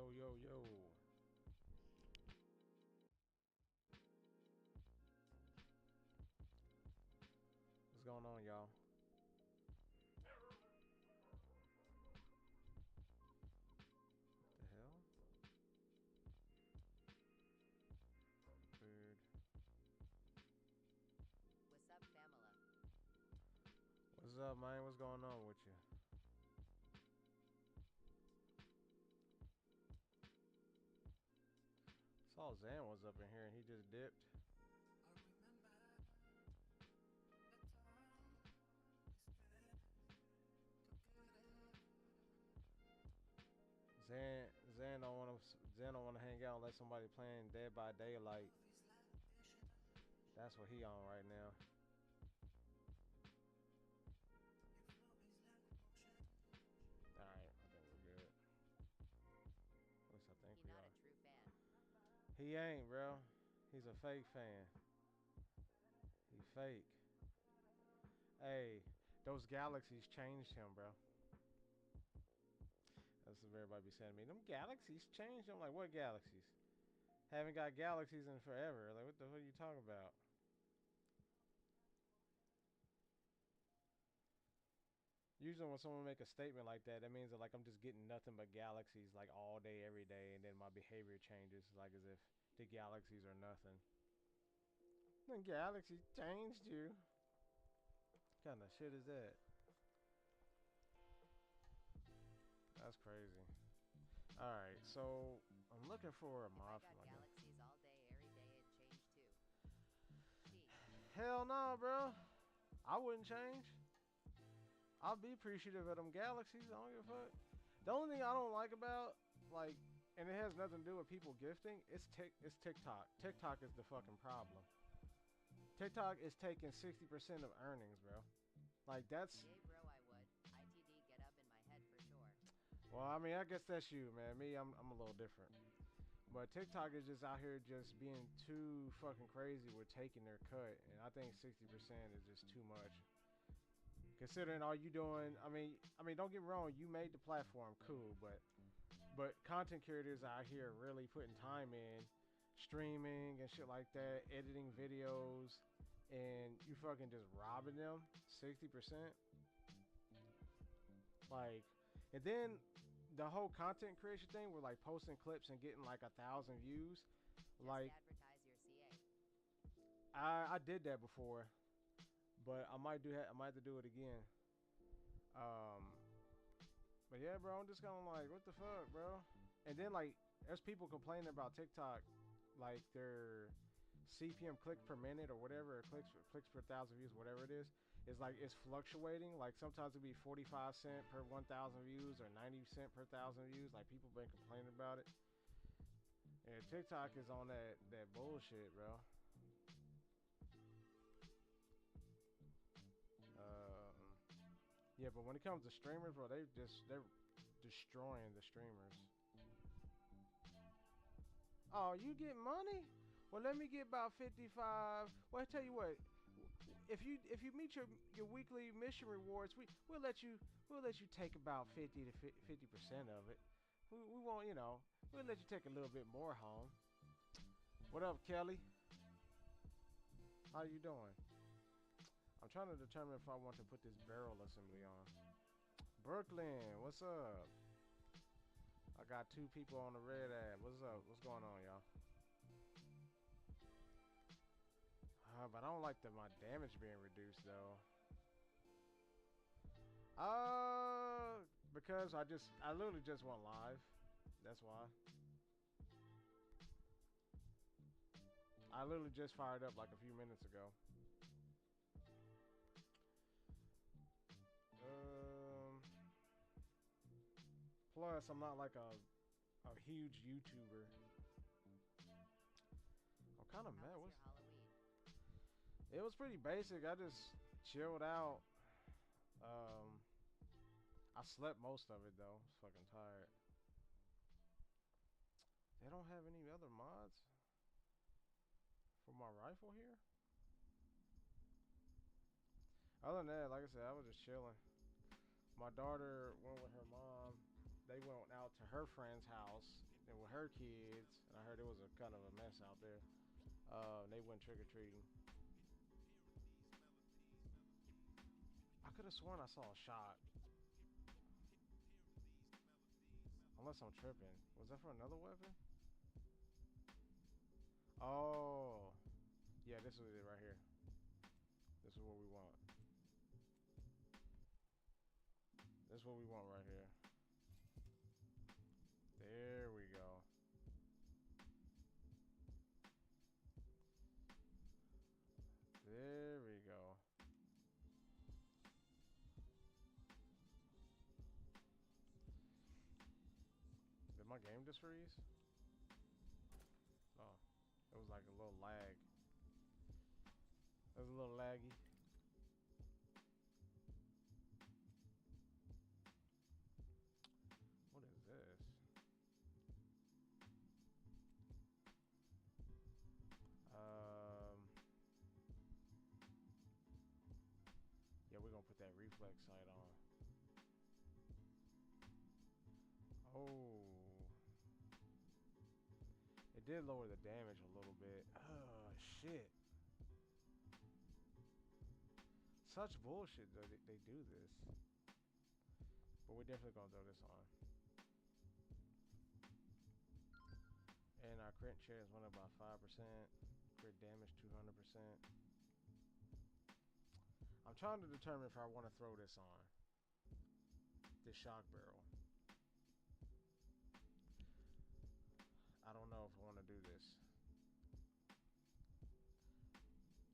Yo, yo, yo. What's going on, y'all? The hell? Weird. What's up, Pamela? What's up, man? What's going on with you? Saw Zan was up in here and he just dipped. Zan don't want to hang out and let somebody playing Dead by Daylight. That's what he on right now. All right, I think we're good. At least I think He we not are. a true fan. He ain't, bro. He's a fake fan. He fake. Hey, those galaxies changed him, bro. That's what everybody be saying to me. Them galaxies changed. I'm like, what galaxies? Haven't got galaxies in forever. Like, what the hell are you talking about? Usually when someone make a statement like that, that means that like I'm just getting nothing but galaxies like all day, every day, and then my behavior changes, like as if the galaxies are nothing. The galaxy changed you. What kind of shit is that? That's crazy. All right, so I'm looking for a If I mod for got my game. galaxies all day, every day, it'd change too. Sheesh. Hell no, bro. I wouldn't change. I'll be appreciative of them galaxies. I don't give a fuck. The only thing I don't like about like, and it has nothing to do with people gifting. It's TikTok. TikTok is the fucking problem. TikTok is taking 60% of earnings, bro. Like that's. Yay, bro, I would. ITD get up in my head for sure. Well, I mean, I guess that's you, man. Me, I'm a little different. But TikTok is just out here just being too fucking crazy with taking their cut, and I think 60% is just too much. Considering all you doing, I mean, don't get me wrong, you made the platform, cool, but content creators out here really putting time in, streaming and shit like that, editing videos, and you fucking just robbing them 60%. Like, and then the whole content creation thing, with like posting clips and getting like 1,000 views. Just Like, advertise your CA. I did that before, but I might have to do it again. Um, but yeah, bro, I'm just kind of like, what the fuck, bro? And then like, there's people complaining about TikTok, like their CPM click per minute or whatever, or clicks per 1,000 views, whatever it is like it's fluctuating. Like sometimes it'll be 45 cent per 1,000 views or 90 cent per 1,000 views. Like people been complaining about it. And TikTok is on that bullshit, bro. Um, yeah, but when it comes to streamers, bro, they're destroying the streamers. Oh, you get money? Well, let me get about 55. Well, I tell you what, if you meet your weekly mission rewards, we'll let you take about 50% of it. We won't, we'll let you take a little bit more home. What up, Kelly? How you doing? I'm trying to determine if I want to put this barrel assembly on. Brooklyn, what's up? I got two people on the red ad. What's up? What's going on, y'all? But I don't like my damage being reduced though. Because I literally just went live. That's why. I literally just fired up like a few minutes ago. Um. Plus, I'm not like a huge YouTuber. I'm kind of How mad. was your Halloween? It was pretty basic. I just chilled out. Um. I slept most of it though. I was fucking tired. They don't have any other mods for my rifle here. Other than that, like I said, I was just chilling. My daughter went with her mom. They went out to her friend's house and with her kids, and I heard it was a kind of a mess out there. They went trick or treating. I could have sworn I saw a shot, unless I'm tripping. Was that for another weapon? Oh, yeah, this is it right here. This is what we want. This is what we want right here. There we go. There we go. Did my game just freeze? Oh, it was like a little lag. It was a little laggy. What is this? Yeah, we're gonna put that reflex sight on. Oh, it did lower the damage a little bit. Oh shit! Such bullshit that they do this. But we're definitely gonna throw this on. And our crit chance went up by 5%. Crit damage 200%. I'm trying to determine if I want to throw this on. This shock barrel. I don't know if I want to do this.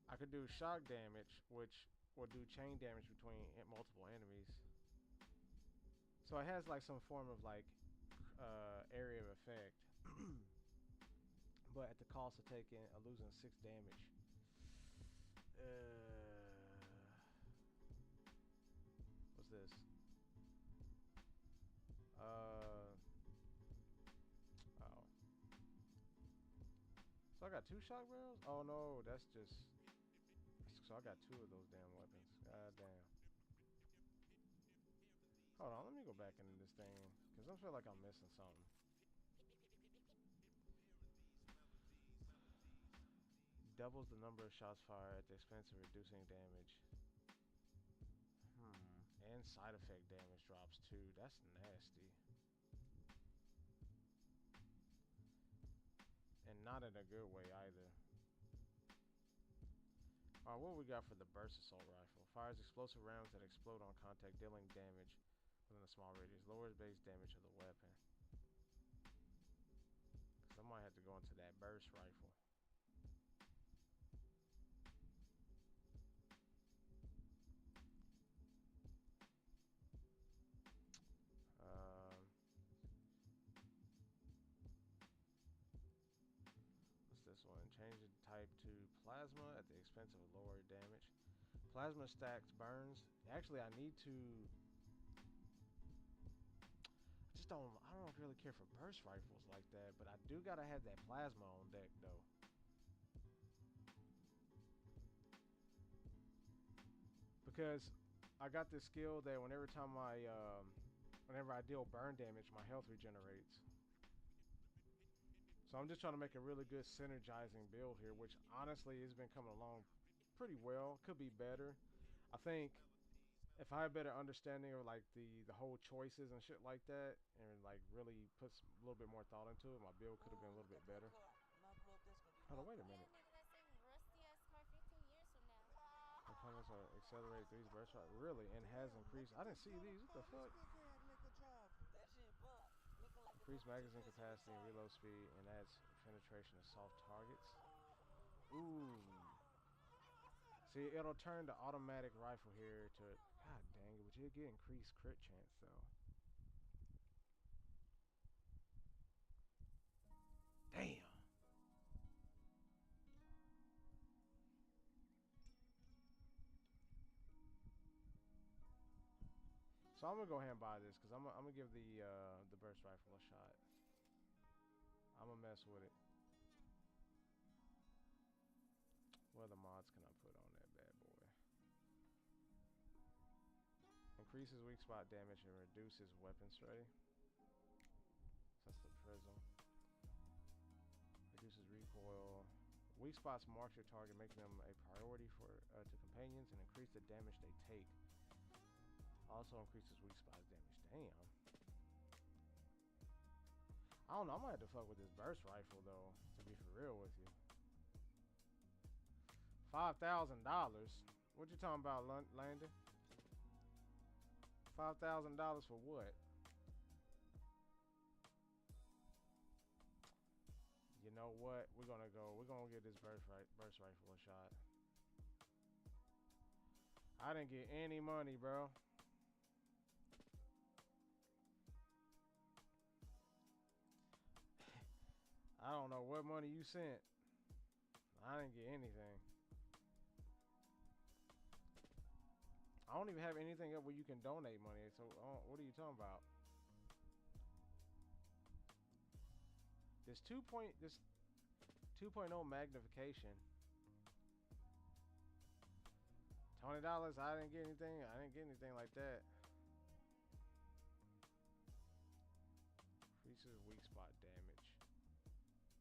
I could do shock damage, which will do chain damage between multiple enemies. So it has like some form of like area of effect. But at the cost of losing 6 damage. What's this? Oh. So I got 2 shock barrels? Oh no, that's just... So I got 2 of those damn weapons. God damn. Hold on, let me go back into this thing. Because I feel like I'm missing something. Doubles the number of shots fired at the expense of reducing damage. And side effect damage drops too. That's nasty. And not in a good way either. Alright, what we got for the burst assault rifle? Fires explosive rounds that explode on contact, dealing damage within a small radius. Lowers base damage of the weapon. Cause I might have to go into that burst rifle. This one, change the type to plasma at the expense of lower damage. Plasma stacks burns. Actually, I need to. I don't really care for burst rifles like that, but I do gotta have that plasma on deck though. Because I got this skill that whenever I deal burn damage, my health regenerates. So I'm just trying to make a really good synergizing build here, which honestly has been coming along pretty well. Could be better. I think if I had better understanding of like the whole choices and shit like that, and like really put a little bit more thought into it, my build could have been a little bit better. Hold on, wait a minute. Components are accelerated through these burst shots. Really? And has increased. I didn't see these. What the fuck? Increased magazine capacity and reload speed, and adds penetration to soft targets. Ooh. See, it'll turn the automatic rifle here to... God dang it, but you get increased crit chance, though. Damn. So I'm gonna go ahead and buy this, because I'm gonna give the burst rifle a shot. I'm gonna mess with it. What other mods can I put on that bad boy? Increases weak spot damage and reduces weapon stray. So that's the prism. Weak spots mark your target, making them a priority for to companions and increase the damage they take. Also increases weak spots damage. Damn. I don't know. I might have to fuck with this burst rifle though, to be for real with you. $5,000. What you talking about, Landon? $5,000 for what? You know what? We're gonna get this burst rifle a shot. I didn't get any money, bro. I don't know what money you sent. I didn't get anything. I don't even have anything up where you can donate money. So what are you talking about? This 2.0 magnification. $20. I didn't get anything. I didn't get anything like that. Increases weak spot damage.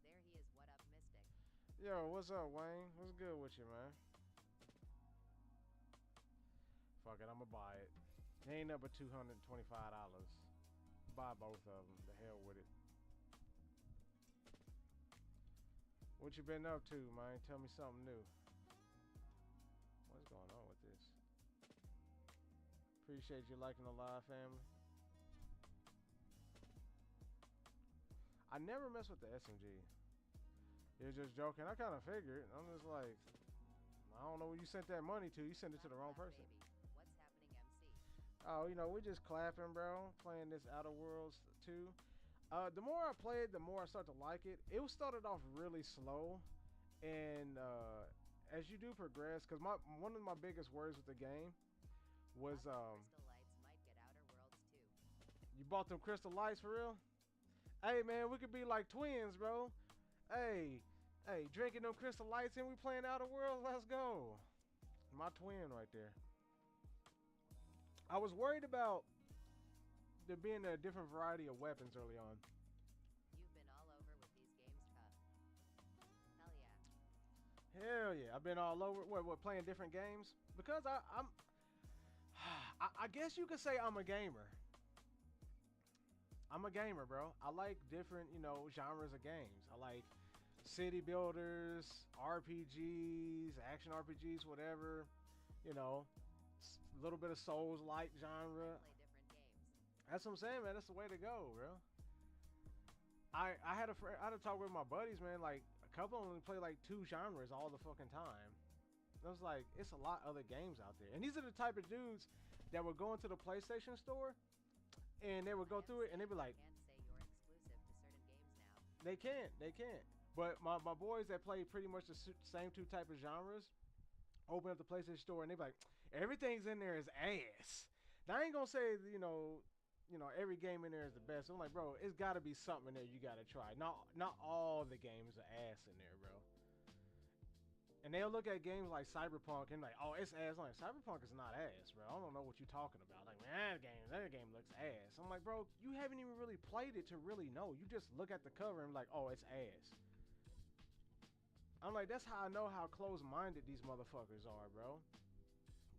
There he is. What up, Mystic? Yo, what's up, Wayne? What's good with you, man? Fuck it, I'ma buy it. It ain't up but $225. Buy both of them. The hell with it. What you been up to, man? Tell me something new. What's going on with this? Appreciate you liking the live, family. I never mess with the SMG. You're just joking. I kind of figured. I'm just like, I don't know where you sent that money to. You sent it to the wrong person. Baby. What's happening, MC? Oh, you know, we're just clapping, bro. Playing this Outer Worlds 2. The more I play it, the more I start to like it. It was started off really slow, and as you do progress, because one of my biggest worries with the game was Crystal lights might get Outer Worlds too. you bought them crystal lights for real? Hey man, we could be like twins, bro. Hey, drinking them crystal lights and we playing Outer Worlds. Let's go. My twin right there. I was worried about there being a different variety of weapons early on. You've been all over with these games, Cuff. Hell yeah. Hell yeah, I've been all over. What playing different games? Because I'm I guess you could say I'm a gamer. I'm a gamer, bro. I like different, genres of games. I like city builders, RPGs, action RPGs, whatever. A little bit of Souls-like genre. Play different games. That's what I'm saying, man. That's the way to go, bro. I had a talk with my buddies, man. Like a couple of them play like 2 genres all the fucking time. And I was like, it's a lot of other games out there. And these are the type of dudes that would go into the PlayStation store and they would go through it and they'd be like, Can't say you're exclusive to certain games now. they can't. But my boys that play pretty much the same 2 type of genres open up the PlayStation store and they be like, everything's in there is ass. Now I ain't gonna say every game in there is the best. I'm like, bro, it's got to be something in there you got to try. Not all the games are ass in there, bro. And they'll look at games like Cyberpunk and like, oh, it's ass. I'm like, Cyberpunk is not ass, bro. I don't know what you're talking about. Like, man, that game looks ass. I'm like, bro, you haven't even really played it to really know. You just look at the cover and be like, oh, it's ass. I'm like, that's how I know how close-minded these motherfuckers are, bro.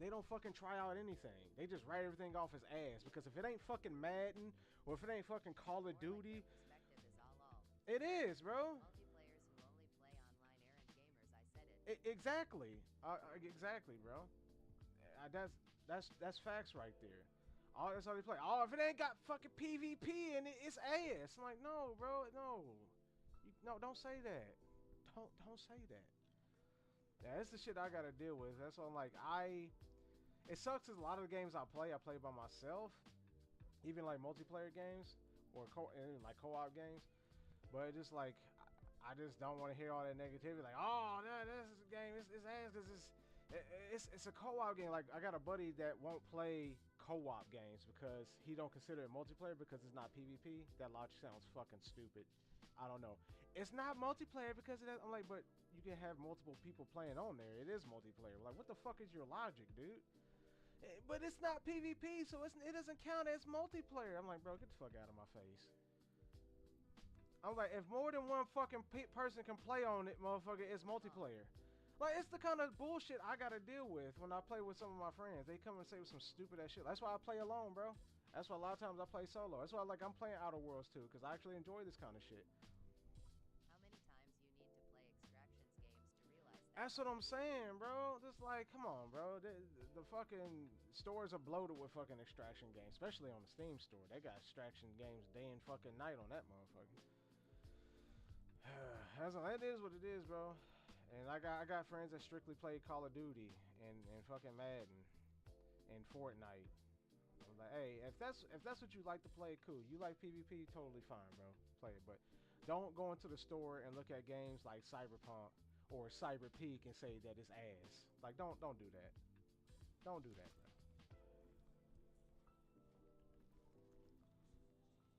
They don't fucking try out anything. They just write everything off as ass. Because if it ain't fucking Madden or if it ain't fucking Call of Duty, Perspective is all. it is, bro. Multiplayers who only play online errand gamers. I said it. Exactly. Exactly, bro. That's facts right there. That's all they play. Oh, if it ain't got fucking PvP in it, it's ass. I'm like, no, bro, no. No, don't say that. Don't say that. Yeah, that's the shit I gotta deal with. That's why I'm like, it sucks because a lot of the games I play by myself, even like multiplayer games or like co-op games. But it's just like, I just don't want to hear all that negativity. Like, oh no, this is a game. It's ass because it's a co-op game. Like I got a buddy that won't play co-op games because he don't consider it multiplayer because it's not PvP. That logic sounds fucking stupid. I don't know. It's not multiplayer because I'm like, but you can have multiple people playing on there. It is multiplayer. Like, what the fuck is your logic, dude? But it's not PvP, so it doesn't count as multiplayer. I'm like, bro, get the fuck out of my face. I'm like, if more than one fucking person can play on it, motherfucker, it's multiplayer. Like, it's the kind of bullshit I gotta deal with when I play with some of my friends. They come and say some stupid ass shit. That's why I play alone, bro. That's why a lot of times I play solo. That's why, like, I'm playing Outer Worlds too, because I actually enjoy this kind of shit. How many times you need to play Extractions games to realize that? That's what I'm saying, bro. Just like, come on, bro. The fucking stores are bloated with fucking extraction games, especially on the Steam store. They got extraction games day and fucking night on that motherfucker. That is what it is, bro. And I got friends that strictly play Call of Duty and fucking Madden and Fortnite. I'm like, hey, if that's what you like to play, cool. You like PvP, totally fine, bro. Play it, but don't go into the store and look at games like Cyberpunk or Cyberpeak and say that it's ass. Like, don't do that. Don't do that,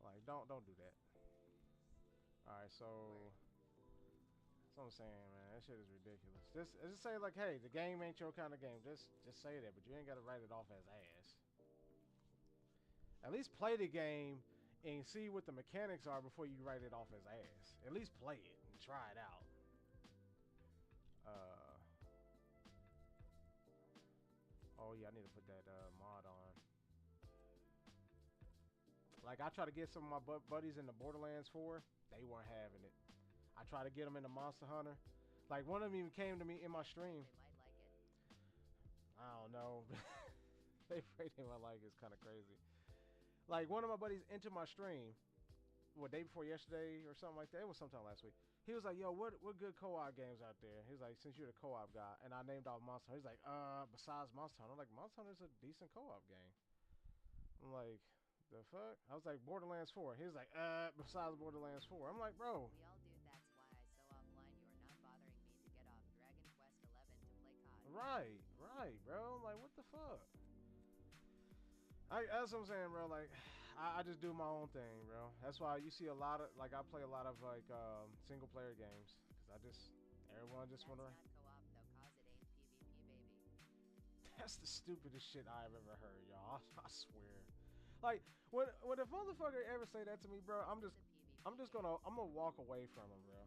bro. Like, don't do that. All right, so. That's what I'm saying, man. That shit is ridiculous. Just say like, hey, the game ain't your kind of game. Just say that, but you ain't gotta write it off as ass. At least play the game and see what the mechanics are before you write it off as ass. At least play it and try it out. Oh yeah, I need to put that mod on. Like, I try to get some of my buddies in the Borderlands 4. They weren't having it. I try to get them into Monster Hunter. Like, one of them even came to me in my stream. They might like it. I don't know. They might like it's kind of crazy. Like, one of my buddies entered my stream, day before yesterday or something like that. It was sometime last week. He was like, yo, what good co-op games out there? He was like, since you're the co-op guy. And I named off Monster Hunter. He's like, besides Monster Hunter. I'm like, Monster Hunter's a decent co-op game. I'm like, the fuck? I was like, Borderlands 4. He was like, besides Borderlands 4. I'm like, bro. We all do. That's why I so offline. You are not bothering me to get off Dragon Quest 11 to play COD. Right, bro. Like, what the fuck? That's what I'm saying, bro. Like, I just do my own thing, bro. That's why you see a lot of, like, I play a lot of, like, single player games. Because everyone just want to. That's not co-op though, cause it ain't PvP, baby. That's the stupidest shit I've ever heard, y'all. I swear. Like, when a motherfucker ever say that to me, bro, I'm gonna walk away from him, bro.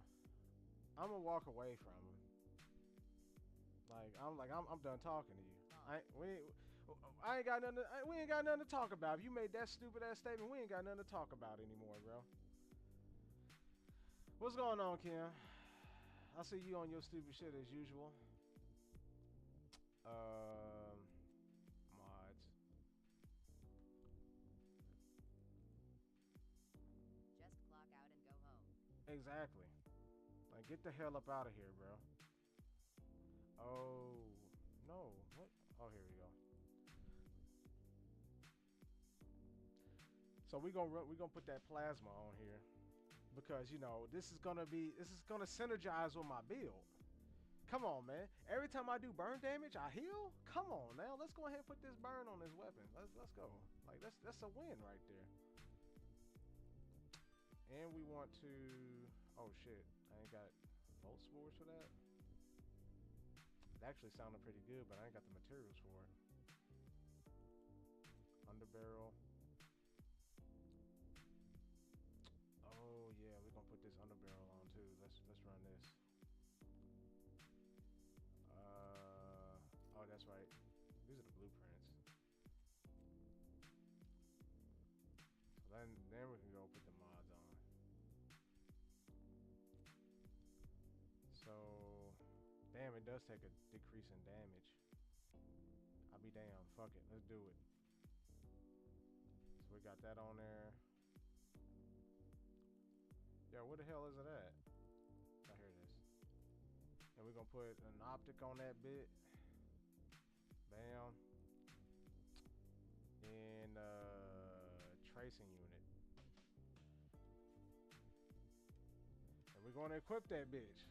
I'm gonna walk away from him. I'm done talking to you. We ain't got nothing to talk about. If you made that stupid ass statement, we ain't got nothing to talk about anymore, bro. What's going on, Kim? I see you on your stupid shit as usual. Mods. Just clock out and go home. Exactly. Like, get the hell up out of here, bro. Oh no. What? Oh, here we go. So we're gonna put that plasma on here because, you know, this is gonna synergize with my build. Come on, man. Every time I do burn damage, I heal. Come on now, let's go ahead and put this burn on this weapon. Let's go. Like, that's a win right there. And we want to. Oh shit, I ain't got volt spores for that. It actually sounded pretty good, but I ain't got the materials for it. Underbarrel. Oh yeah, we're gonna put this underbarrel on too. Let's run this. Oh, that's right. These are the blueprints. So then we can go put the mods on. So, damn, it does take a decrease in damage. I'll be damned. Fuck it, let's do it. So we got that on there. Yo, where the hell is it at? Oh, here it is. And we're gonna put an optic on that bit. Bam. And tracing unit. And we're gonna equip that bitch.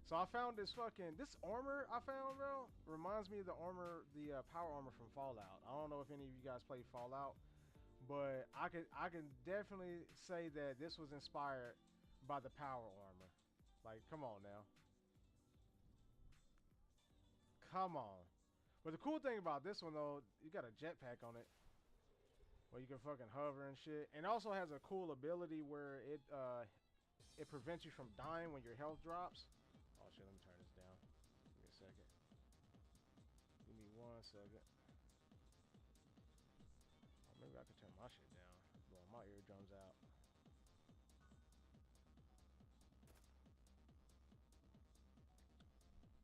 So I found this armor I found, bro. Reminds me of the armor, the power armor from Fallout. I don't know if any of you guys played Fallout, but I can definitely say that this was inspired by the power armor. Like, come on now. Come on. But the cool thing about this one, though, you got a jetpack on it where you can fucking hover and shit. And it also has a cool ability where it prevents you from dying when your health drops. Oh shit, let me turn this down. Give me a second. Give me 1 second. Oh, maybe I could turn my shit down. Blowing my eardrums out.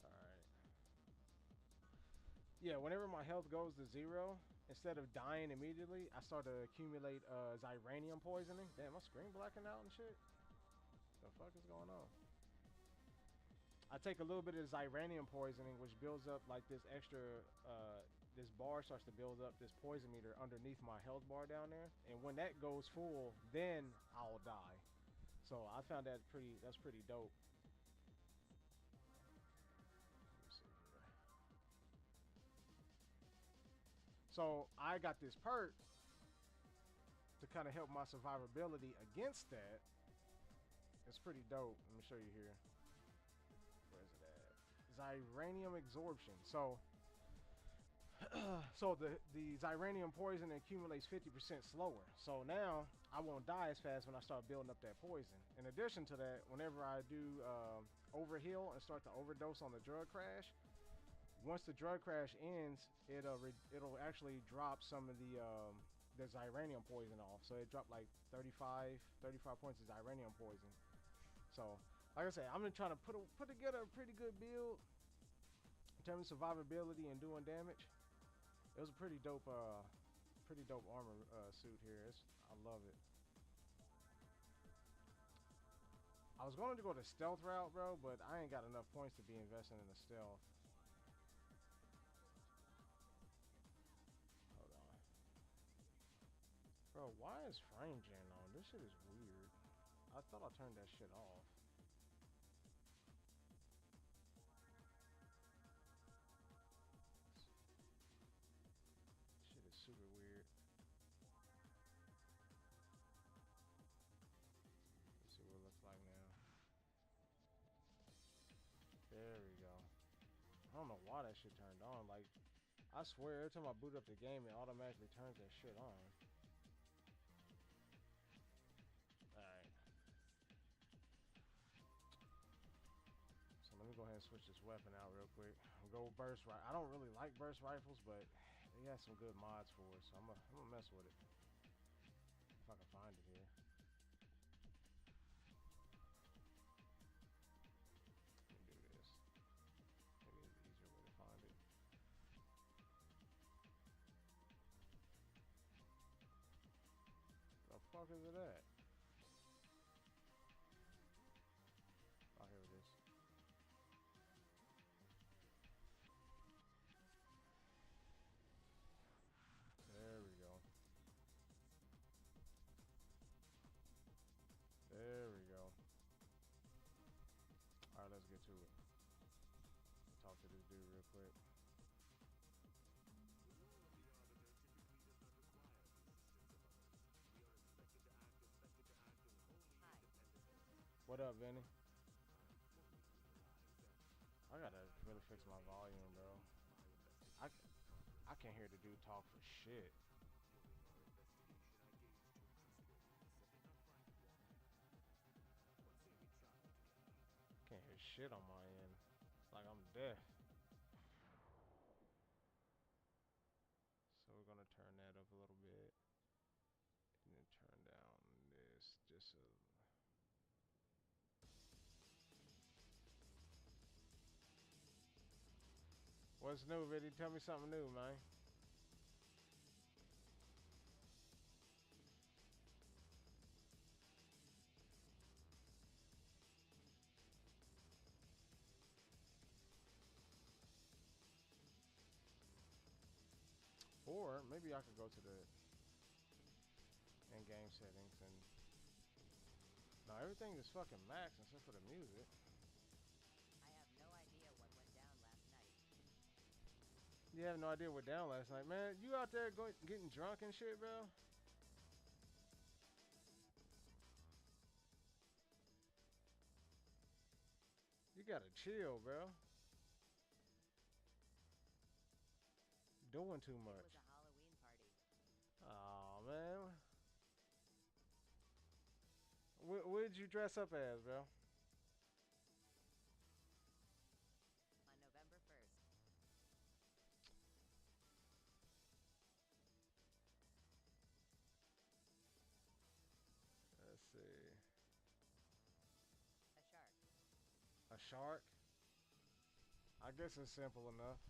Alright. Yeah, whenever my health goes to 0, instead of dying immediately, I start to accumulate Zyranium poisoning. Damn, my screen blacking out and shit. The fuck is going on? I take a little bit of Zyranium poisoning, which builds up like this extra, this bar starts to build up this poison meter underneath my health bar down there. And when that goes full, then I'll die. So I found that that's pretty dope. Let me see here. So I got this perk to kind of help my survivability against that. It's pretty dope. Let me show you here. Where is it at? Zyranium absorption. So so the Zyranium poison accumulates 50% slower. So now I won't die as fast when I start building up that poison. In addition to that, whenever I do overheal and start to overdose on the drug crash, once the drug crash ends, it'll actually drop some of the Zyranium poison off. So it dropped like 35 points of Zyranium poison. So like I said, I'm just trying to put together a pretty good build in terms of survivability and doing damage. It was a pretty dope armor suit here. I love it. I was going to go the stealth route, bro, but I ain't got enough points to be investing in the stealth. Hold on. Bro, why is frame gen on? This shit is weird. I thought I turned that shit off. Shit is super weird. Let's see what it looks like now. There we go. I don't know why that shit turned on. Like, I swear every time I boot up the game, it automatically turns that shit on. Alright. So let me go ahead and switch this weapon out real quick. I'll go burst rifle. I don't really like burst rifles, but they got some good mods for it, so I'm gonna mess with it. If I can find it here. Let me do this. Maybe it's an easier way to find it. The fuck is it at? Oh, here it is. There we go. There we go. Alright, let's get to it. Talk to this dude real quick. Hi. What up, Vinny? I gotta really fix my volume, bro. I can't hear the dude talk for shit. Can't hear shit on my end. It's like I'm deaf. So we're gonna turn that up a little bit. And then turn down this just a... What's new, Vinny? Tell me something new, man. Or maybe I could go to the in-game settings and... No, everything is fucking max except for the music. I have no idea what went down last night. You have no idea what down last night, man. You out there getting drunk and shit, bro? You gotta chill, bro. Doing too It was much. a Halloween party. Oh man. What did you dress up as, bro? On November 1st. Let's see. A shark. A shark? I guess it's simple enough.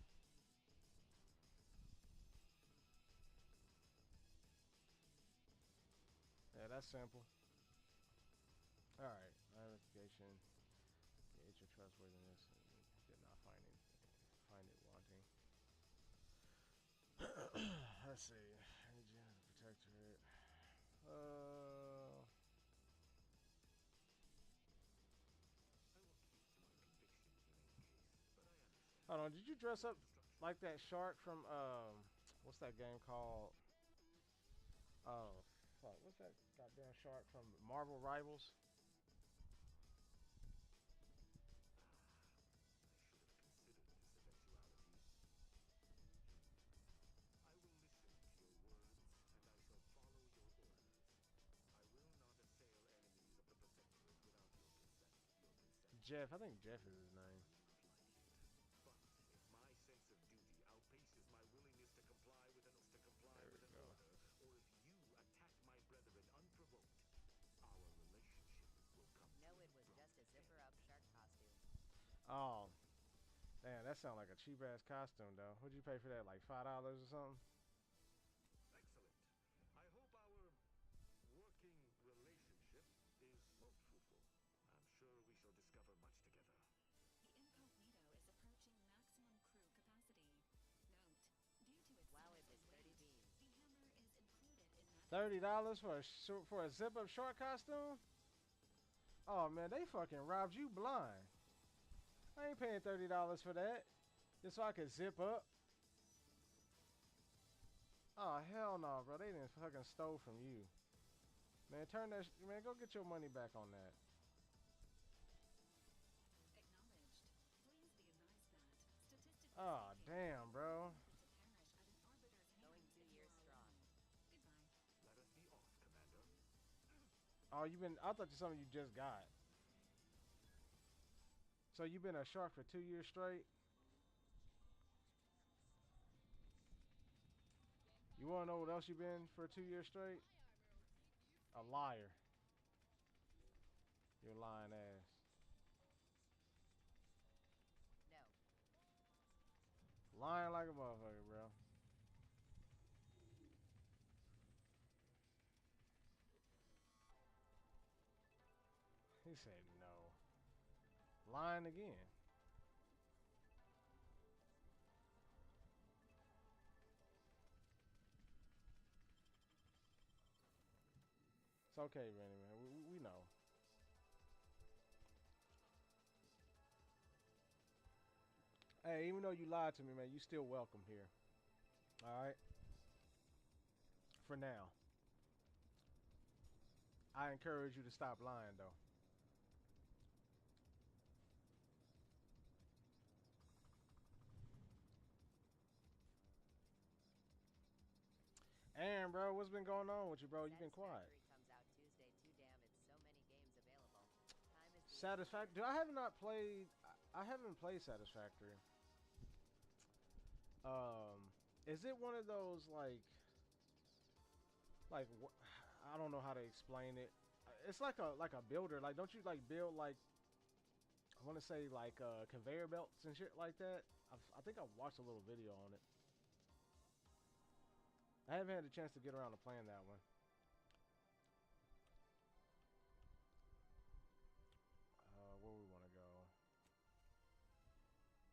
Yeah, that's simple. Alright, identification. Gauge your trustworthiness. Did not find it wanting. Let's see. Energy protectorate. Hold on, did you dress up like that shark from what's that game called? Oh, fuck, what's that goddamn shark from Marvel Rivals? Jeff, I think Jeff is his name. There we go. No, it was just a zipper up shark costume. Oh, damn, that sounds like a cheap ass costume though. What'd you pay for that? Like $5 or something? Wow, it was 30 beans. $30 for a zip up short costume? Oh man, they fucking robbed you blind. I ain't paying $30 for that just so I could zip up. Oh hell no, bro. They didn't fucking stole from you. Man, turn that. Man, go get your money back on that. Oh damn, bro. Going 2 years strong. Oh, I thought you something you just got. So you've been a shark for 2 years straight? You wanna know what else you've been for 2 years straight? A liar. You lying ass. No. Lying like a motherfucker, bro. He said no. Lying again. It's okay, Benny, man. We know. Hey, even though you lied to me, man, you still welcome here. All right. For now. I encourage you to stop lying, though. Aaron, bro, what's been going on with you, bro? You've been quiet. Satisfactory comes out Tuesday. Too damn, it's so many games available. Time is the Satisfactory. Do I have not played? I haven't played Satisfactory. Is it one of those like I don't know how to explain it. It's like a builder. Like, don't you like build like I want to say like conveyor belts and shit like that? I think I've watched a little video on it. I haven't had a chance to get around to playing that one. Where we want to go?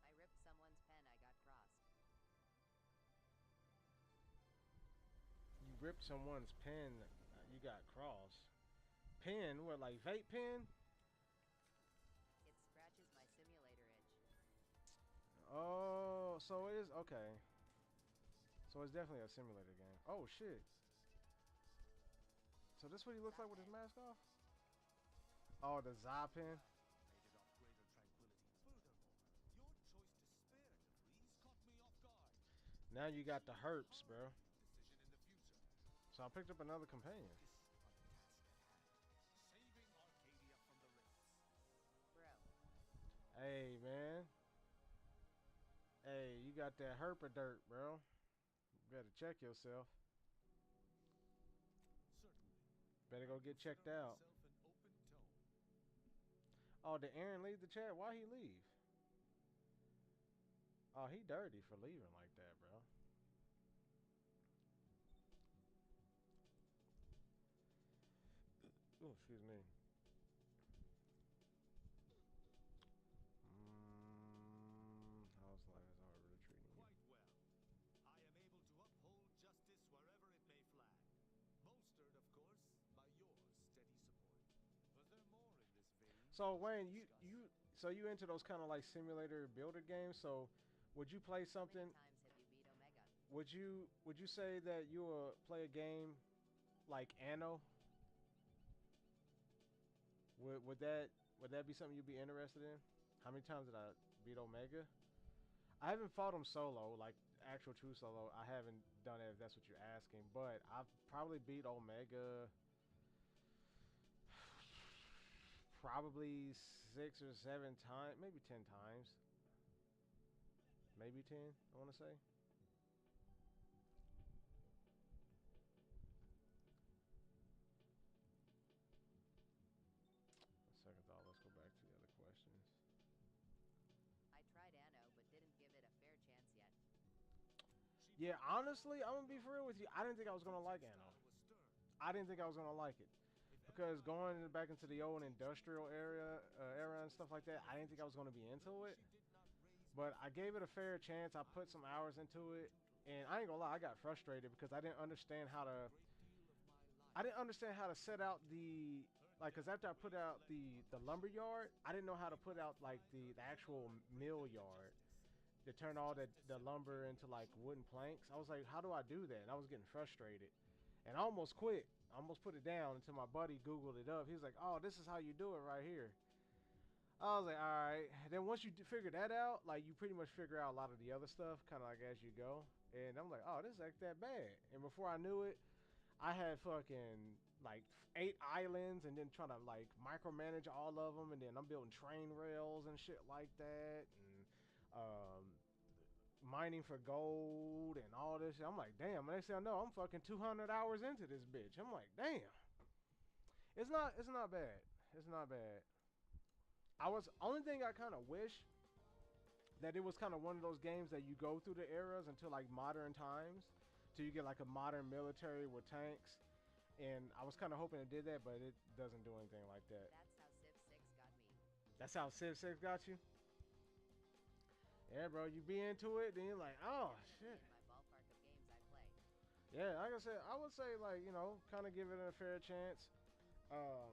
I ripped someone's pen. I got crossed. You ripped someone's pen. You got crossed. Pen? What, like vape pen? It scratches my simulator itch. Oh, so it is okay. So it's definitely a simulator game. Oh shit. So this what he looks like with his mask off? Oh, the Zypen. Now you got the herps, bro. So I picked up another companion. Hey, man. Hey, you got that herpa dirt, bro. You better check yourself. Certainly. Better go get Consider checked out. myself an open tone. Oh, did Aaron leave the chat? Why he leave? Oh, he dirty for leaving like that, bro. Oh, excuse me. How's life is already treating you? Quite well. I am able to uphold justice wherever it may flag. Bolstered, of course, by your steady support. Was there more in this vein? So Wayne, to you discuss? you so you into those kind of like simulator builder games? So would you play How something? many times have you beat Omega? Would you say that you will play a game like Anno? Would that be something you'd be interested in? How many times did I beat Omega? I haven't fought him solo, like actual true solo. I haven't done it if that's what you're asking, but I've probably beat Omega probably 6 or 7 times, maybe 10 times, maybe 10. I want to say. Second thought. Let's go back to the other questions. I tried Anno, but didn't give it a fair chance yet. Yeah, honestly, I'm gonna be for real with you. I didn't think I was gonna like Anno. I didn't think I was gonna like it because going back into the old industrial era and stuff like that, I didn't think I was gonna be into it. But I gave it a fair chance. I put some hours into it, and I ain't gonna lie, I got frustrated because I didn't understand how to set out the like. Cause after I put out the lumber yard, I didn't know how to put out like the actual mill yard to turn all the lumber into like wooden planks. I was like, how do I do that? And I was getting frustrated, and I almost quit. I almost put it down until my buddy Googled it up. He was like, oh, this is how you do it right here. I was like, all right. Then once you figure that out, like you pretty much figure out a lot of the other stuff, kind of like as you go. And I'm like, oh, this ain't that bad. And before I knew it, I had fucking like 8 islands, and then trying to like micromanage all of them, and then I'm building train rails and shit like that, and mining for gold and all this shit. I'm like, damn. And they say, no, I'm fucking 200 hours into this bitch. I'm like, damn. It's not bad. It's not bad. I was only thing I kind of wish that it was kind of one of those games that you go through the eras until like modern times, till you get like a modern military with tanks. And I was kind of hoping it did that, but it doesn't do anything like that. That's how Civ 6 got me. That's how Civ 6 got you? Yeah, bro, you be into it, then you're like, oh, Definitely shit. in my ballpark of games I play. Yeah, like I said, I would say, like, kind of give it a fair chance. Um,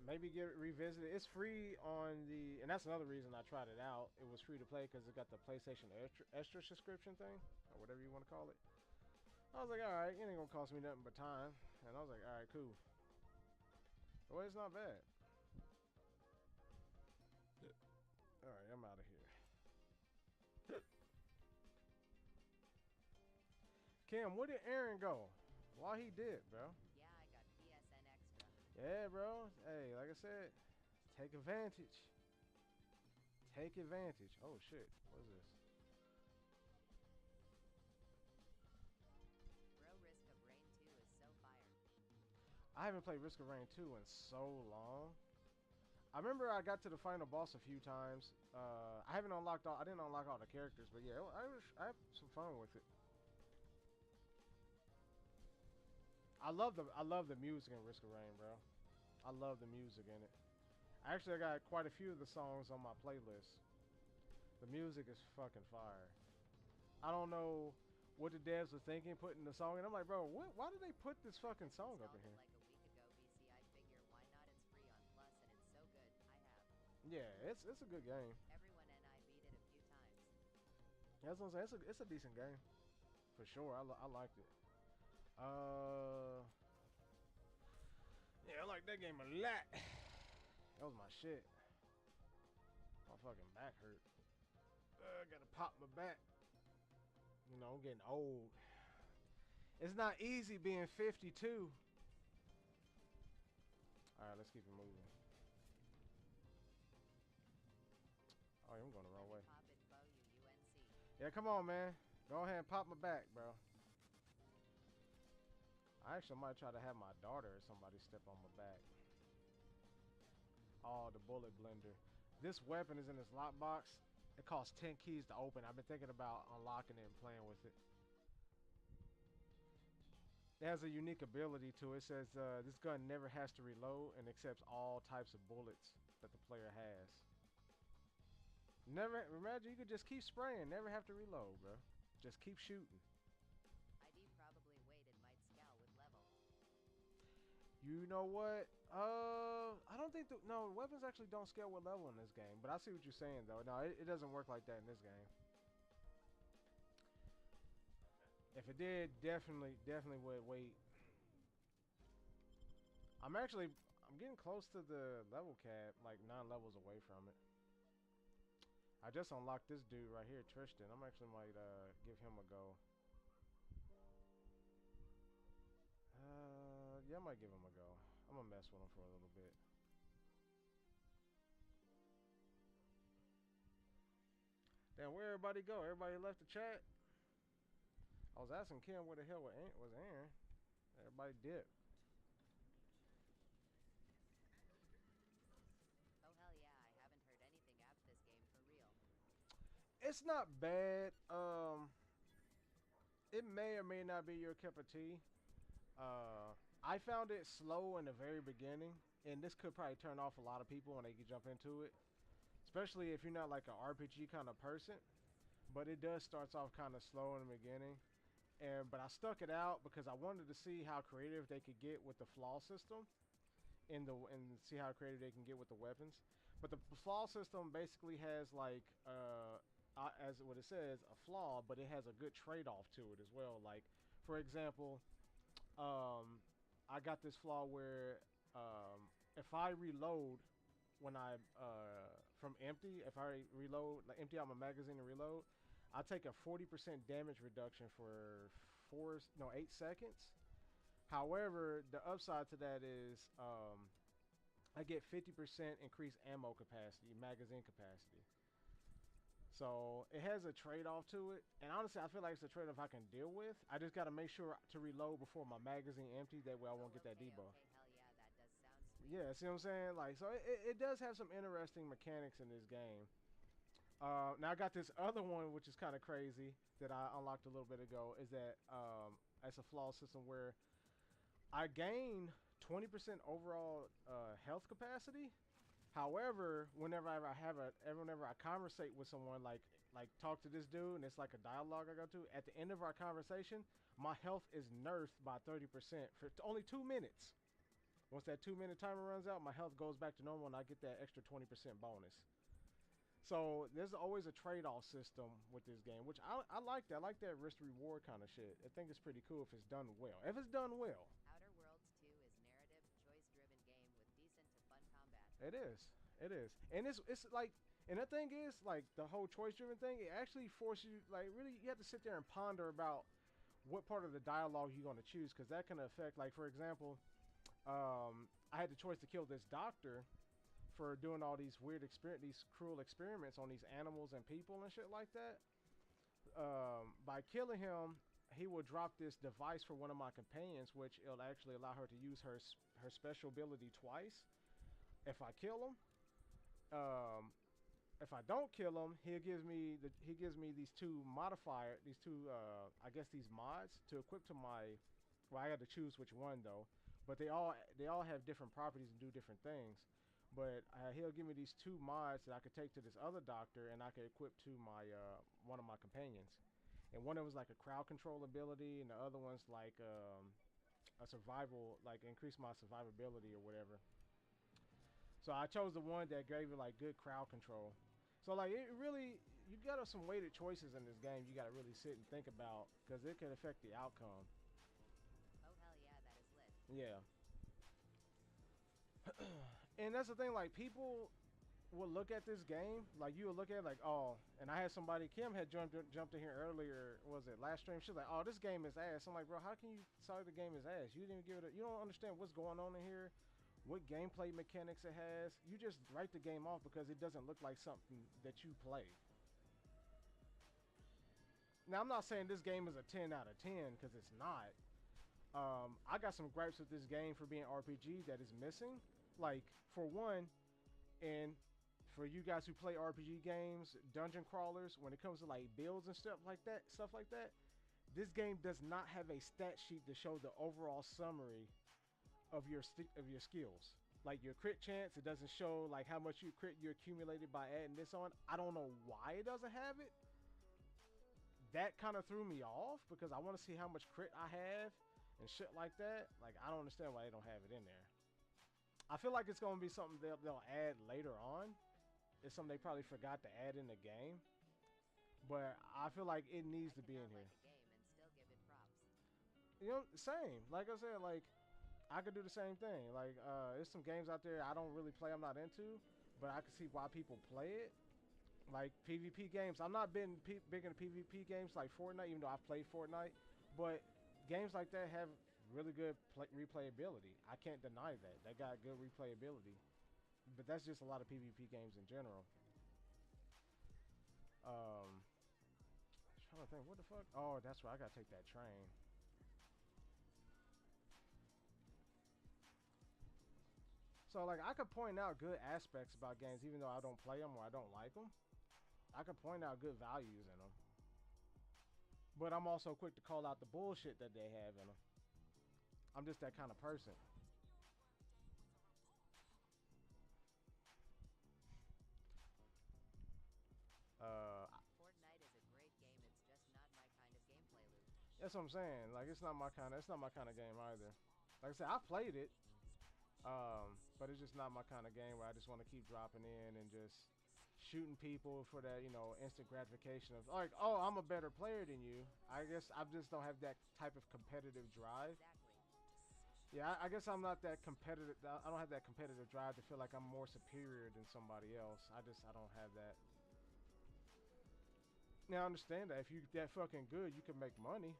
Maybe get it revisited. It's free on and that's another reason I tried it out. It was free to play because it got the PlayStation extra subscription thing, or whatever you want to call it. I was like, all right, it ain't gonna cost me nothing but time, and I was like, all right, cool. Well, it's not bad. All right, I'm out of here. Kim, where did Aaron go? Why he did, bro? Yeah, I got PSN Extra. Yeah, bro. Hey, like I said, take advantage. Take advantage. Oh shit, what is this? Bro, Risk of Rain 2 is so fire. I haven't played Risk of Rain 2 in so long. I remember I got to the final boss a few times. I didn't unlock all the characters, but yeah, I had some fun with it. I love the music in Risk of Rain, bro. I love the music in it. Actually, I got quite a few of the songs on my playlist. The music is fucking fire. I don't know what the devs were thinking putting the song in. I'm like, bro, why did they put this fucking song up in Installed here? it like a week ago, BC. I figure why not? It's free on Plus and it's so good. I have. Yeah, it's a good game. Everyone and I beat it a few times. That's what I'm saying. It's a decent game, for sure. I liked it. Yeah, I like that game a lot. That was my shit. My fucking back hurt. I gotta pop my back. I'm getting old. It's not easy being 52. All right, let's keep it moving. Yeah, come on, man. Go ahead and pop my back, bro. I actually might try to have my daughter or somebody step on my back. Oh, the bullet blender. This weapon is in this lockbox. It costs 10 keys to open. I've been thinking about unlocking it and playing with it. It has a unique ability to it. It says this gun never has to reload and accepts all types of bullets that the player has. Never, imagine you could just keep spraying, never have to reload, bro. Just keep shooting. ID probably weight and might scale with level. You know what? I don't think no weapons actually don't scale with level in this game. But I see what you're saying though. No, it doesn't work like that in this game. If it did, definitely would wait. I'm getting close to the level cap, like 9 levels away from it. I just unlocked this dude right here, Tristan. I'm actually might give him a go. Yeah, I might give him a go. I'm gonna mess with him for a little bit. Damn, where everybody go? Everybody left the chat? I was asking Kim where the hell was Aaron. Everybody dipped. Oh hell yeah, I haven't heard anything after this game for real. It's not bad. It may or may not be your cup of tea. I found it slow in the very beginning, and this could probably turn off a lot of people when they jump into it, especially if you're not like an RPG kind of person. But it does starts off kind of slow in the beginning, but I stuck it out because I wanted to see how creative they could get with the flaw system, and see how creative they can get with the weapons. But the flaw system basically has like as what it says, a flaw, but it has a good trade-off to it as well. Like, for example, I got this flaw where if I reload when I from empty, if I reload, like empty out my magazine and reload, I take a 40% damage reduction for 8 seconds. However, the upside to that is I get 50% increased ammo capacity, magazine capacity. So it has a trade-off to it, and honestly, I feel like it's a trade-off I can deal with. I just got to make sure to reload before my magazine empties. That way, I won't get that Okay, debuff. okay, hell yeah, that does sound sweet. Yeah, see what I'm saying? Like, so it does have some interesting mechanics in this game. Now I got this other one, which is kind of crazy that I unlocked a little bit ago. Is that it's a flaw system where I gain 20% overall health capacity. However, whenever I conversate with someone, like talk to this dude, and it's like a dialogue I go to, at the end of our conversation, my health is nerfed by 30% for only 2 minutes. Once that 2-minute timer runs out, my health goes back to normal, and I get that extra 20% bonus. So there's always a trade-off system with this game, which I like that. I like that risk-reward kind of shit. I think it's pretty cool if it's done well. If it's done well. Outer Worlds 2 is narrative, choice-driven game with decent to fun combat. It is. It is. And it's like, and the thing is, like, the whole choice-driven thing, it actually forces you, like, really, you have to sit there and ponder about what part of the dialogue you're going to choose, because that can affect, like, for example, I had the choice to kill this doctor for doing all these these cruel experiments on these animals and people and shit like that. By killing him, he will drop this device for one of my companions, which it'll actually allow her to use her special ability twice. If I kill him, if I don't kill him, he gives me these two I guess these mods to equip to my. Well, I had to choose which one though, but they all have different properties and do different things. But he'll give me these 2 mods that I could take to this other doctor, and I could equip to my one of my companions. And one of them was like a crowd control ability, and the other one's like a survival, like increase my survivability or whatever. So I chose the one that gave you like good crowd control. So like it really, you got some weighted choices in this game. You got to really sit and think about because it can affect the outcome. Oh hell yeah, that is lit. Yeah. And that's the thing, like, people will look at this game, like, you will look at it like, oh, and I had somebody, Kim had jumped in here earlier, was it last stream? She's like, oh, this game is ass. I'm like, bro, how can you say the game is ass? You didn't even give it you don't understand what's going on in here, what gameplay mechanics it has. You just write the game off because it doesn't look like something that you play. Now I'm not saying this game is a 10 out of 10 because it's not. I got some gripes with this game for being RPG that is missing. Like for one, and for you guys who play RPG games, dungeon crawlers, when it comes to like builds and stuff like that, this game does not have a stat sheet to show the overall summary of your skills. Like your crit chance, it doesn't show like how much you accumulated by adding this on. I don't know why it doesn't have it. That kind of threw me off because I want to see how much crit I have and shit like that. Like I don't understand why they don't have it in there. I feel like it's gonna be something they'll add later on. It's something they probably forgot to add in the game, but I feel like it needs to be in here. Like a game and still give it props. You know, same. Like I said, like I could do the same thing. Like there's some games out there I don't really play. I'm not into, but I can see why people play it. Like PvP games. I'm not big into PvP games like Fortnite, even though I've played Fortnite. But games like that have really good replayability. I can't deny that. They got good replayability. But that's just a lot of PvP games in general. I'm trying to think, what the fuck? Oh, that's right. I gotta take that train. So like I could point out good aspects about games even though I don't play them or I don't like them. I can point out good values in them. But I'm also quick to call out the bullshit that they have in them. I'm just that kind of person. Fortnite is a great game, it's just not my kind of gameplay loop. That's what I'm saying. Like it's not my kind of game either. Like I said, I played it. But it's just not my kind of game where I just want to keep dropping in and just shooting people for that, you know, instant gratification of like, oh, I'm a better player than you. I guess I just don't have that type of competitive drive. Exactly. Yeah, I guess I'm not that competitive. I don't have that competitive drive to feel like I'm more superior than somebody else. I don't have that. Now I understand that if you that fucking good, you can make money.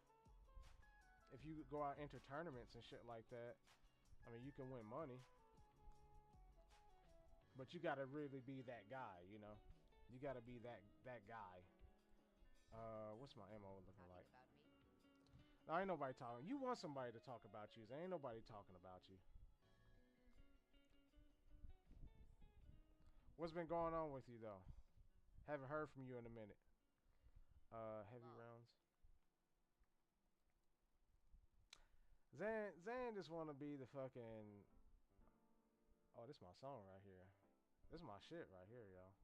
If you go out and enter tournaments and shit like that, I mean, you can win money. But you gotta really be that guy, you know. You gotta be that guy. What's my ammo looking Talking like? about me? No, ain't nobody talking. You want somebody to talk about you. There ain't nobody talking about you. What's been going on with you though? Haven't heard from you in a minute. Heavy Lol. rounds. Zan just wanna be the fucking. Oh, this is my song right here. This is my shit right here, y'all.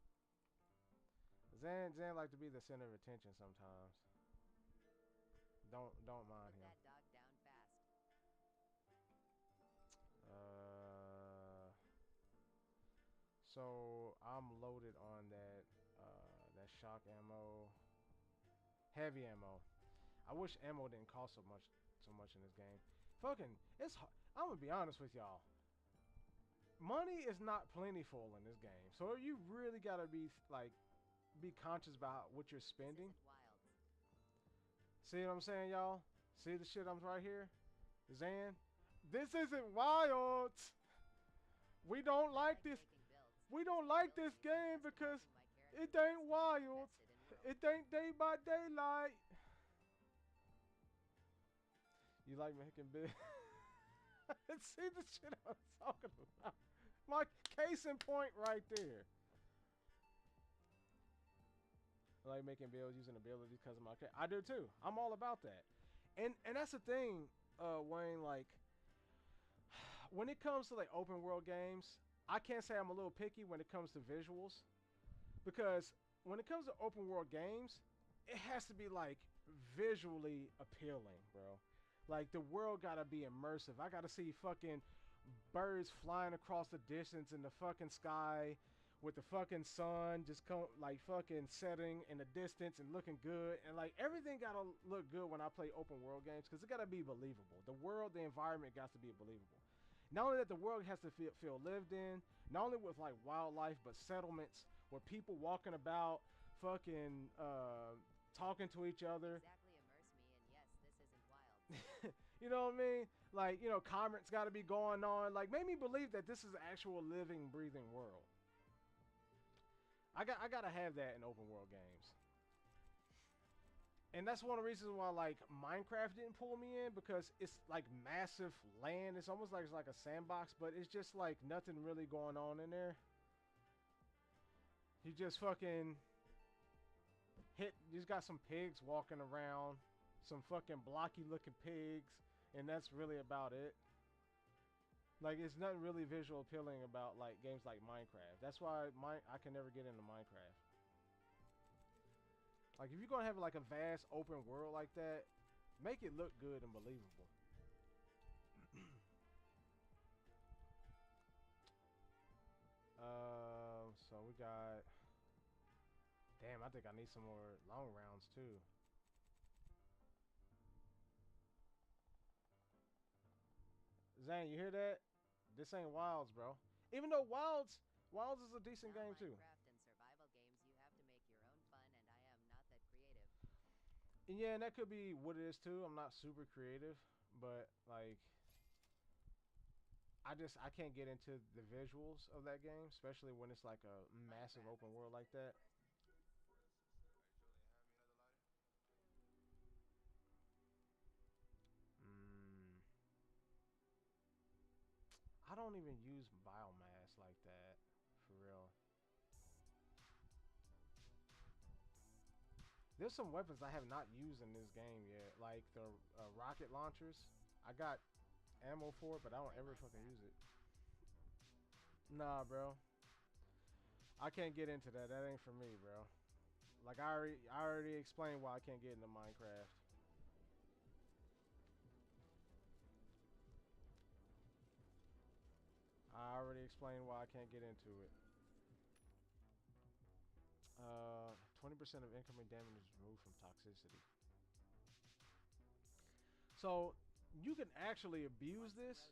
Zan like to be the center of attention sometimes. Don't mind Put him. that dog down fast. So I'm loaded on that shock ammo, heavy ammo. I wish ammo didn't cost so much in this game. Fucking, it's. I'm gonna be honest with y'all. Money is not plentiful in this game, so you really gotta be like, be conscious about what you're spending. This isn't wild. See what I'm saying, y'all? See the shit I'm right here, Zan. This isn't wild. We don't like this. Making builds. We don't like this game because Customizing my it character ain't is wild. invested in world. It ain't day by daylight. You like making big? See the shit I'm talking about. My case in point right there. I like making builds using abilities because of my character. I do too. I'm all about that. And that's the thing, Wayne. Like, when it comes to like open world games, I can't say I'm a little picky when it comes to visuals, because when it comes to open world games, it has to be like visually appealing, bro. Like the world gotta be immersive. I gotta see fucking birds flying across the distance in the fucking sky with the fucking sun just come like fucking setting in the distance and looking good, and like everything gotta look good when I play open world games because it gotta be believable. The world, the environment got to be believable. Not only that the world has to feel lived in, not only with like wildlife, but settlements where people walking about, fucking talking to each other. Exactly, immerse me, and yes, this isn't wild. You know what I mean? Like, you know, comments got to be going on. Like, make me believe that this is an actual living, breathing world. I gotta have that in open world games. And that's one of the reasons why like Minecraft didn't pull me in, because it's like massive land. It's almost like it's like a sandbox, but it's just like nothing really going on in there. You just fucking hit. You just got some pigs walking around, some fucking blocky looking pigs, and that's really about it. Like it's nothing really visual appealing about like games like Minecraft. That's why I can never get into Minecraft. Like if you're gonna have like a vast open world like that, make it look good and believable. So we got. Damn, I think I need some more long rounds too. Zane, you hear that? This ain't Wilds, bro. Even though Wilds is a decent game too. Minecraft and survival games, you have to make your own fun, and I am not that creative. And yeah, and that could be what it is too. I'm not super creative, but like I can't get into the visuals of that game, especially when it's like a massive open world like that. Mm, I don't even use biomass like that, for real. There's some weapons I have not used in this game yet, like the rocket launchers. I got ammo for it, but I don't ever fucking use it. Nah, bro. I can't get into that. That ain't for me, bro. Like I already explained why I can't get into Minecraft. I already explained why I can't get into it. 20% of incoming damage is removed from toxicity. So you can actually abuse this. Roses.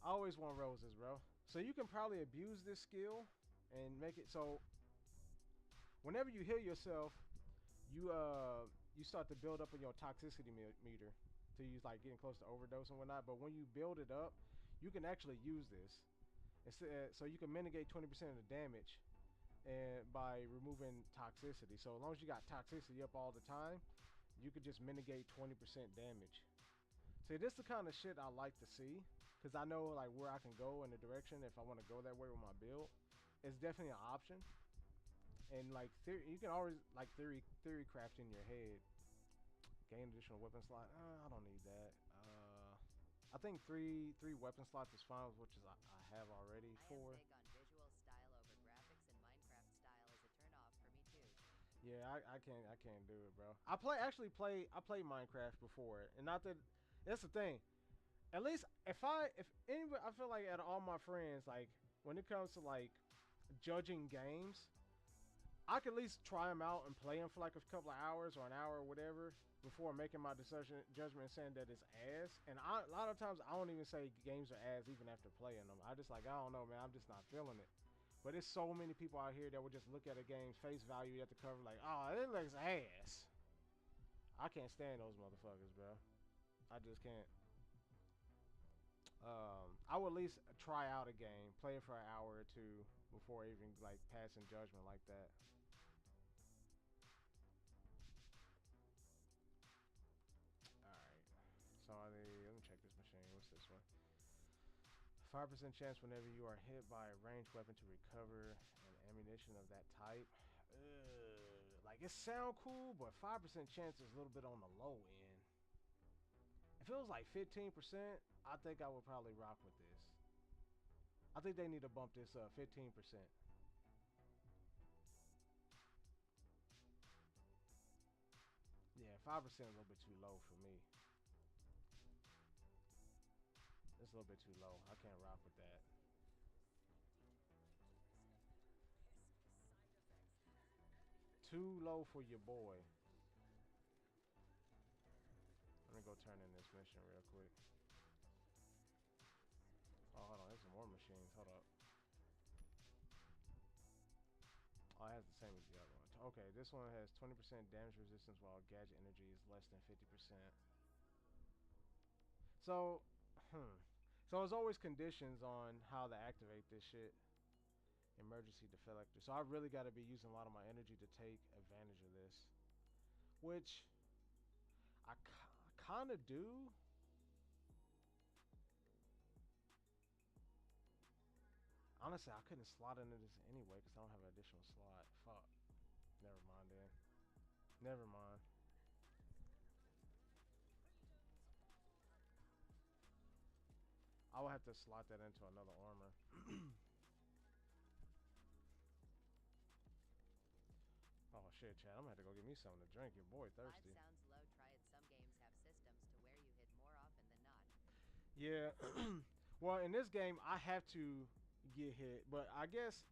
I always want roses, bro. So you can probably abuse this skill and make it so whenever you heal yourself, you start to build up on your toxicity meter to use like getting close to overdose and whatnot. But when you build it up, you can actually use this. So you can mitigate 20% of the damage and by removing toxicity. So as long as you got toxicity up all the time, you could just mitigate 20% damage. See, this is the kind of shit I like to see, because I know like where I can go in the direction if I want to go that way with my build. It's definitely an option. And like you can always like theory craft in your head. Gain additional weapon slot. I don't need that. I think three weapon slots is fine, which is I have already I am four. big on visual style over graphics, and Minecraft style is a turnoff for me too. Yeah, I can't do it, bro. I played Minecraft before, and not that that's the thing. At least if anybody, I feel like out of all my friends, like when it comes to like judging games, I could at least try them out and play them for like a couple of hours or an hour or whatever before making my judgment and saying that it's ass. And a lot of times I don't even say games are ass even after playing them. I just like I don't know, man. I'm just not feeling it. But there's so many people out here that would just look at a game's face value at the cover like, oh, it looks ass. I can't stand those motherfuckers, bro. I just can't. I would at least try out a game, play it for an hour or two before even like passing judgment like that. Alright. So let me check this machine. What's this one? 5% chance whenever you are hit by a ranged weapon to recover an ammunition of that type. Like it sound cool, but 5% chance is a little bit on the low end. If it was like 15%, I think I would probably rock with this. I think they need to bump this up 15%. Yeah, 5% is a little bit too low for me. It's a little bit too low. I can't rock with that. Too low for your boy. Let me go turn in this mission real quick. Oh, hold on. There's some more machines. Hold up. Oh, it has the same as the other one. Okay, this one has 20% damage resistance while gadget energy is less than 50%. So, so there's always conditions on how to activate this shit. Emergency deflector. So I really got to be using a lot of my energy to take advantage of this. which I kind of do. Honestly, I couldn't slot into this anyway because I don't have an additional slot. Fuck. Never mind then. Never mind. I will have to slot that into another armor. Oh shit, Chad. I'm gonna have to go get me something to drink. Your boy 5 thirsty. sounds low. Try it. Some games have systems to where you hit more often than not. Yeah. Well, in this game, I have to get hit, but I guess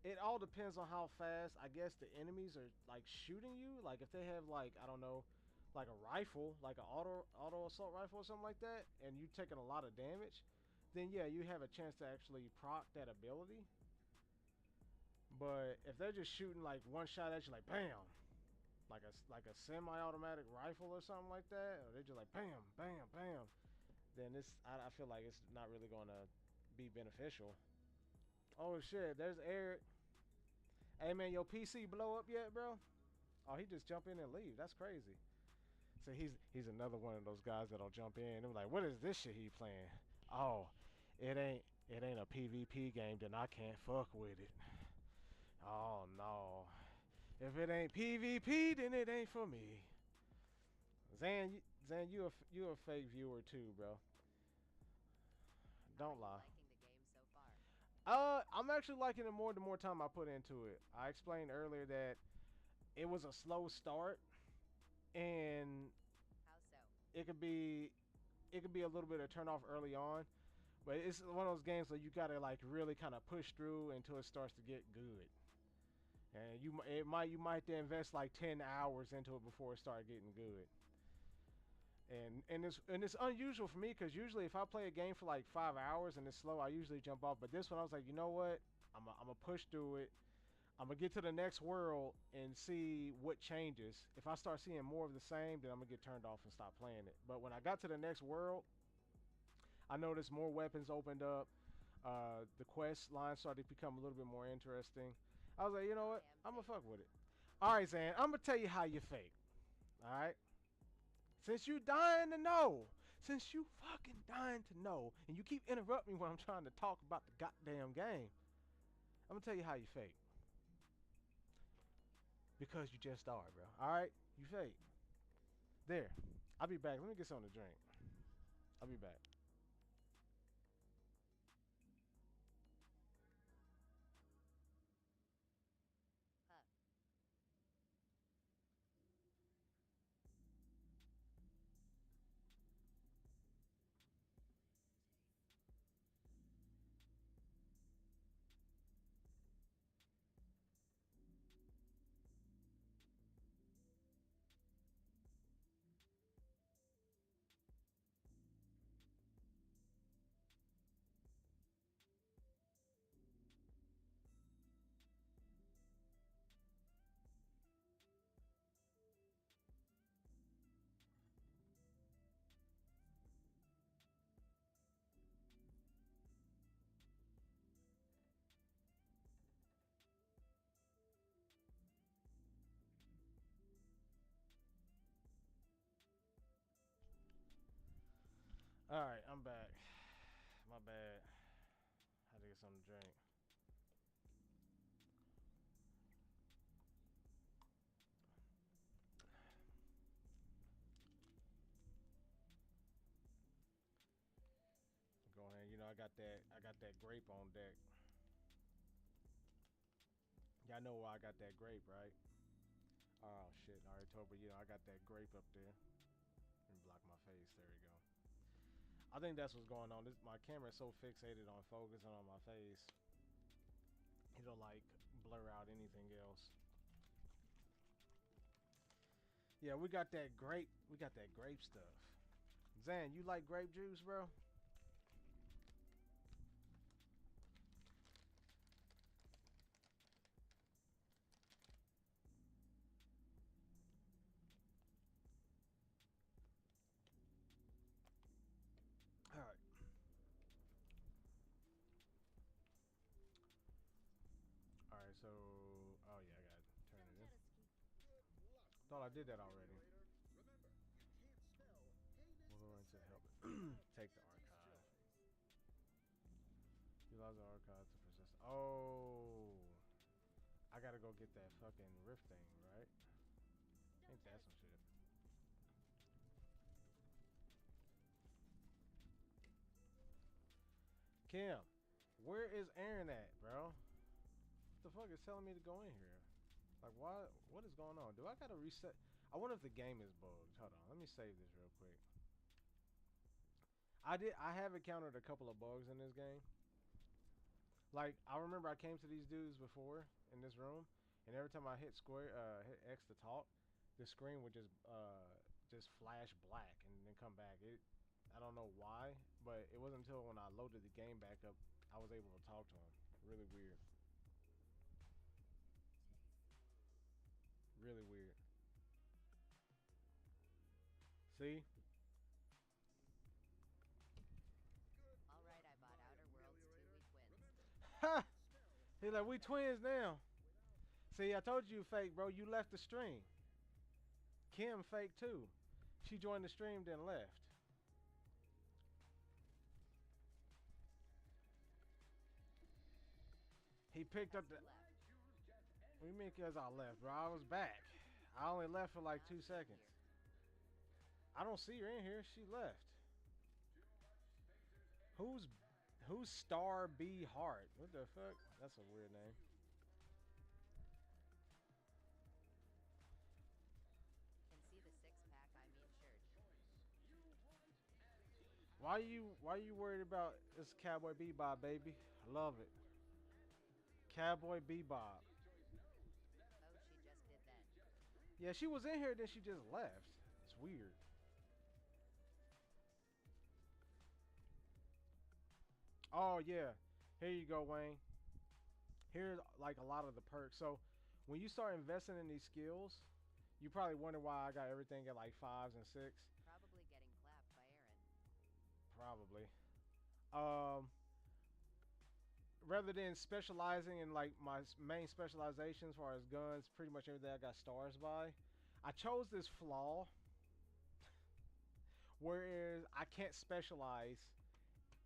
it all depends on how fast. I guess the enemies are like shooting you. Like if they have like I don't know, like a rifle, like an auto assault rifle or something like that, and you taking a lot of damage, then yeah, you have a chance to actually proc that ability. But if they're just shooting like one shot at you, like bam, like a semi-automatic rifle or something like that, or they're just like bam, bam, bam, then I feel like it's not really going to be beneficial. Oh shit, there's Eric. Hey man, your PC blow up yet, bro? Oh, he just jump in and leave. That's crazy. So he's another one of those guys that'll jump in and be like, what is this shit he playing? Oh, it ain't a PvP game, then I can't fuck with it. Oh no. If it ain't PvP, then it ain't for me. Zan, you a fake viewer too, bro. How are Don't you lie. liking the game so far? I'm actually liking it more the more time I put into it. I explained earlier that it was a slow start, and How so? it could be a little bit of turn off early on, but it's one of those games that you gotta like really kind of push through until it starts to get good. And you might have to invest like 10 hours into it before it started getting good. And it's unusual for me because usually if I play a game for like 5 hours and it's slow, I usually jump off. But this one I was like, you know what? I'm gonna push through it. I'm gonna get to the next world and see what changes. If I start seeing more of the same, then I'm gonna get turned off and stop playing it. But when I got to the next world, I noticed more weapons opened up. The quest line started to become a little bit more interesting. I was like, you know what? I'm gonna fuck with it. All right, Zan. I'm gonna tell you how you fake. All right. Since you dying to know, since you fucking dying to know, and you keep interrupting me when I'm trying to talk about the goddamn game, I'm gonna tell you how you fake. Because you just are, bro. All right, you fake. There. I'll be back. Let me get something to drink. I'll be back. Huh. All right, I'm back. My bad. Had to get something to drink. Go ahead. You know, I got that grape on deck. Y'all know why I got that grape, right? Oh shit! I already told, but you know, I got that grape up there. Let me block my face. There we go. I think that's what's going on. My camera is so fixated on focusing on my face, it'll like blur out anything else. Yeah, we got that grape. We got that grape stuff. Zan, you like grape juice, bro? All right. All right. So, oh yeah, I got to turn it in. Thought I did that already. We're going to help take the archive. You lost the archive to process. Oh, I gotta go get that fucking rift thing, right? Ain't that some shit? Kim, where is Aaron at, bro? What the fuck is telling me to go in here? Like, why? What is going on? Do I gotta reset? I wonder if the game is bugged. Hold on, let me save this real quick. I have encountered a couple of bugs in this game. Like, I remember I came to these dudes before in this room, and every time I hit hit X to talk, the screen would just flash black and then come back. I don't know why, but it wasn't until when I loaded the game back up I was able to talk to him. Really weird. Really weird. See? Alright, I bought Outer Worlds 2, we twins. Ha! He's like, we twins now. See, I told you fake, bro. You left the stream. Kim fake too. She joined the stream, then left. He picked up the. What do you mean because I left, bro? I was back. I only left for like 2 seconds. I don't see her in here. She left. Who's Star B Hart? What the fuck? That's a weird name. Can see the six-pack, I mean shirt. Why you worried about this Cowboy Bebop, baby? I love it. Cowboy Bebop. Oh, she just did that. Yeah, she was in here, then she just left. It's weird. Oh yeah, here you go, Wayne. Here's like a lot of the perks. So when you start investing in these skills, you probably wonder why I got everything at like 5s and 6. Probably getting clapped by Aaron. Probably. Rather than specializing in like my main specialization as far as guns, pretty much everything I got stars by, I chose this flaw. Whereas I can't specialize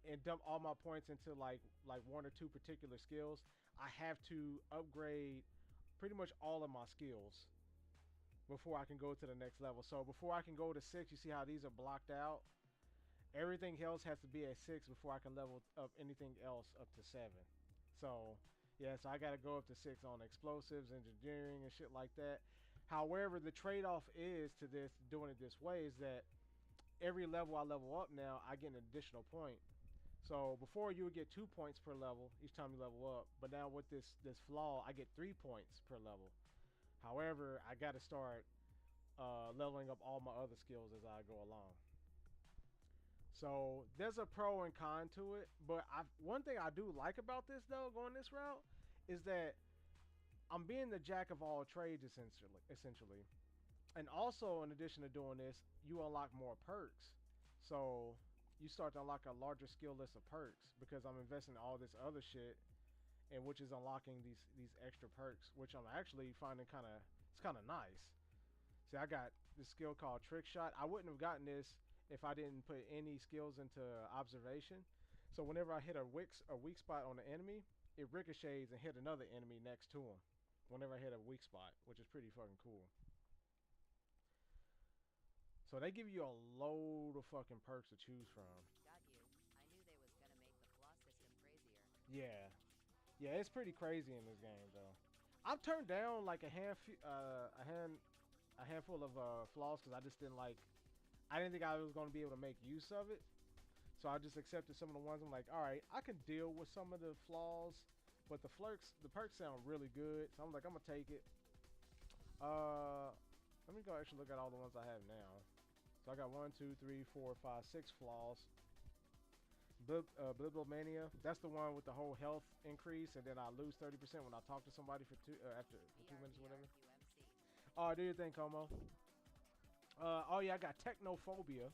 and dump all my points into like 1 or 2 particular skills. I have to upgrade pretty much all of my skills before I can go to the next level. So before I can go to 6, you see how these are blocked out? Everything else has to be at 6 before I can level up anything else up to 7. So yeah, so I got to go up to 6 on explosives, engineering, and shit like that. However, the trade-off is to this doing it this way is that every level I level up now, I get an additional point. So before you would get 2 points per level each time you level up, but now with this flaw, I get 3 points per level. However, I got to start leveling up all my other skills as I go along. So there's a pro and con to it, but one thing I do like about this though, going this route, is that I'm being the jack of all trades essentially. And also, in addition to doing this, you unlock more perks. So you start to unlock a larger skill list of perks because I'm investing all this other shit, and which is unlocking these extra perks, which I'm actually finding kind of nice. See, I got this skill called Trick Shot. I wouldn't have gotten this if I didn't put any skills into observation. So whenever I hit a weak spot on an enemy, it ricochets and hit another enemy next to him. Whenever I hit a weak spot, which is pretty fucking cool. So they give you a load of fucking perks to choose from. Got you. I knew they was gonna make the flaw system crazier. Yeah. Yeah, it's pretty crazy in this game though. I've turned down like a handful of flaws because I just didn't think I was going to be able to make use of it. So I just accepted some of the ones. I'm like, all right, I can deal with some of the flaws, but the perks sound really good. So I'm like, I'm gonna take it. Let me go actually look at all the ones I have now. So I got 1, 2, 3, 4, 5, 6 flaws. Bibliomania, that's the one with the whole health increase, and then I lose 30% when I talk to somebody for 2 minutes or whatever. Oh, do you think, Como? Oh yeah, I got Technophobia,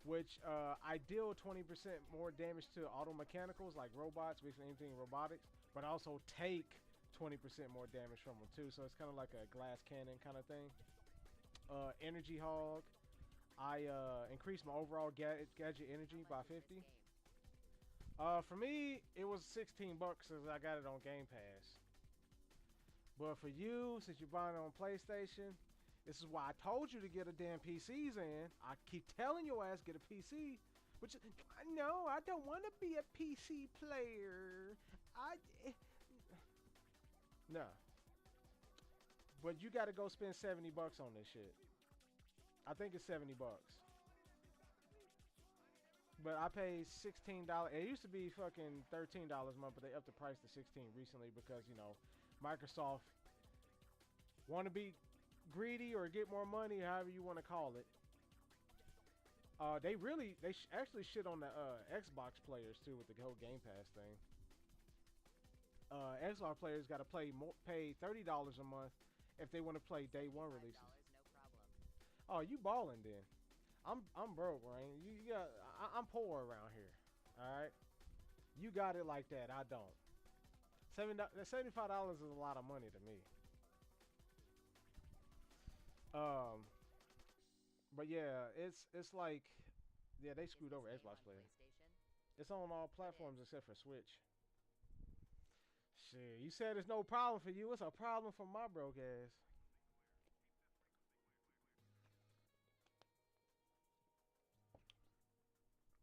which I deal 20% more damage to auto mechanicals like robots, basically anything robotics, but I also take 20% more damage from them too. So it's kind of like a glass cannon kind of thing. Energy Hog. I increased my overall gadget energy by 50. For me, it was 16 bucks because I got it on Game Pass. But for you, since you're buying it on PlayStation, this is why I told you to get a damn PCs in. I keep telling your ass get a PC. But no, I don't want to be a PC player. No. But you got to go spend 70 bucks on this shit. I think it's 70 bucks. But I paid $16. It used to be fucking $13 a month, but they upped the price to 16 recently because, you know, Microsoft want to be greedy or get more money, however you want to call it. They actually shit on the Xbox players too with the whole Game Pass thing. Xbox players got to pay $30 a month if they want to play day one releases. No problem. Oh, you balling then? I'm broke, right? I'm poor around here. All right, you got it like that. I don't. $75 is a lot of money to me. But yeah, it's like, yeah, they screwed over Xbox players. It's on all platforms except for Switch. Shit, you said it's no problem for you. It's a problem for my broke ass.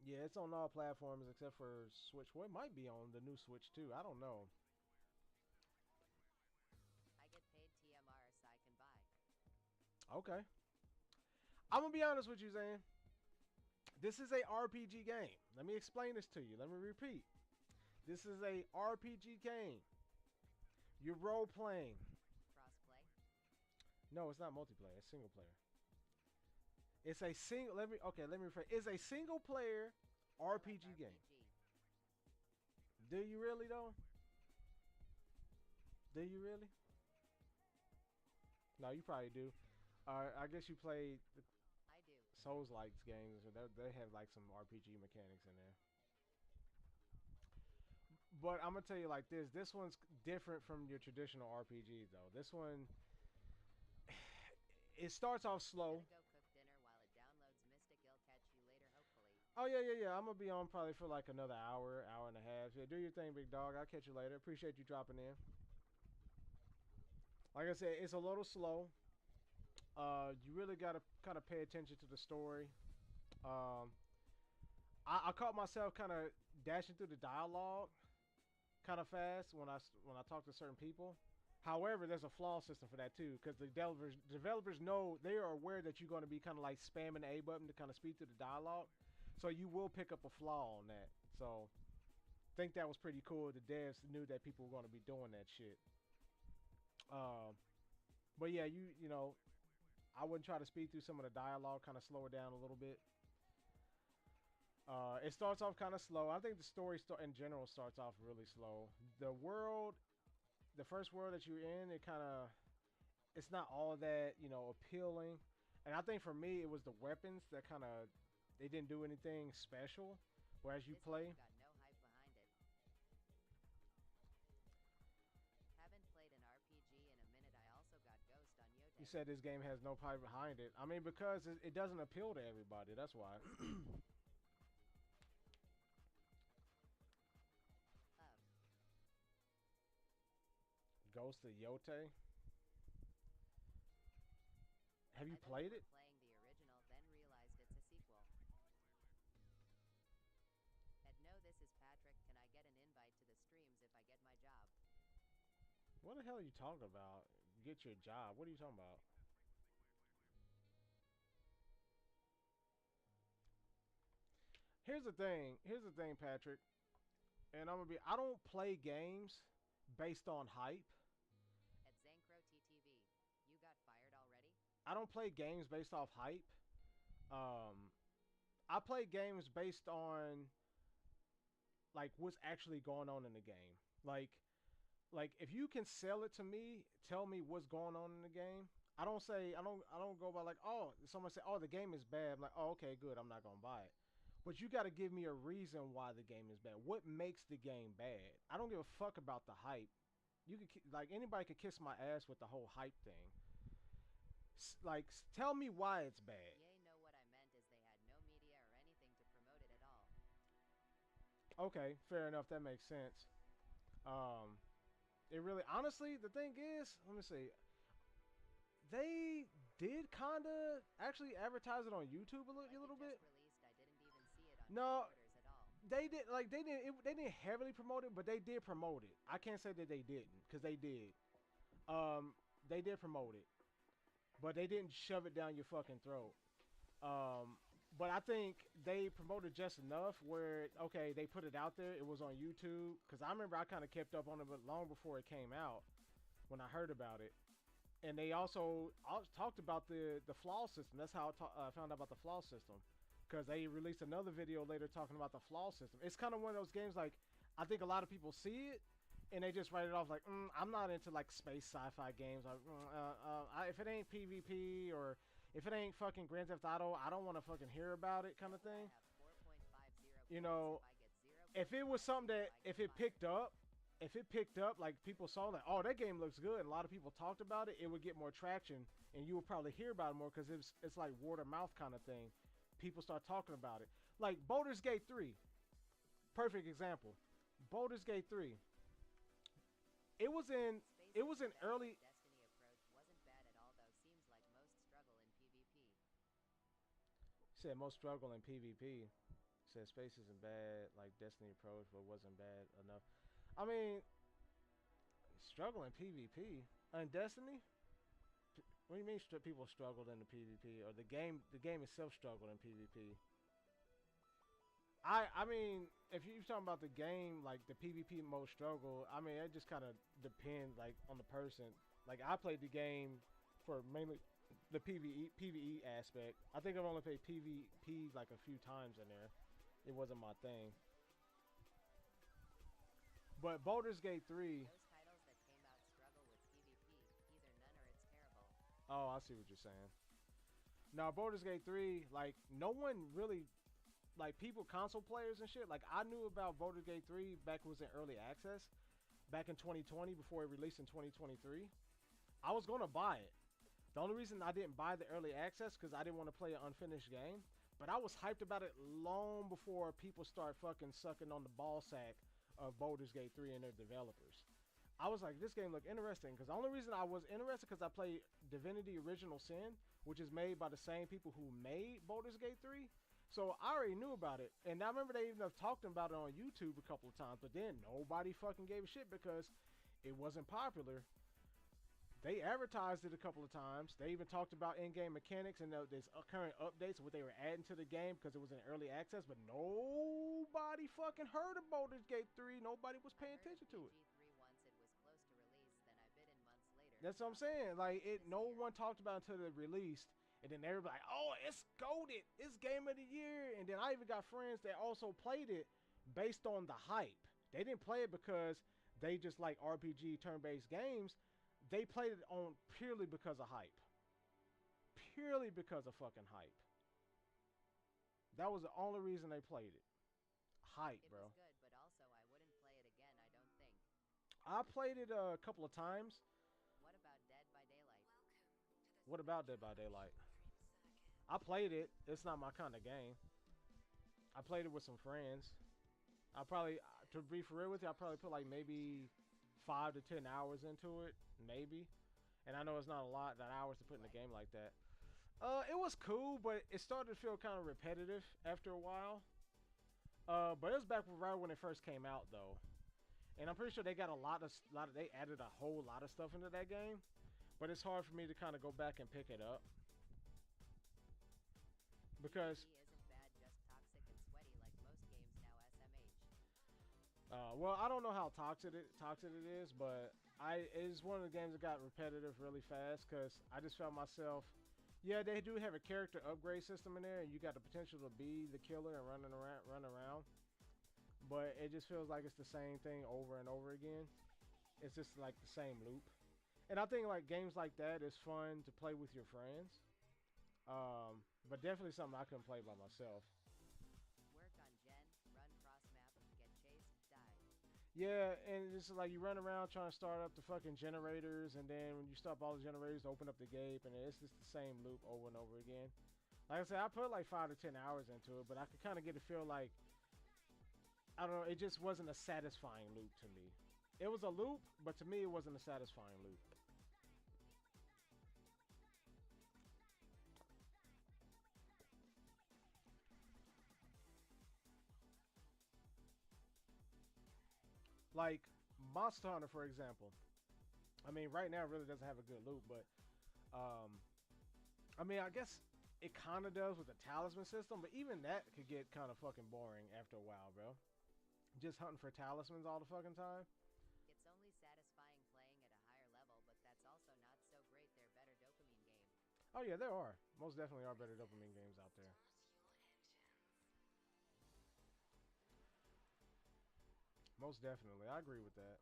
Yeah, it's on all platforms except for Switch. Well, it might be on the new Switch too. I don't know. I get paid TMR so I can buy. Okay. I'm gonna be honest with you, Zan. This is a RPG game. Let me explain this to you. Let me repeat. This is a RPG game. You're role playing. Crossplay. No, it's not multiplayer. It's single player. It's a single. Let me rephrase. It's a single player RPG game. Do you really though? Do you really? No, you probably do. I guess you played the I do. Souls-like games. They have like some RPG mechanics in there. But I'm gonna tell you like this. This one's different from your traditional RPG though. This one, it starts off slow. Gonna go cook dinner while it downloads Mystic. I'll catch you later, hopefully. Oh yeah. I'm gonna be on probably for like another hour and a half. Yeah, do your thing, big dog. I'll catch you later. Appreciate you dropping in. Like I said, it's a little slow. You really gotta kind of pay attention to the story. I caught myself kind of dashing through the dialogue kind of fast when I talk to certain people. However, there's a flaw system for that too, because the developers know, they are aware that you're going to be kind of like spamming the A button to kind of speed through the dialogue, so you will pick up a flaw on that. So, I think that was pretty cool. The devs knew that people were going to be doing that shit. But yeah, you know, I wouldn't try to speed through some of the dialogue, kind of slow it down a little bit. It starts off kind of slow. I think the story in general starts off really slow. The first world that you're in, it's not all that, you know, appealing. And I think for me, it was the weapons that they didn't do anything special. Whereas you This play, game got no hype behind it. Haven't played an RPG in a minute. I also got Ghost on Yote. you said this game has no pipe behind it. I mean, because it doesn't appeal to everybody. That's why. Ghost of Yote. Have you played it? Playing the original, then realized it's a sequel. And no, this is Patrick. Can I get an invite to the streams if I get my job? What the hell are you talking about? Get your job. What are you talking about? Here's the thing, Patrick. And I don't play games based on hype. At Zancro TTV, you got fired already? I don't play games based off hype. I play games based on like what's actually going on in the game. Like if you can sell it to me, tell me what's going on in the game. I don't go by like, oh, someone say, oh, the game is bad. I'm like, oh, okay, good. I'm not gonna buy it. But you got to give me a reason why the game is bad. What makes the game bad? I don't give a fuck about the hype. you could like anybody could kiss my ass with the whole hype thing. Like, tell me why it's bad. Yay, no, what I meant is they had no media or anything to promote it at all. Okay, fair enough. That makes sense. Um, it really, honestly, the thing is, let me see. They did kind of actually advertise it on YouTube Like a it little just bit. released, I didn't even see it on No, pre-orders at all. they didn't heavily promote it, but they did promote it. I can't say that they didn't, because they did. Um, they did promote it, but they didn't shove it down your fucking throat. But I think they promoted just enough where, okay, they put it out there. It was on YouTube, because I remember I kind of kept up on it, but long before it came out, when I heard about it. And they also talked about the flaw system. That's how I found out about the flaw system, because they released another video later talking about the flaw system. It's kind of one of those games, like, I think a lot of people see it and they just write it off like, I'm not into like space sci-fi games. Like, if it ain't PvP or if it ain't fucking Grand Theft Auto, I don't want to fucking hear about it, kind of That's why I thing. have 4.50 You points. know, If I get 0 if it points, was something that I if get it fired. picked up, like people saw that, oh, that game looks good, and a lot of people talked about it, it would get more traction, and you would probably hear about it more because it's like word of mouth kind of thing. People start talking about it. Like Baldur's Gate 3, perfect example. Baldur's Gate 3. It was in Space it was isn't in bad, early. but Destiny approach wasn't bad at all though. Seems like most struggle in PvP. Said most struggle in PvP. Said space isn't bad, like Destiny approach, but wasn't bad enough. I mean, struggle in PvP on Destiny. What do you mean people struggled in the PvP, or the game itself struggled in PvP? I mean, if you're talking about the game, like the PvP mode struggle, I mean, it just kind of depends, like, on the person. Like, I played the game for mainly the PvE aspect. I think I've only played PvP like a few times in there. It wasn't my thing. But Baldur's Gate 3. Those titles that came out struggle with PvP. Either none or it's terrible. Oh, I see what you're saying. Now, Baldur's Gate 3, like, no one really, like, people, console players and shit, like, I knew about Baldur's Gate 3 back when it was in early access, back in 2020, before it released in 2023. I was going to buy it. The only reason I didn't buy the early access, because I didn't want to play an unfinished game, but I was hyped about it long before people start fucking sucking on the ball sack of Baldur's Gate 3 and their developers. I was like, this game looked interesting, because the only reason I was interested because I played Divinity Original Sin, which is made by the same people who made Baldur's Gate 3. So I already knew about it, and I remember they even have talked about it on YouTube a couple of times, but then nobody fucking gave a shit because it wasn't popular. They advertised it a couple of times. They even talked about in-game mechanics and there's current updates, what they were adding to the game because it was in early access, but nobody fucking heard of Baldur's Gate 3. Nobody was paying I heard attention of to it. BG3 once it was close to release, then I bid in months later. That's what I'm Dropped it saying. Like, this no year. one talked about it until it released, and then everybody, oh, it's goated, it's game of the year. And then I even got friends that also played it based on the hype. They didn't play it because they just like RPG turn-based games. They played it on purely because of hype. Purely because of fucking hype. That was the only reason they played it. Hype, It bro. was good, but also I wouldn't play it again, I don't think. I played it a couple of times. What about Dead by Daylight? What about Dead by Daylight? I played it. It's not my kind of game. I played it with some friends. I probably, to be for real with you, I probably put like maybe 5 to 10 hours into it, maybe. And I know it's not a lot, that hours to put in a game like that. It was cool, but it started to feel kind of repetitive after a while. But it was back right when it first came out, though. And I'm pretty sure they got they added a whole lot of stuff into that game. But it's hard for me to kind of go back and pick it up. Because, PvP isn't bad, just toxic and sweaty like most games now SMH. well, I don't know how toxic it is, but it's one of the games that got repetitive really fast because I just felt myself, yeah, they do have a character upgrade system in there, and you got the potential to be the killer and run around. But it just feels like it's the same thing over and over again. It's just like the same loop. And I think like games like that is fun to play with your friends. But definitely something I couldn't play by myself. Work on Gen, run cross map, get chased, die. Yeah, and it's like you run around trying to start up the fucking generators, and then when you stop all the generators, open up the gate, and it's just the same loop over and over again. Like I said, I put like 5 to 10 hours into it, but I could kind of get a feel like I don't know. It just wasn't a satisfying loop to me. It was a loop, but to me, it wasn't a satisfying loop. Like Monster Hunter, for example. I mean, right now it really doesn't have a good loop, but um, I mean, I guess it kind of does with the talisman system, but even that could get kind of fucking boring after a while, bro. Just hunting for talismans all the fucking time. It's only satisfying playing at a higher level, but that's also not so great. They're better dopamine game. Oh yeah, there are. Most definitely are better dopamine games out there. Most definitely, I agree with that.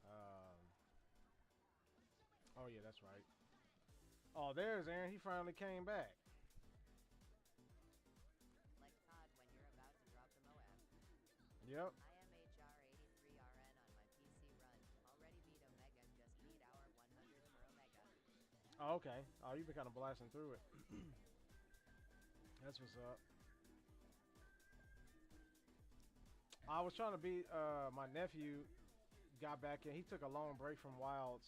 Um, oh yeah, that's right. Oh, there's Aaron. He finally came back. Like COD when you're about to drop the Moab. Yep. IMHR83RN on my PC run. Already beat Omega, just beat our 100 for Omega. Oh, okay. Oh, you've been kind of blasting through it. That's what's up. I was trying to beat my nephew. Got back in. He took a long break from Wilds,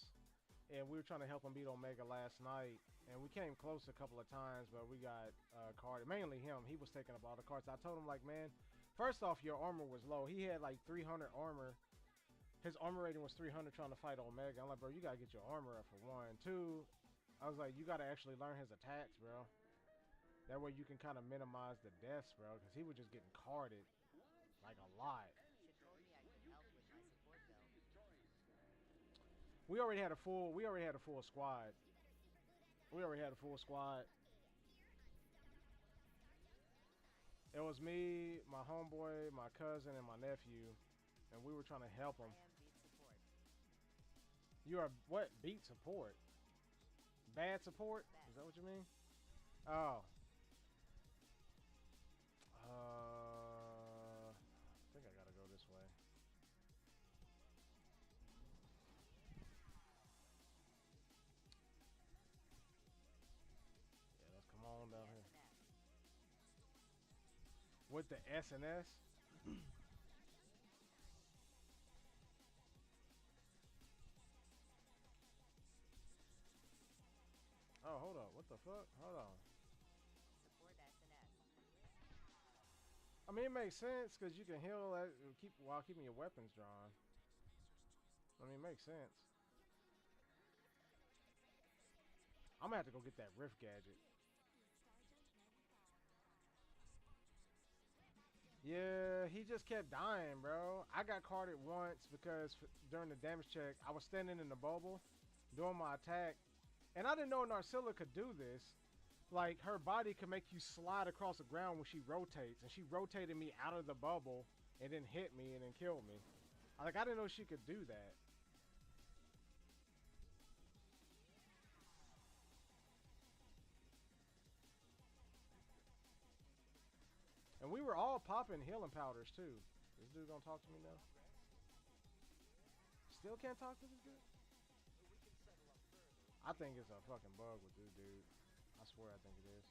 and we were trying to help him beat Omega last night. And we came close a couple of times, but we got carded. Mainly him. He was taking up all the cards. I told him, like, man, first off, your armor was low. He had like 300 armor. His armor rating was 300 trying to fight Omega. I'm like, bro, you gotta get your armor up for one. Two, I was like, you gotta actually learn his attacks, bro. That way you can kind of minimize the deaths, bro, because he was just getting carded like a lot. Should told me I could help with my support build. We already had a full squad. We already had a full squad. It was me, my homeboy, my cousin, and my nephew, and we were trying to help him. I am beat support. You are what? Beat support? Bad support? Is that what you mean? Oh. I think I gotta go this way. Yeah, let's come on down here. With the SNS? Oh, hold up. What the fuck? Hold on. Support SNS. I mean, it makes sense because you can heal that keep while keeping your weapons drawn. I mean, it makes sense. I'm gonna have to go get that Rift gadget. Yeah, he just kept dying, bro. I got carded once because during the damage check, I was standing in the bubble doing my attack, and I didn't know Narcilla could do this. Like, her body can make you slide across the ground when she rotates, and she rotated me out of the bubble and then hit me and then killed me. Like, I didn't know she could do that. And we were all popping healing powders too. This dude gonna talk to me now? Still can't talk to this dude? I think it's a fucking bug with this dude. I swear I think it is.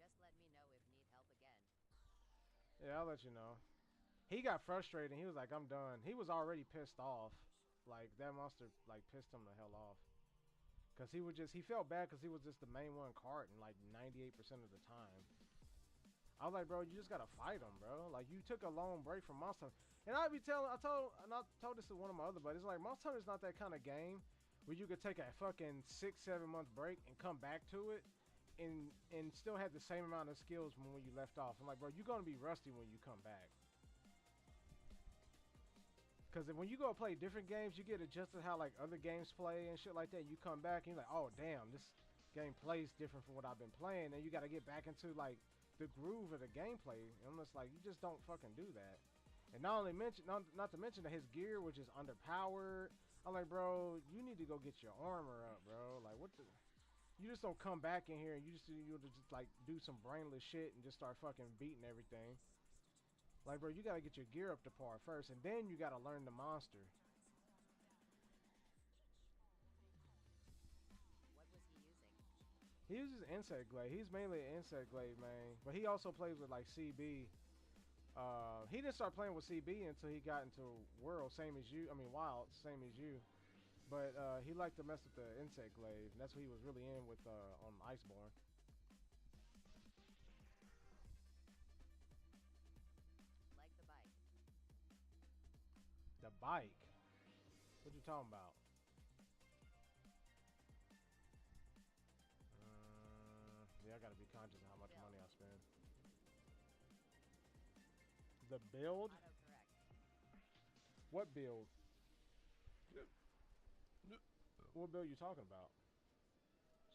Just let me know if need help again. Yeah, I'll let you know. He got frustrated. He was like, I'm done. He was already pissed off. Like, that monster, like, pissed him the hell off. Because he felt bad because he was just the main one carting, like, 98% of the time. I was like, bro, you just gotta fight him, bro. Like, you took a long break from Monster Hunter. And I told this to one of my other buddies, like, Monster Hunter's not that kind of game where you could take a fucking 6-7 month break and come back to it and still have the same amount of skills from when you left off. I'm like, bro, you're gonna be rusty when you come back. Because when you go play different games, you get adjusted how like other games play and shit like that. You come back and you're like, oh damn, this game plays different from what I've been playing. And you got to get back into like the groove of the gameplay. And it's like you just don't fucking do that. And not to mention that his gear, which is underpowered. I'm like, bro, you need to go get your armor up, bro. Like, what the? You just don't come back in here and you just like do some brainless shit and just start fucking beating everything. Like, bro, you gotta get your gear up to par first, and then you gotta learn the monster. What was he using? He uses Insect Glade. He's mainly an Insect Glade main, but he also plays with like CB. He didn't start playing with CB until he got into World, same as you. I mean, Wild, same as you. But he liked to mess with the Insect Glade, and that's what he was really in with on Iceborne. Like the bike. The bike? What you talking about? Yeah, I gotta be conscious of how much money I spend. The build? Autocorrect. What build? What build you talking about?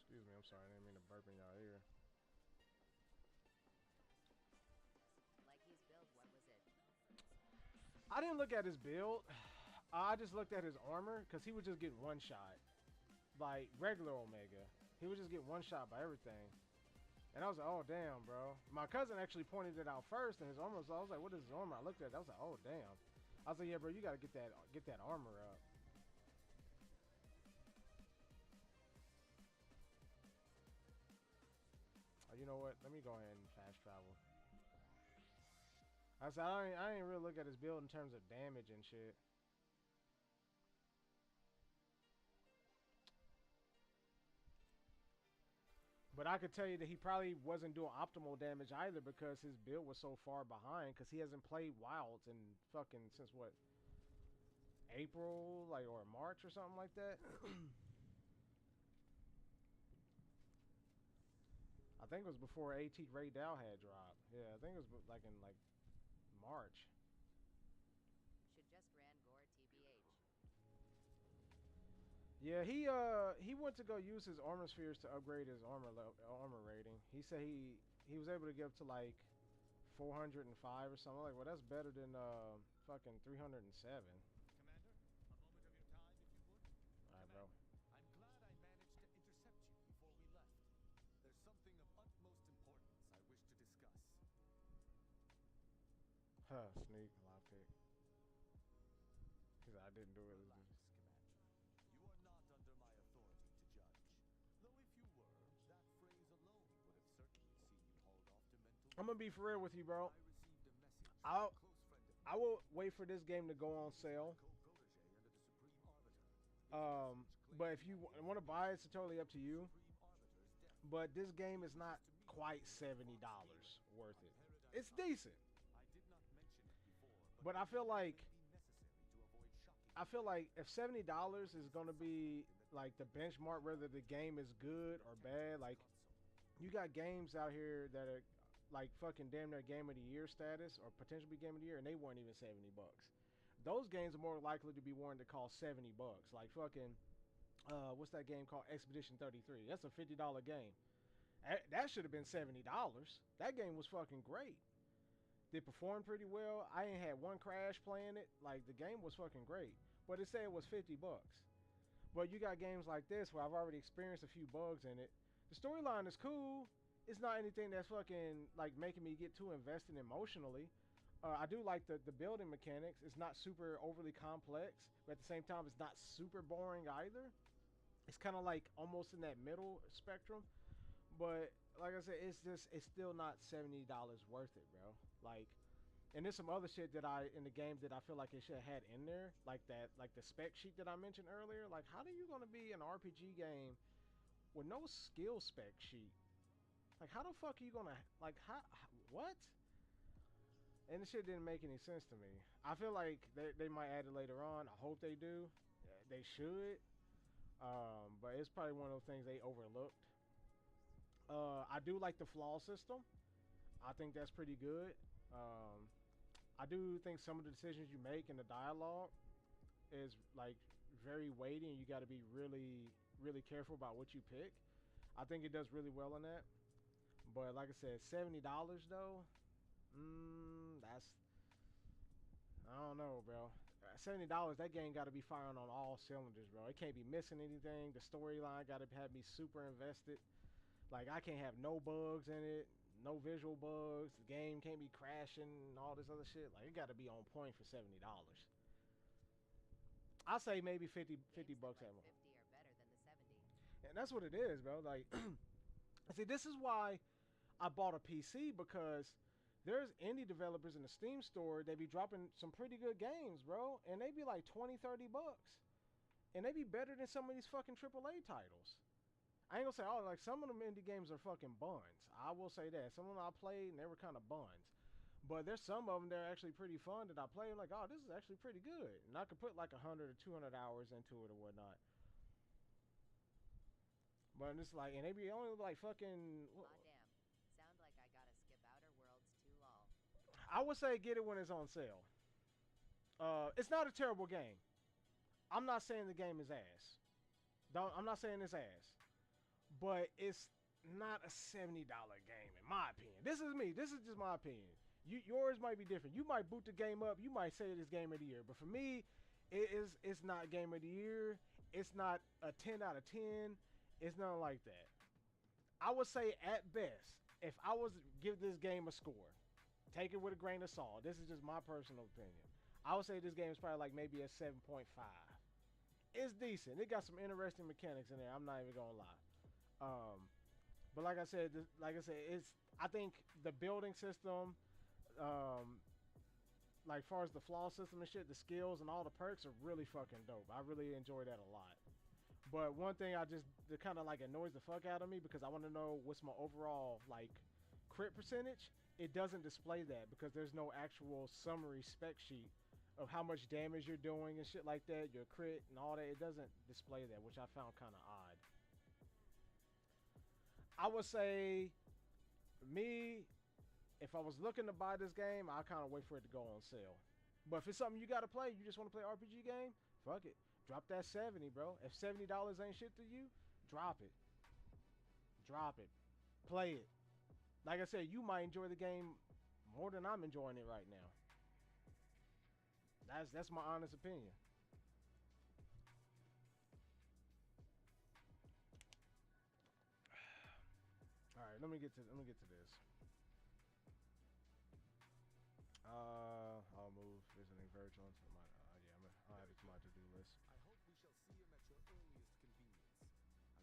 Excuse me, I'm sorry, I didn't mean to burp in y'all ear. Like he's built, what was it? I didn't look at his build. I just looked at his armor, because he would just get one shot. Like regular Omega. He would just get one shot by everything. And I was like, oh damn, bro. My cousin actually pointed it out first, and his armor was, I was like, what is his armor? I looked at it, I was like, oh damn. I was like, yeah, bro, you gotta get that armor up. You know what? Let me go ahead and fast travel. I said I ain't really look at his build in terms of damage and shit. But I could tell you that he probably wasn't doing optimal damage either because his build was so far behind because he hasn't played Wilds in fucking since what? April, like, or March or something like that. I think it was before AT Ray Dow had dropped. Yeah, I think it was like in like March. Should just ran Gore TBH. Yeah, he went to go use his armor spheres to upgrade his armor rating. He said he was able to get up to like 405 or something. Like, well, that's better than fucking 307. Commander, a moment of your time, if you would. All right, bro. I'm glad I managed to intercept you before we left. There's something of utmost importance I wish to discuss. Huh, sneak, lockpick. He said I didn't do it. Relax, Commander. You are not under my authority to judge. Though if you were, that phrase alone would have certainly seen you hauled off to mental. I'm gonna be for real with you, bro. I received a message from I'll a close friend of I will wait for this game to go on sale. co-protege under the Supreme Arbiter. But if you want to buy it, it's totally up to you. But this game is not quite $70 worth it. It's decent, I did not mention it before, but I feel like it may be necessary to avoid shocking if $70 is gonna be like the benchmark whether the game is good or bad, like you got games out here that are like fucking damn near game of the year status or potentially game of the year, and they weren't even $70. Those games are more likely to be one to cost $70. Like fucking what's that game called? Expedition 33. That's a $50 game. That should have been $70. That game was fucking great. It performed pretty well. I ain't had one crash playing it. Like, the game was fucking great. But it said it was $50. But you got games like this where I've already experienced a few bugs in it. The storyline is cool. It's not anything that's fucking like making me get too invested emotionally. I do like the building mechanics. It's not super overly complex, but at the same time, it's not super boring either. It's kind of like almost in that middle spectrum. But like I said, it's still not $70 worth it, bro. Like, and there's some other shit that in the game that I feel like it should have had in there, like the spec sheet that I mentioned earlier. Like, how are you gonna be an RPG game with no skill spec sheet? Like, how the fuck are you gonna what? And the shit didn't make any sense to me. I feel like they might add it later on. I hope they do. They should. But it's probably one of those things they overlooked. I do like the flaw system. I think that's pretty good. I do think some of the decisions you make in the dialogue is like very weighty, and you got to be really, really careful about what you pick. I think it does really well in that. But like I said, $70 though. I don't know, bro. $70, that game got to be firing on all cylinders, bro. It can't be missing anything. The storyline got to have me super invested. Like, I can't have no bugs in it, no visual bugs. The game can't be crashing and all this other shit. Like, it got to be on point for $70. I say maybe 50 bucks at most. 50 are better than the 70. And that's what it is, bro. Like, see, this is why I bought a PC, because there's indie developers in the Steam store. They be dropping some pretty good games, bro. And they be like 20, 30 bucks. And they be better than some of these fucking AAA titles. I ain't gonna say, oh, like some of them indie games are fucking buns. I will say that. Some of them I played and they were kind of buns. But there's some of them that are actually pretty fun that I play. Like, oh, this is actually pretty good. And I could put like 100 or 200 hours into it or whatnot. But it's like, and they be only like fucking... Aw, damn. Sound like I gotta skip Outer Worlds too, lol. I would say get it when it's on sale. It's not a terrible game. I'm not saying the game is ass. I'm not saying it's ass. But it's not a $70 game, in my opinion. This is me. This is just my opinion. Yours might be different. You might boot the game up. You might say it's game of the year. But for me, it's not game of the year. It's not a 10 out of 10. It's nothing like that. I would say at best, if I was to give this game a score, take it with a grain of salt. This is just my personal opinion. I would say this game is probably like maybe a 7.5. It's decent. It got some interesting mechanics in there. I'm not even gonna lie. But like I said, it's. I think the building system, like far as the flaw system and shit, the skills and all the perks are really fucking dope. I really enjoy that a lot. But one thing that kind of like annoys the fuck out of me, because I want to know what's my overall like crit percentage. It doesn't display that because there's no actual summary spec sheet of how much damage you're doing and shit like that, your crit and all that. It doesn't display that, which I found kind of odd. I would say, me, if I was looking to buy this game, I kind of wait for it to go on sale. But if it's something you got to play, you just want to play an RPG game, fuck it. Drop that 70, bro. If $70 ain't shit to you, drop it. Drop it. Play it. Like I said, you might enjoy the game more than I'm enjoying it right now. That's my honest opinion. All right, let me get to this. I'll move visiting Virgil into my I'll add it to my to-do list. I hope we shall see him at your earliest convenience.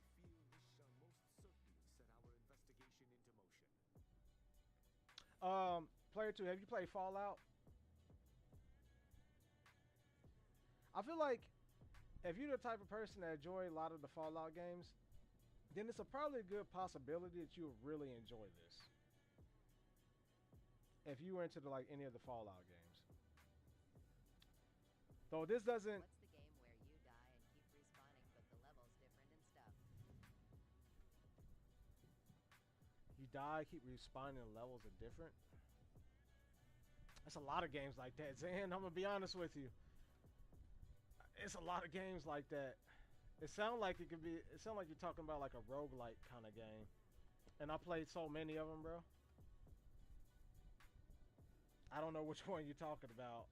I feel this shall most certainly set our investigation into motion. Player 2, have you played Fallout? I feel like if you're the type of person that enjoy a lot of the Fallout games, then it's probably a good possibility that you'll really enjoy this. If you were into any of the Fallout games. Though this doesn't... What's the game where you die and keep respawning but the level's different and stuff? You die, keep respawning, and levels are different? That's a lot of games like that, Zan. I'm gonna be honest with you. It's a lot of games like that. It sounds like it could be. It sounds like you're talking about like a roguelike kind of game. And I played so many of them, bro. I don't know which one you're talking about.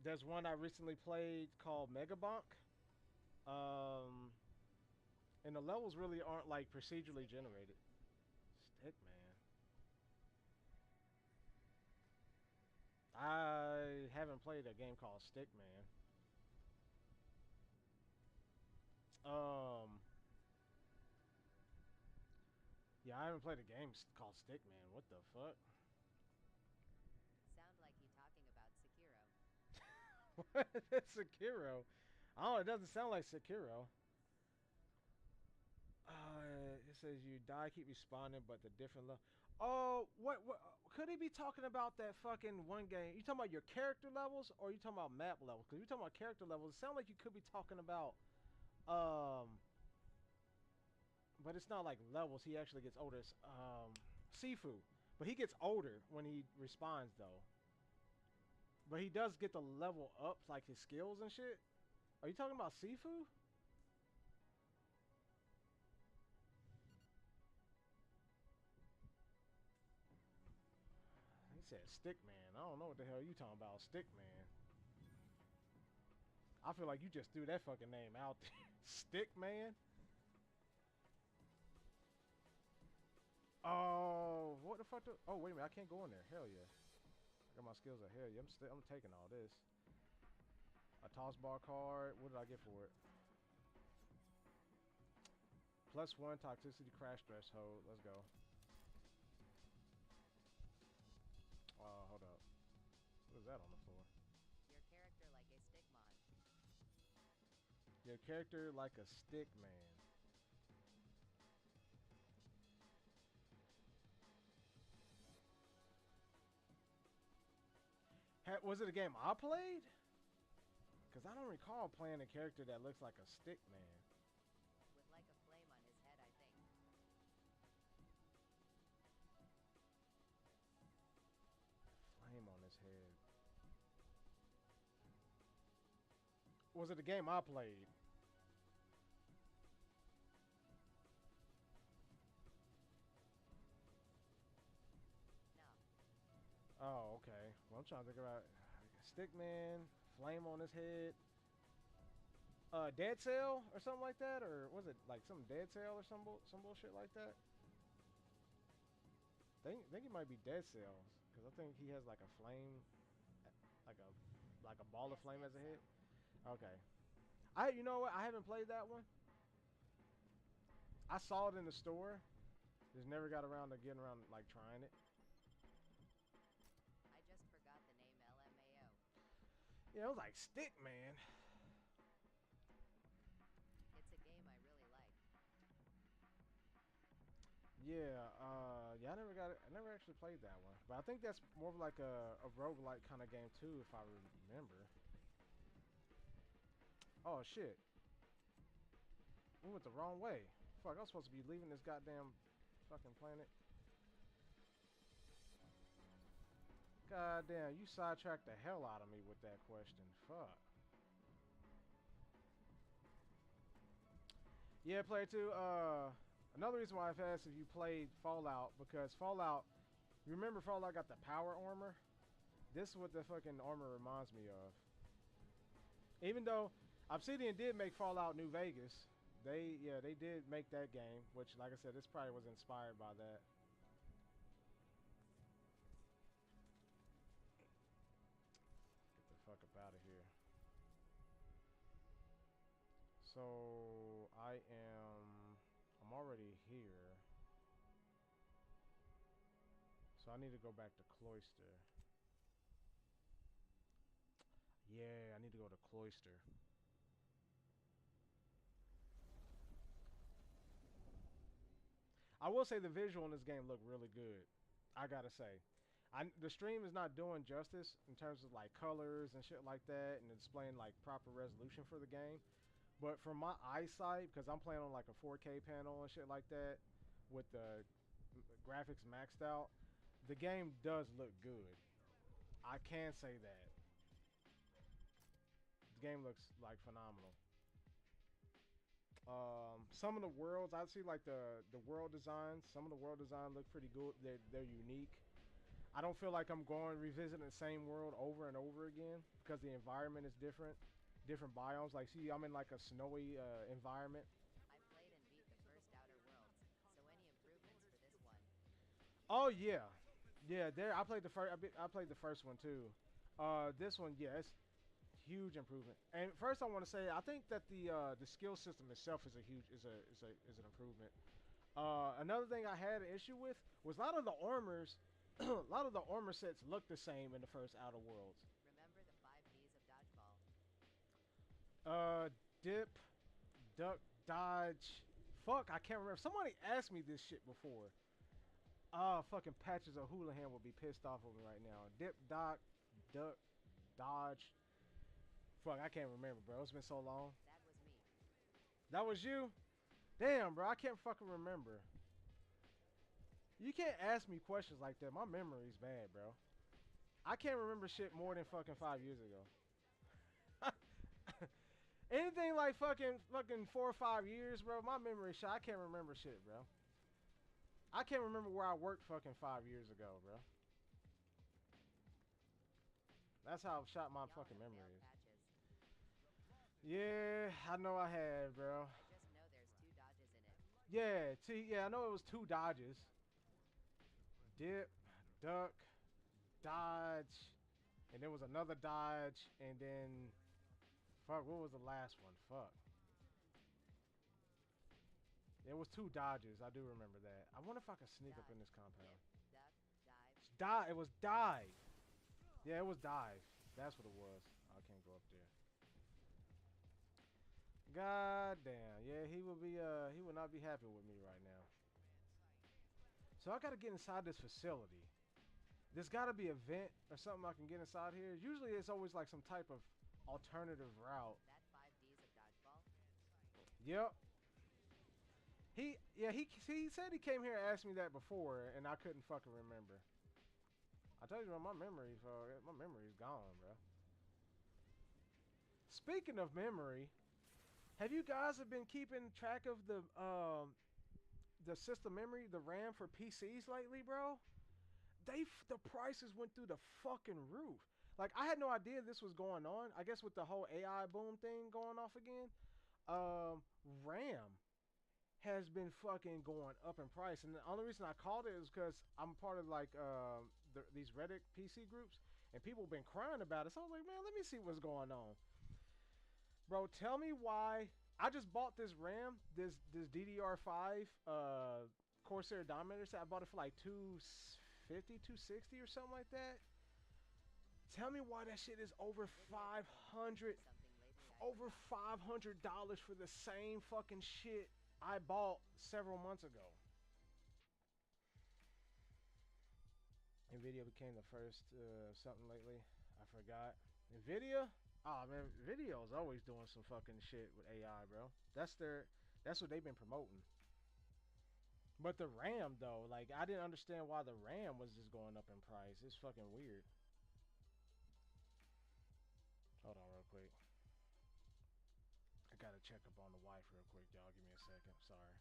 There's one I recently played called Megabonk. And the levels really aren't like procedurally generated. Stickman. I haven't played a game called Stickman. Yeah, I haven't played a game called Stickman. What the fuck? Sound like you talking about Sekiro. What? It's Sekiro. Oh, it doesn't sound like Sekiro. It says you die, keep respawning, but the different level. Oh, what? Could he be talking about that fucking one game? You talking about your character levels, or you talking about map levels? Because you talking about character levels, it sounds like you could be talking about, but it's not like levels. He actually gets older. It's, Sifu, but he gets older when he respawns though. But he does get the level up, like his skills and shit. Are you talking about Sifu? Said Stick Man. I don't know what the hell you talking about, Stick Man. I feel like you just threw that fucking name out there. Stick Man? Oh, what the fuck? Oh, wait a minute. I can't go in there. Hell yeah. I got my skills at hell yeah. I'm taking all this. A toss bar card. What did I get for it? +1 toxicity crash threshold. Let's go. Hold up. What is that on the floor? Your character like a stickmon. Your character like a stick man. Was it a game I played? Because I don't recall playing a character that looks like a stick man. With like a flame on his head, I think. Flame on his head. Was it a game I played? No. Oh, okay. Well, I'm trying to think about Stickman, flame on his head. Dead Cell or something like that, or was it like some Dead Cell or some bullshit like that? Think it might be Dead Cells because I think he has like a flame, like a ball of Yes, flame Dead as a head. Cell. Okay. You know what? I haven't played that one. I saw it in the store. Just never got around to getting around like trying it. I just forgot the name LMAO. Yeah, it was like Stickman. It's a game I really like. Yeah, yeah, I never got it. I never actually played that one. But I think that's more of like a roguelike kind of game too, if I remember. Oh shit. We went the wrong way. Fuck, I was supposed to be leaving this goddamn fucking planet. God damn, you sidetracked the hell out of me with that question. Fuck. Yeah, player 2, another reason why I've asked if you played Fallout, because Fallout, you remember Fallout got the power armor? This is what the fucking armor reminds me of. Even though Obsidian did make Fallout New Vegas, they did make that game, which like I said, this probably was inspired by that. Get the fuck up out of here. So I'm already here. So I need to go back to Cloister. Yeah, I need to go to Cloister. I will say the visual in this game look really good. I gotta say, the stream is not doing justice in terms of like colors and shit like that, and displaying like proper resolution for the game. But from my eyesight, because I'm playing on like a 4K panel and shit like that, with the graphics maxed out, the game does look good. I can say that. The game looks like phenomenal. Some of the worlds I see, like the world designs. Some of the world design look pretty good. They're unique. I don't feel like I'm going revisiting the same world over and over again because the environment is different biomes. Like, see, I'm in like a snowy environment. I played and beat the first Outer Worlds, so any improvements for this one? Oh yeah, yeah. There, I played the first. I played the first one too. This one, yeah, it's huge improvement. And first, I want to say I think that the skill system itself is a huge is an improvement. Another thing I had an issue with was a lot of the armors, a lot of the armor sets look the same in the first Outer Worlds. Remember the 5 Ds of dodgeball? Dip, duck, dodge. Fuck, I can't remember. Somebody asked me this shit before. Fucking Patches of Houlihan would be pissed off with me right now. Dip, duck, dodge. Fuck, I can't remember, bro. It's been so long. That was me. That was you? Damn, bro. I can't fucking remember. You can't ask me questions like that. My memory's bad, bro. I can't remember shit more than fucking 5 years ago. Anything like fucking 4 or 5 years, bro, my memory shit. I can't remember shit, bro. I can't remember where I worked fucking 5 years ago, bro. That's how shot my Y'all fucking have memory failed is. patches. Yeah, I know I have, bro. I just know there's 2 dodges in it. Yeah, yeah, I know it was 2 dodges. Dip, duck, dodge, and there was another dodge, and then fuck, what was the last one? Fuck. It was 2 dodges. I do remember that. I wonder if I could sneak up in this compound. Dip, duck, dive. It was dive. Yeah, it was dive. That's what it was. I can't go up there. God damn. Yeah, he would not be happy with me right now. So I gotta get inside this facility. There's gotta be a vent or something I can get inside here. Usually it's always like some type of alternative route. That 5Ds of dodgeball? Yep. He said he came here and asked me that before, and I couldn't fucking remember. I told you, bro, my memory's gone, bro. Speaking of memory, have you guys been keeping track of the system memory, the RAM for PCs lately, bro? The prices went through the fucking roof. Like, I had no idea this was going on. I guess with the whole AI boom thing going off again, RAM has been fucking going up in price. And the only reason I called it is because I'm part of like these Reddit PC groups, and people have been crying about it. So I was like, man, let me see what's going on. Bro, tell me why. I just bought this RAM, this DDR5 Corsair Dominator set. I bought it for like 250, 260 or something like that. Tell me why that shit is over $500 for the same fucking shit I bought several months ago. Nvidia became the first something lately. I forgot. Nvidia? Oh man, Nvidia's always doing some fucking shit with AI, bro. That's what they've been promoting. But the RAM though, like I didn't understand why the RAM was just going up in price. It's fucking weird. Hold on real quick. I gotta check up on the wife real quick, y'all. Give me a second. Sorry.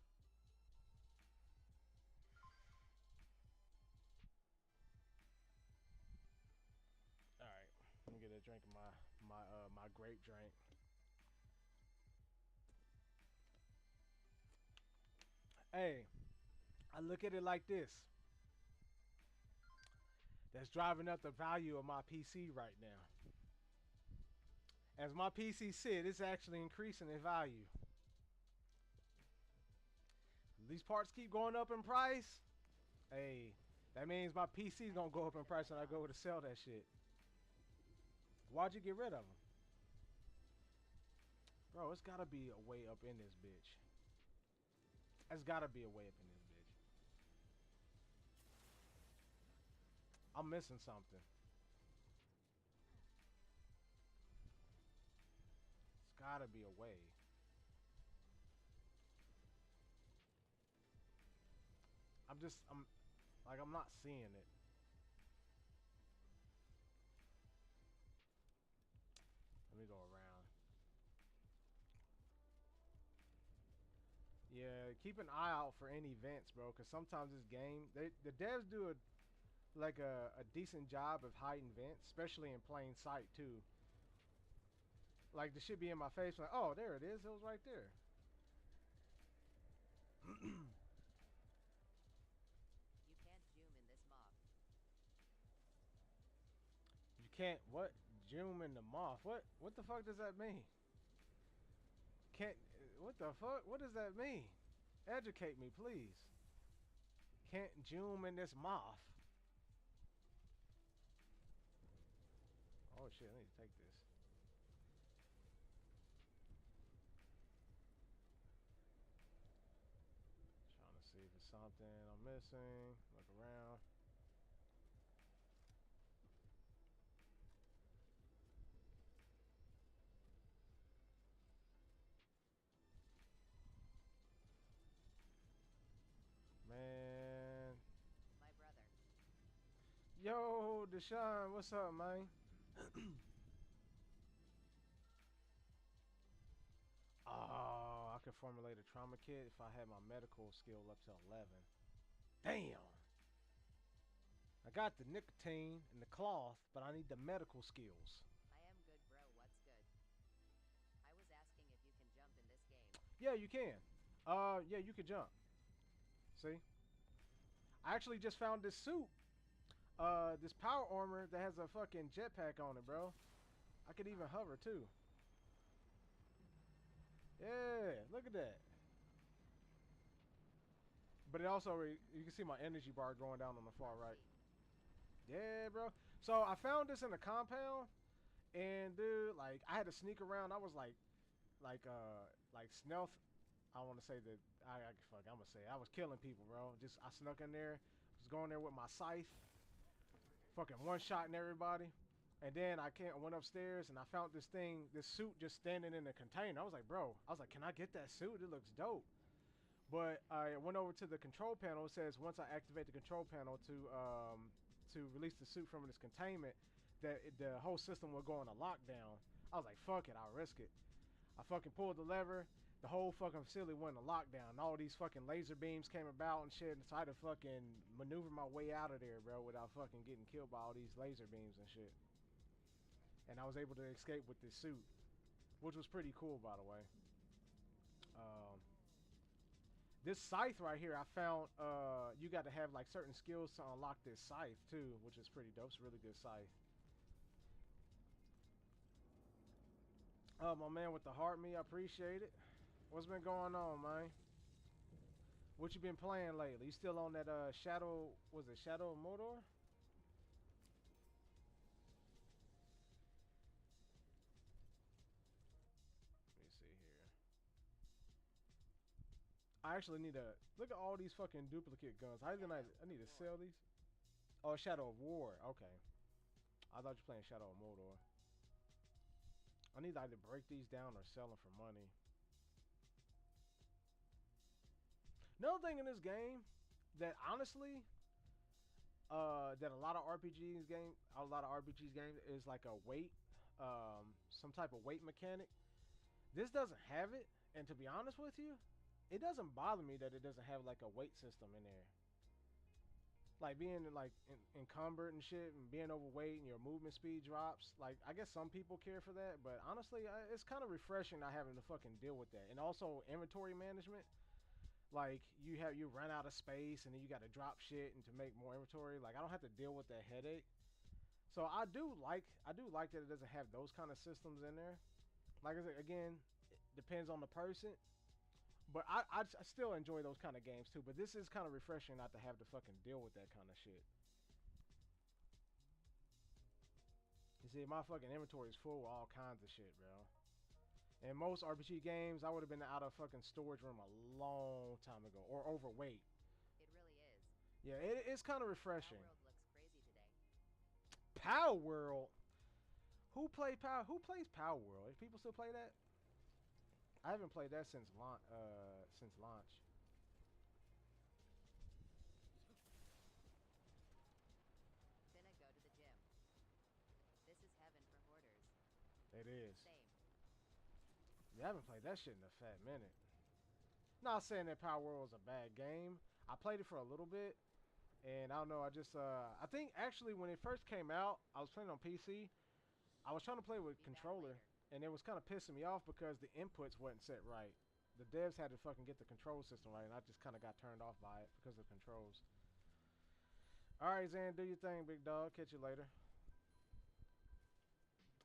All right, let me get a drink of my grape drink. Hey, I look at it like this. That's driving up the value of my PC right now. As my PC sit, it's actually increasing in value. These parts keep going up in price. Hey, that means my PC's gonna go up in price when I go to sell that shit. Why'd you get rid of them? Bro, it's gotta be a way up in this bitch. There's gotta be a way up in this bitch. I'm missing something. It's gotta be a way. I'm not seeing it. Let me go around. Yeah, keep an eye out for any events, bro, because sometimes this game, the devs do a decent job of hiding vents, especially in plain sight too. Like the shit be in my face, like, oh, there it is. It was right there. You can't zoom in this mob. You can't what? Zoom in the moth. What the fuck does that mean? Can't what the fuck? What does that mean? Educate me, please. Can't zoom in this moth. Oh shit, I need to take this. Trying to see if it's something I'm missing. Look around. Man. My brother. Yo, Deshaun, what's up, man? Oh, I could formulate a trauma kit if I had my medical skill up to 11. Damn. I got the nicotine and the cloth, but I need the medical skills. I am good, bro. What's good? I was asking if you can jump in this game. Yeah, you can. Yeah, you can jump. See? I actually just found this suit. This power armor that has a fucking jetpack on it, bro. I could even hover too. Yeah, look at that. But it also, you can see my energy bar going down on the far right. Yeah, bro. So I found this in the compound, and dude, like I had to sneak around. I was like stealth. I want to say that fuck. I'm gonna say I was killing people, bro. Just I snuck in there, was going there with my scythe, fucking one shotting everybody, and then I went upstairs and I found this suit just standing in the container. I was like, bro, can I get that suit? It looks dope. But I went over to the control panel. It says once I activate the control panel to release the suit from its containment, that the whole system will go on a lockdown. I was like, fuck it, I'll risk it. I fucking pulled the lever. The whole fucking facility went in lockdown. All these fucking laser beams came about and shit. And so I had to fucking maneuver my way out of there, bro, without fucking getting killed by all these laser beams and shit. And I was able to escape with this suit, which was pretty cool, by the way. This scythe right here, I found you got to have like certain skills to unlock this scythe too, which is pretty dope. It's a really good scythe. Oh, my man with the heart me, I appreciate it. What's been going on, man? What you been playing lately? You still on that Shadow, was it Shadow of Mordor? Let me see here. I actually need to look at all these fucking duplicate guns. I need to sell these. Oh, Shadow of War. Okay. I thought you were playing Shadow of Mordor. I need to either break these down or sell them for money. Another thing in this game that honestly, that a lot of RPGs game is like a weight, some type of weight mechanic. This doesn't have it, and to be honest with you, it doesn't bother me that it doesn't have like a weight system in there. Like being like encumbered and shit, and being overweight, and your movement speed drops. Like I guess some people care for that, but honestly, it's kind of refreshing not having to fucking deal with that. And also inventory management. Like you run out of space, and then you got to drop shit and to make more inventory. Like I don't have to deal with that headache. So I do like that it doesn't have those kind of systems in there. Like I said, again, it depends on the person. But I still enjoy those kind of games too. But this is kind of refreshing not to have to fucking deal with that kind of shit. You see, my fucking inventory is full of all kinds of shit, bro. In most RPG games, I would have been out of fucking storage room a long time ago, or overweight. It really is. Yeah, it's kind of refreshing. Our world looks crazy today. Power World. Who plays Power World? If people still play that? I haven't played that since launch. Finna go to the gym. This is heaven for hoarders. It is. Same. Yeah, I haven't played that shit in a fat minute. Not saying that Power World was a bad game. I played it for a little bit, and I don't know. I think actually when it first came out, I was playing on PC. I was trying to play with controller, and it was kind of pissing me off because the inputs wasn't set right. The devs had to fucking get the control system right, and I just kind of got turned off by it because of the controls. All right, Zan, do your thing, big dog. Catch you later.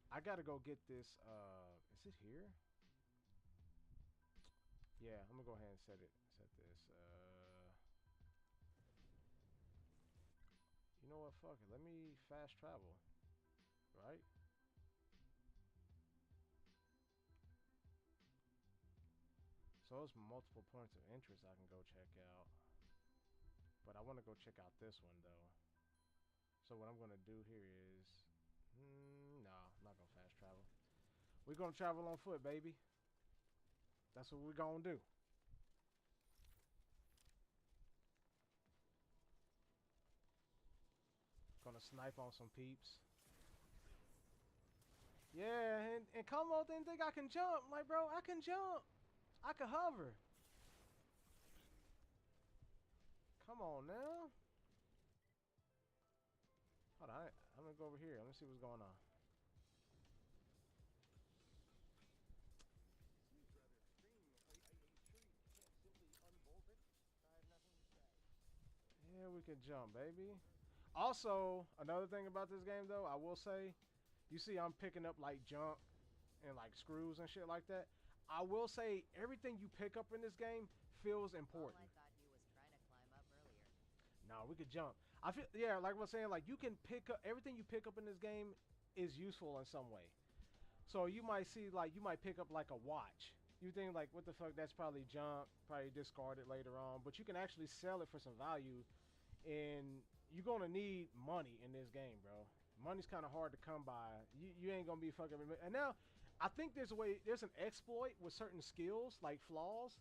I gotta go get this. Is it here? Yeah, I'm gonna go ahead and set this. You know what? Fuck it. Let me fast travel. Right? So there's multiple points of interest I can go check out. But I want to go check out this one though. So what I'm gonna do here is, no, I'm not gonna fast travel. We're gonna travel on foot, baby. That's what we're gonna do. Gonna snipe on some peeps. Yeah, and Como didn't think I can jump. Like, bro, I can jump. I can hover. Come on now. look over here. Let me see what's going on. Seems rather extreme. Are you sure you can't simply unbolt it? I have nothing to say. Yeah, we can jump, baby. Also, another thing about this game, though, I will say, you see I'm picking up, like, junk and, like, screws and shit like that. I will say everything you pick up in this game feels Oh, important. I thought he was trying to climb up earlier. No, we could jump. I feel, yeah, like I was saying, like, you can pick up, everything you pick up in this game is useful in some way. So you might see, like, you might pick up, like, a watch. You think, like, what the fuck, that's probably junk, probably discarded later on. But you can actually sell it for some value. And you're gonna need money in this game, bro. Money's kind of hard to come by. You ain't gonna be fucking. And now, I think there's a way. There's an exploit with certain skills, like flaws.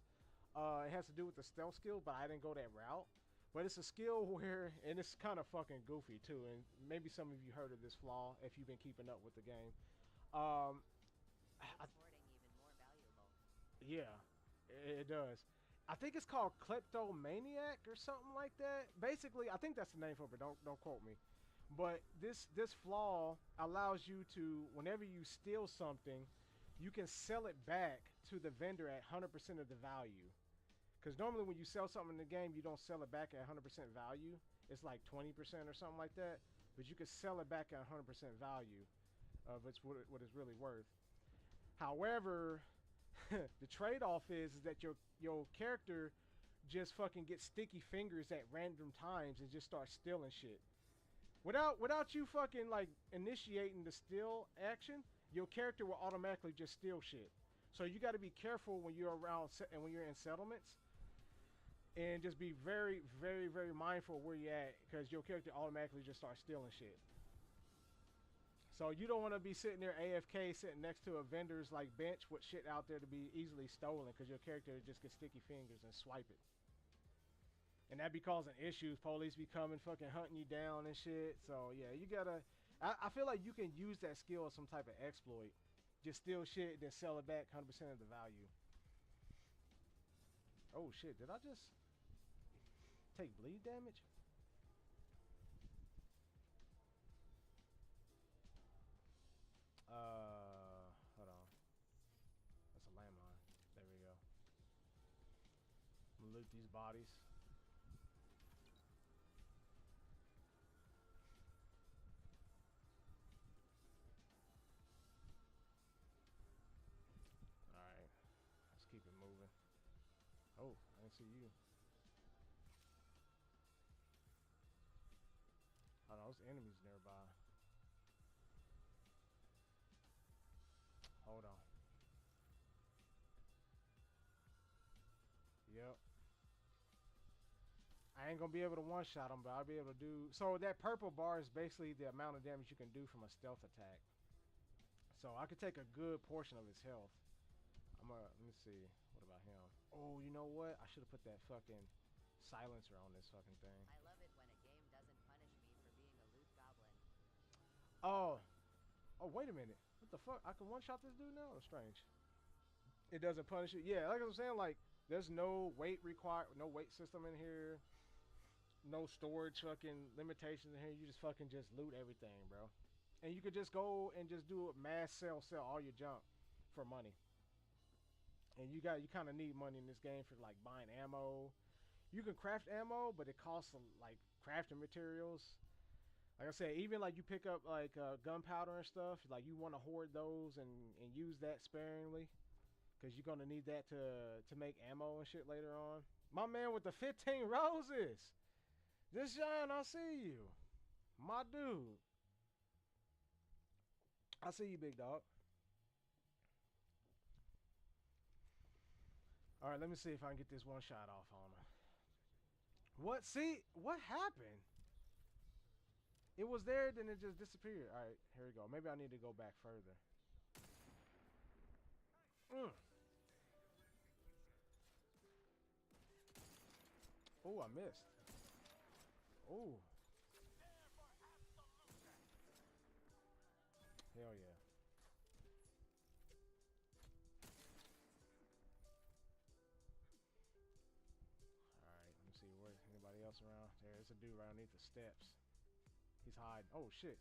It has to do with the stealth skill, but I didn't go that route. But it's a skill where, and it's kind of fucking goofy too. And maybe some of you heard of this flaw if you've been keeping up with the game. Makes hoarding even more valuable. Yeah, it does. I think it's called kleptomaniac or something like that. Basically, I think that's the name for it, but don't quote me. But this flaw allows you to, whenever you steal something, you can sell it back to the vendor at 100% of the value. Because normally when you sell something in the game, you don't sell it back at 100% value. It's like 20% or something like that. But you can sell it back at 100% value of what it's really worth. However, the trade-off is that your character just fucking gets sticky fingers at random times and just starts stealing shit. Without you fucking like initiating the steal action, your character will automatically just steal shit. So you got to be careful when you're around and when you're in settlements, and just be very, very, very mindful of where you're at, because your character automatically just starts stealing shit. So you don't want to be sitting there AFK, sitting next to a vendor's like bench with shit out there to be easily stolen, because your character just gets sticky fingers and swipe it. And that be causing issues. Police be coming, fucking hunting you down and shit. So yeah, you gotta. I feel like you can use that skill as some type of exploit. Just steal shit, then sell it back 100% of the value. Oh shit! Did I just take bleed damage? Hold on. That's a landmine. There we go. I'm gonna loot these bodies. Alright. Let's keep it moving. Oh, I didn't see you. Oh no, there's enemies nearby. Hold on. Yep. I ain't gonna be able to one-shot him, but I'll be able to do... So that purple bar is basically the amount of damage you can do from a stealth attack. So I could take a good portion of his health. Let me see. What about him? Oh, you know what? I should have put that fucking silencer on this fucking thing. I love it when a game doesn't punish me for being a loot goblin. Oh. Oh, wait a minute. What the fuck? I can one-shot this dude now? That's strange. It doesn't punish you. Yeah, like I was saying, like, there's no weight required, no weight system in here. No storage fucking limitations in here. You just fucking just loot everything, bro. And you could just go and just do a mass sell all your junk for money. And you kind of need money in this game for like buying ammo. You can craft ammo, but it costs like crafting materials. Like I said, even like you pick up like gunpowder and stuff, like you want to hoard those and use that sparingly, because you're gonna need that to make ammo and shit later on. My man with the 15 roses. Just John, I see you. My dude. I see you, big dog. Alright, let me see if I can get this one shot off on him. What? See? What happened? It was there, then it just disappeared. Alright, here we go. Maybe I need to go back further. Oh, I missed. Oh. Hell yeah. Alright, let me see. Where anybody else around? There's a dude right underneath the steps. He's hiding. Oh shit.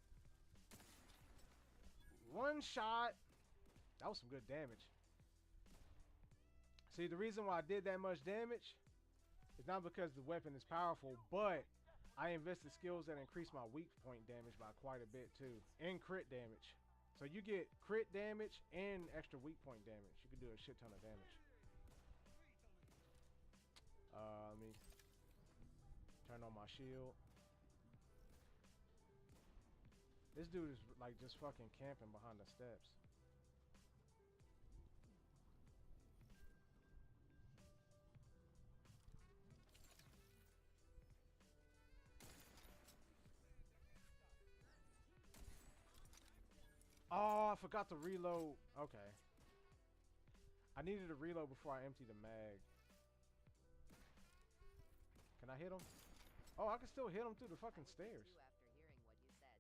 One shot. That was some good damage. See, the reason why I did that much damage is not because the weapon is powerful, but I invested skills that increase my weak point damage by quite a bit too, and crit damage. So you get crit damage and extra weak point damage. You can do a shit ton of damage. Let me turn on my shield. This dude is like just fucking camping behind the steps. Oh, I forgot to reload. Okay. I needed to reload before I emptied the mag. Can I hit him? Oh, I can still hit him through the fucking stairs. After hearing what you said.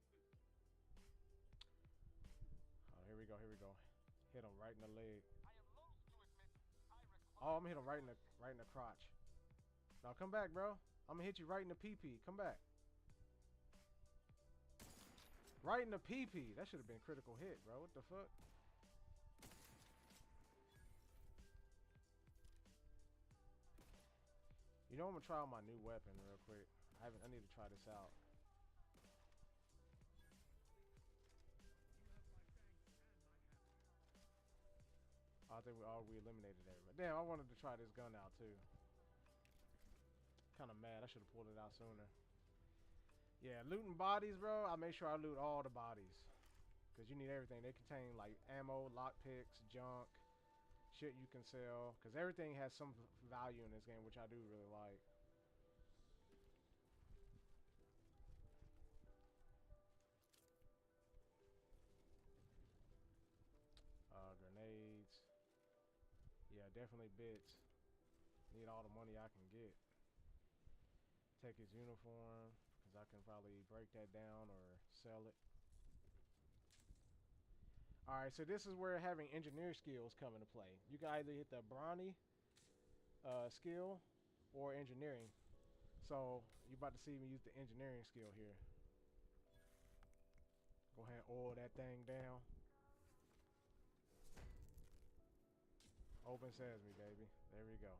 Oh, here we go, here we go. Hit him right in the leg. Oh, I'm gonna hit him right in the crotch. Now come back, bro. I'm gonna hit you right in the PP. Come back. Right in the PP. That should have been a critical hit, bro. What the fuck? You know, I'm gonna try out my new weapon real quick. I need to try this out. I think we eliminated everybody. Damn, I wanted to try this gun out too. Kind of mad. I should have pulled it out sooner. Yeah, looting bodies, bro. I make sure I loot all the bodies. Because you need everything. They contain like ammo, lockpicks, junk, shit you can sell. Because everything has some value in this game, which I do really like. Grenades. Yeah, definitely bits. Need all the money I can get. Take his uniform. I can probably break that down or sell it. Alright, so this is where having engineer skills come into play. You can either hit the brawny skill or engineering. So you're about to see me use the engineering skill here. Go ahead and oil that thing down. Open sesame, baby. There we go.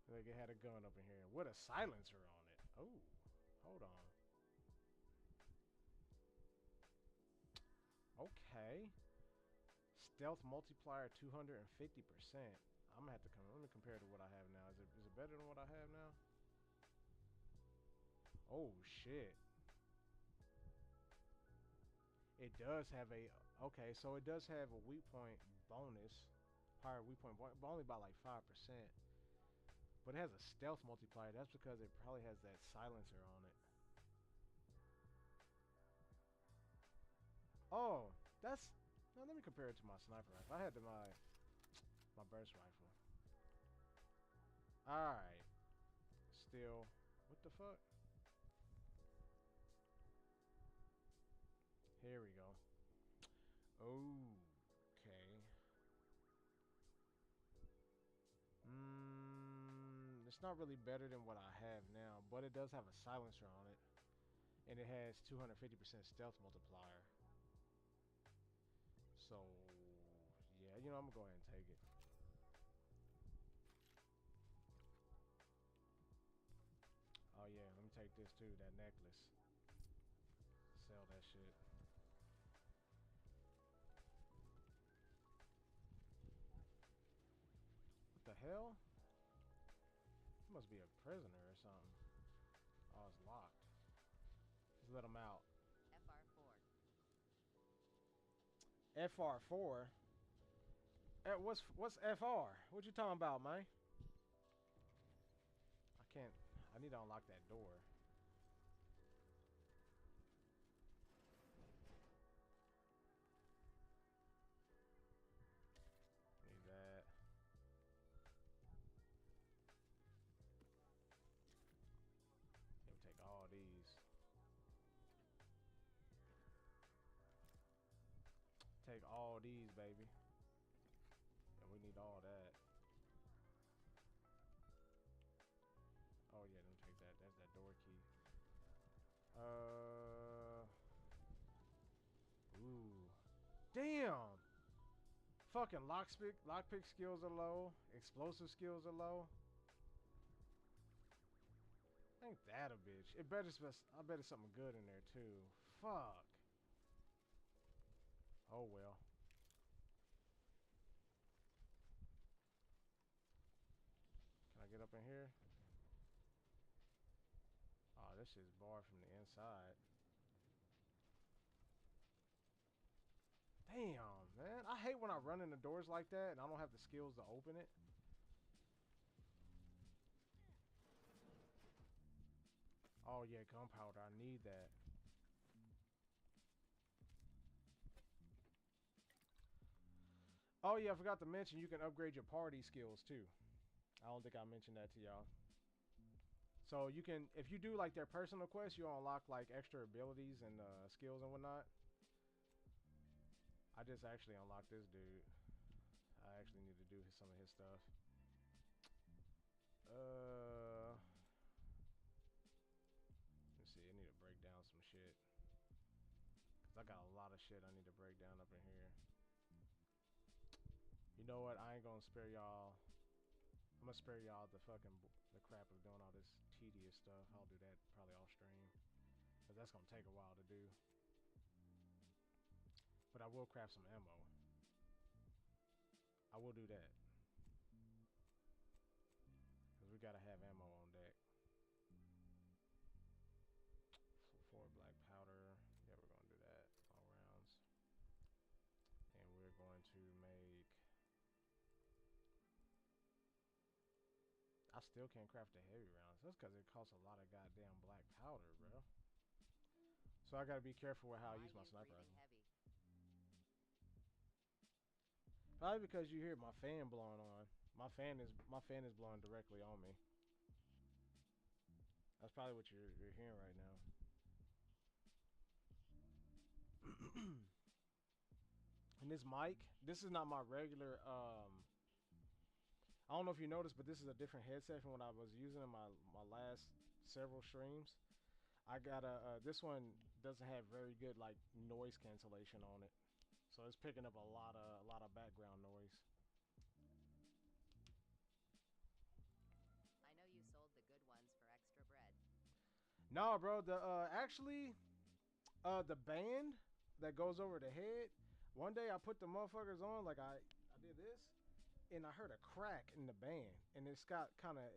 They had a gun up in here with a silencer on it. Oh. Hold on. Okay. Stealth multiplier 250%. I'm gonna have to let me compare to what I have now. Is it better than what I have now? Oh shit. It does have a okay, so it does have a weak point bonus. Higher weak point, but only by like 5%. But it has a stealth multiplier. That's because it probably has that silencer on it. Oh, that's... Now let me compare it to my sniper rifle. I had my burst rifle. Alright. Still... What the fuck? Here we go. Okay. It's not really better than what I have now, but it does have a silencer on it. And it has 250% stealth multiplier. So, yeah, you know, I'm gonna go ahead and take it. Oh yeah, let me take this too, that necklace. Sell that shit. What the hell? He must be a prisoner or something. Oh, it's locked. Just let him out. FR4. FR4? What's FR? What you talking about, man? I can't. I need to unlock that door. Need that. Let me take all these. Take all these, baby. And we need all that. Oh yeah, let me take that. That's that door key. Ooh. Damn. Fucking lockpick skills are low. Explosive skills are low. Ain't that a bitch? I bet it's something good in there too. Fuck. Oh well. Can I get up in here? Oh, this shit's barred from the inside. Damn, man. I hate when I run into doors like that and I don't have the skills to open it. Oh yeah, gunpowder. I need that. Oh yeah, I forgot to mention you can upgrade your party skills too. I don't think I mentioned that to y'all. So you can, if you do like their personal quests, you unlock like extra abilities and skills and whatnot. I just actually unlocked this dude. I actually need to do some of his stuff. Let's see. I need to break down some shit. Cause I got a lot of shit I need to break down up in here. You know what? I ain't gonna spare y'all. I'm gonna spare y'all the crap of doing all this tedious stuff. I'll do that probably off stream. Cause that's gonna take a while to do. But I will craft some ammo. I will do that. Cause we gotta have ammo on deck. 4 black powder. Yeah, we're gonna do that. All rounds. And we're going to make... I still can't craft the heavy rounds. That's because it costs a lot of goddamn black powder, bro. So I gotta be careful with how I use my sniper rifle. Probably because you hear my fan blowing on. My fan is blowing directly on me. That's probably what you're hearing right now. And this mic, this is not my regular. I don't know if you noticed, but this is a different headset from what I was using in my last several streams. I got this one doesn't have very good like noise cancellation on it, so it's picking up a lot of background noise. I know you sold the good ones for extra bread. No, bro. Actually, the band that goes over the head. One day I put the motherfuckers on, like I did this, and I heard a crack in the band, and it felt kind of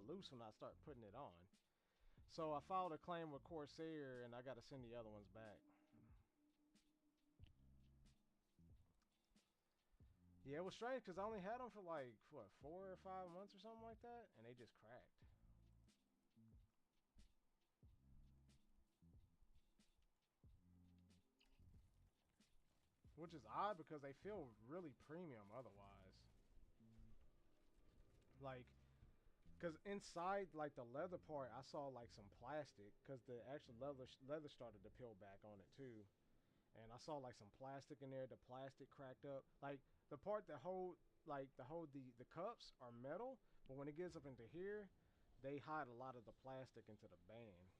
loose when I started putting it on. So I filed a claim with Corsair, and I got to send the other ones back. Yeah, it was strange because I only had them for like what 4 or 5 months or something like that, and they just cracked. Which is odd because they feel really premium otherwise. Like, because inside, like the leather part, I saw like some plastic because the actual leather started to peel back on it too. And I saw like some plastic in there. The plastic cracked up. Like the part that hold the cups are metal, but when it gets up into here, they hide a lot of the plastic into the band.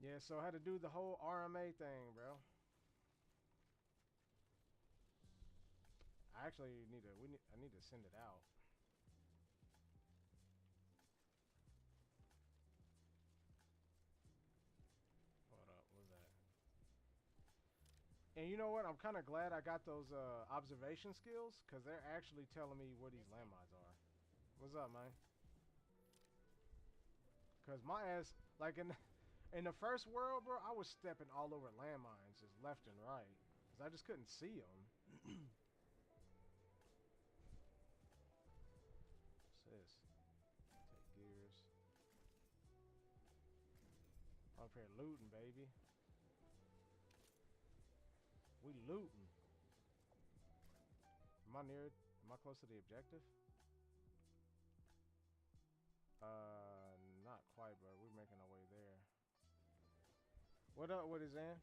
Yeah, so I had to do the whole RMA thing, bro. I actually I need to send it out. Hold up, what was that? And you know what? I'm kind of glad I got those observation skills because they're actually telling me where these landmines are. What's up, man? Because my ass, like in the first world, bro, I was stepping all over landmines just left and right because I just couldn't see them. What's this? Take gears. Up here looting, baby. We looting. Am I close to the objective? Not quite, but we're making our way there. What up with it, Zan?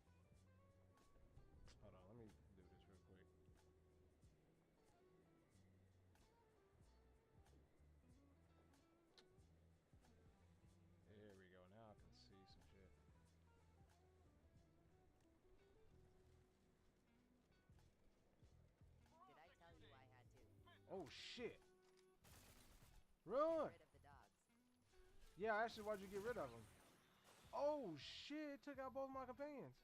Hold on, let me do this. Oh shit. Get Run! rid of the dogs. Yeah, actually, why'd you get rid of them? Oh shit, it took out both my companions.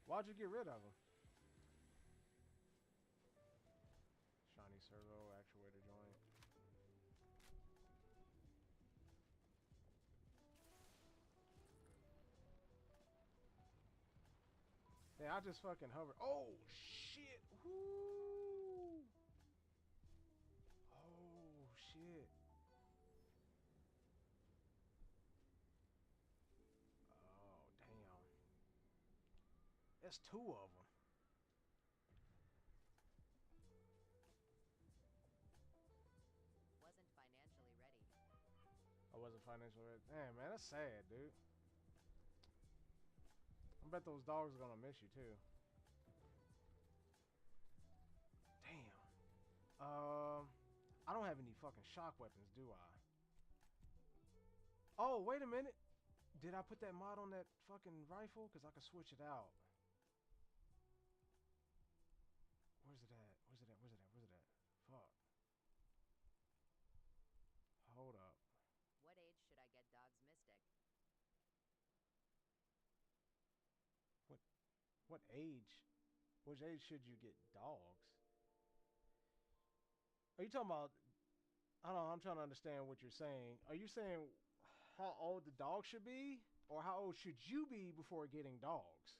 Why'd you get rid of them? Shiny servo actuator joint. Yeah, I just fucking hover. Oh shit! Woo! Oh shit! Oh damn! That's two of them. Wasn't financially ready. I wasn't financially ready. Damn, man, that's sad, dude. I bet those dogs are gonna miss you too. Damn. I don't have any fucking shock weapons, do I? Oh, wait a minute. Did I put that mod on that fucking rifle? Because I could switch it out. Where's it at? Where's it at? Where's it at? Where's it at? Fuck. Hold up. What age should I get dogs Mystic? What age? Which age should you get dogs? Are you talking about... I don't know, I'm trying to understand what you're saying. Are you saying how old the dog should be? Or how old should you be before getting dogs?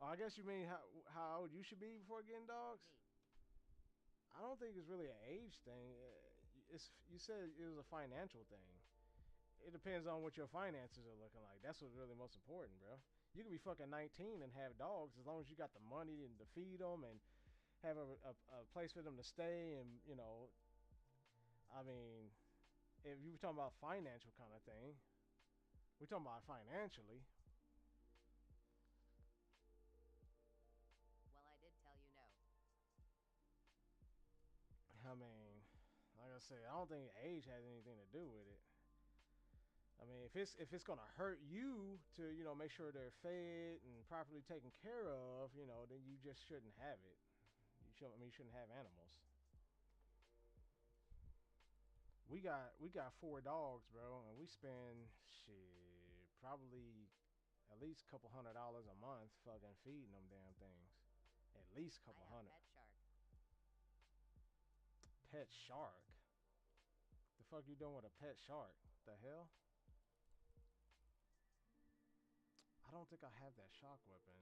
I guess you mean how old you should be before getting dogs? Me. I don't think it's really an age thing. You said it was a financial thing. It depends on what your finances are looking like. That's what's really most important, bro. You can be fucking 19 and have dogs as long as you got the money and to feed them and have a place for them to stay. And, you know, I mean, if you were talking about financial kind of thing, we're talking about financially. Well, I did tell you no. I mean, like I said, I don't think age has anything to do with it. I mean, if it's gonna hurt you to, you know, make sure they're fed and properly taken care of, you know, then you just shouldn't have it. You shouldn't have animals. We got 4 dogs, bro, and we spend shit probably at least a couple $100 a month fucking feeding them damn things. At least a couple I have hundred. Pet Shark. Pet shark. The fuck you doing with a pet shark? The hell? I don't think I have that shock weapon.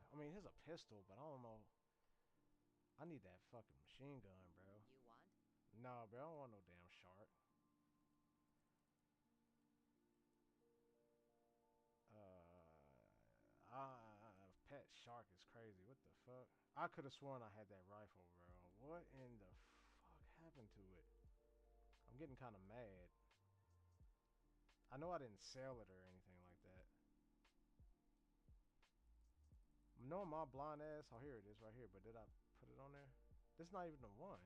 I mean, here's a pistol, but I don't know. I need that fucking machine gun, bro. You want? No, bro, I don't want no damn shark. Pet shark is crazy. What the fuck? I could have sworn I had that rifle, bro. What in the fuck happened to it? I'm getting kind of mad. I know I didn't sell it or anything like that. Knowing my blind ass, oh here it is right here, but did I put it on there? This is not even the one.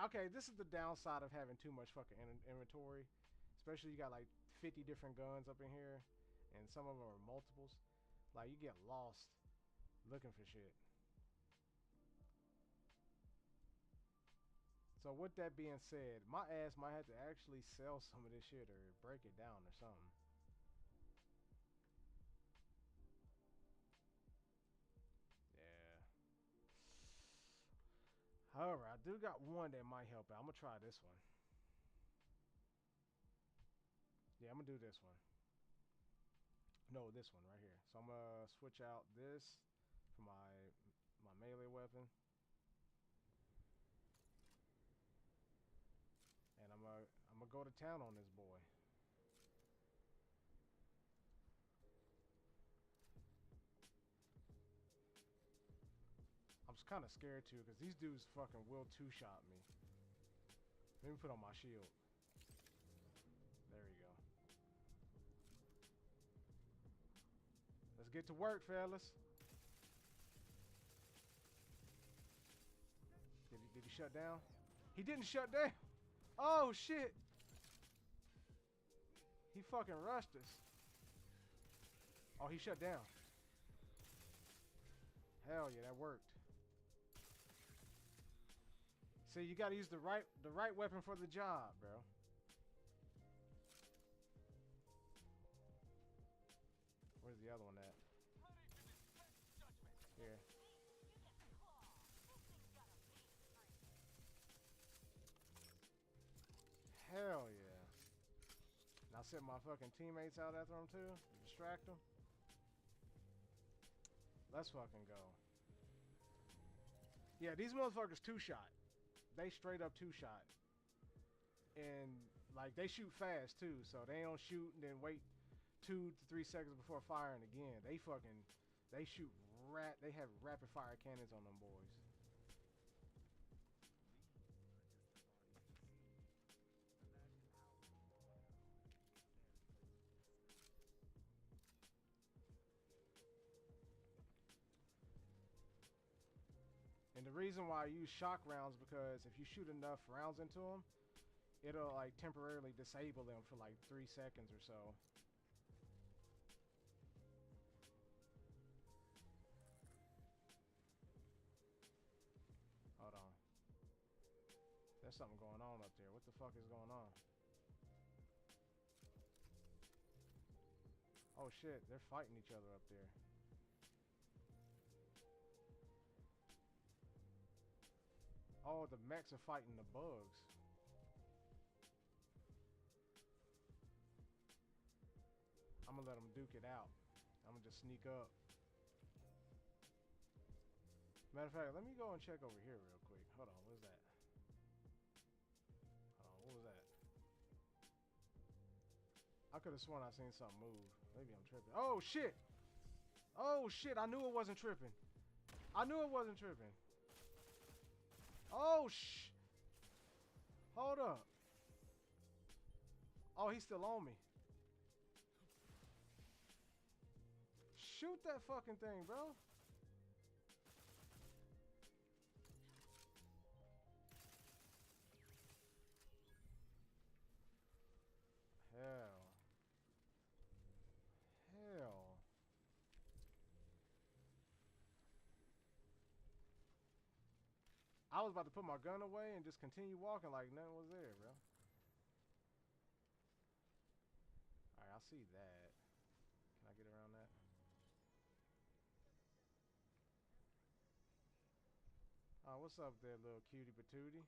Okay, this is the downside of having too much fucking inventory. Especially you got like 50 different guns up in here, and some of them are multiples. Like you get lost looking for shit. So with that being said, my ass might have to actually sell some of this shit or break it down or something. However, I do got one that might help out. I'm gonna try this one. Yeah, I'm gonna do this one. No, this one right here. So I'm gonna switch out this for my melee weapon, and I'm gonna go to town on this boy. I'm kind of scared too, because these dudes fucking will two-shot me. Let me put on my shield. There we go. Let's get to work, fellas. Did he shut down? He didn't shut down. Oh, shit. He fucking rushed us. Oh, he shut down. Hell yeah, that worked. See, you gotta use the right weapon for the job, bro. Where's the other one at? Here. Hell yeah. Now send my fucking teammates out after him too to distract them. Let's fucking go. Yeah, these motherfuckers two-shot. They straight up two-shot. And like they shoot fast too, so they don't shoot and then wait 2 to 3 seconds before firing again. They shoot they have rapid fire cannons on them boys. And the reason why I use shock rounds because if you shoot enough rounds into them, it'll like temporarily disable them for like 3 seconds or so. Hold on. There's something going on up there. What the fuck is going on? Oh shit, they're fighting each other up there. Oh, the mechs are fighting the bugs. I'm gonna let them duke it out. I'm gonna just sneak up. Matter of fact, let me go and check over here real quick. Hold on, what is that? Hold on, what was that? I could have sworn I seen something move. Maybe I'm tripping. Oh shit! Oh shit, I knew it wasn't tripping. I knew it wasn't tripping. Oh hold up. Oh, he's still on me. Shoot that fucking thing, bro. Hell. I was about to put my gun away and just continue walking like nothing was there, bro. Alright, I see that. Can I get around that? Oh, what's up there, little cutie patootie?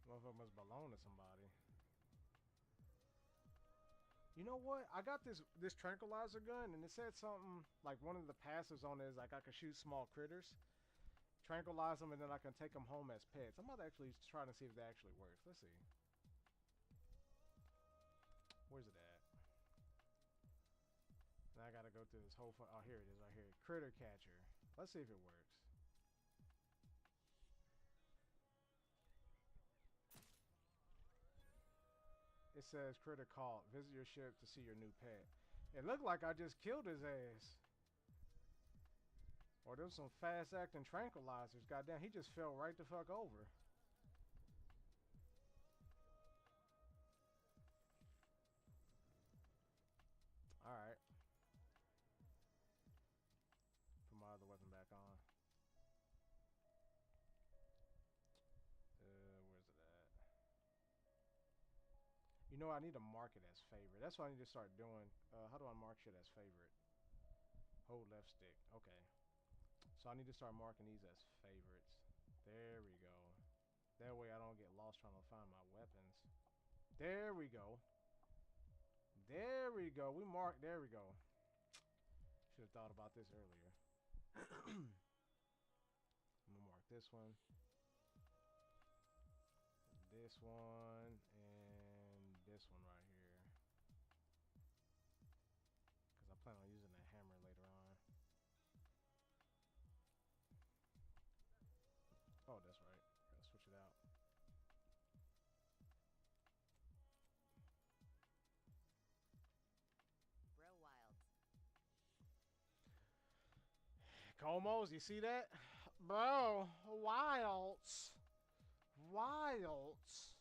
Motherfucker must belong to somebody. You know what? I got this tranquilizer gun, and it said something like one of the passives on it is like I can shoot small critters, tranquilize them, and then I can take them home as pets. I'm about to actually try to see if that actually works. Let's see. Where's it at? Now I gotta go through this whole. Oh, here it is, right here. Critter catcher. Let's see if it works. It says critter caught. Visit your ship to see your new pet. It looked like I just killed his ass. Or there was some fast acting tranquilizers. Goddamn, he just fell right the fuck over. Alright. Put my other weapon back on. Where's it at? You know, I need to mark it as favorite. That's what I need to start doing. How do I mark shit as favorite? Hold left stick. Okay. So I need to start marking these as favorites. There we go. That way I don't get lost trying to find my weapons. There we go. There we go. We marked. There we go. Should have thought about this earlier. I'm gonna mark this one. This one. And this one right here. Because I plan on using that hammer later on. Oh, that's right. Gotta switch it out. Bro Wilds. Comos, you see that? Bro, wilds. Wilds.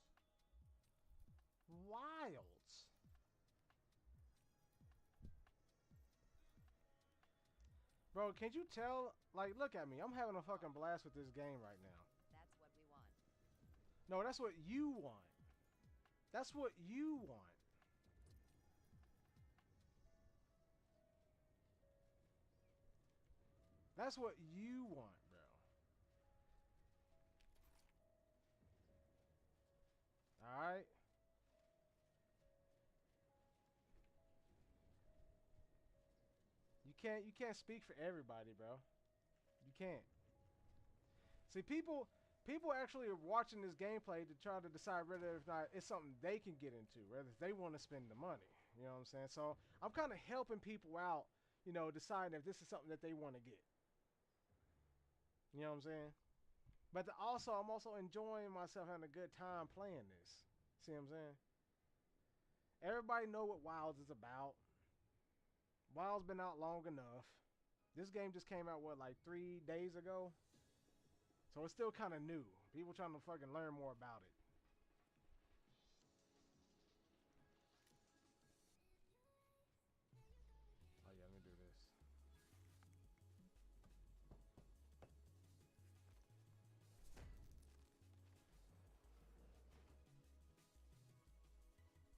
Wilds. Bro, can't you tell? Like, look at me. I'm having a fucking blast with this game right now. That's what we want. No, that's what you want. That's what you want. That's what you want, bro. Alright? You can't speak for everybody, bro. You can't. See, people actually are watching this gameplay to try to decide whether or not it's something they can get into, whether they want to spend the money. You know what I'm saying? So I'm kind of helping people out, you know, deciding if this is something that they want to get. You know what I'm saying? But I'm also enjoying myself, having a good time playing this. See what I'm saying? Everybody know what Wilds is about. Wilds been out long enough. This game just came out, what, like 3 days ago? So it's still kind of new. People trying to fucking learn more about it. Oh yeah, let me do this.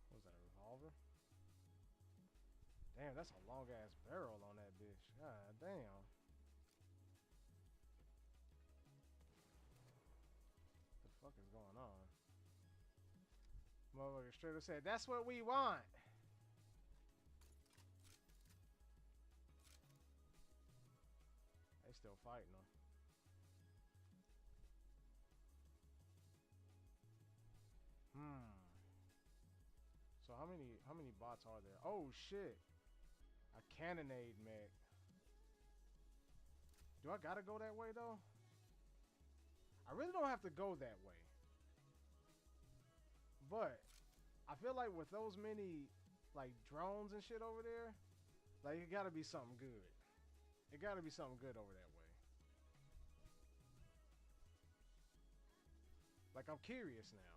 What was that, a revolver? Damn, that's a long ass barrel on that bitch. God damn. What the fuck is going on? Motherfucker straight up said, that's what we want. They still fighting them. So how many bots are there? Oh shit. A cannonade mech. Do I gotta go that way though? I really don't have to go that way. But I feel like with those many like drones and shit over there, like it gotta be something good. It gotta be something good over that way. Like I'm curious now.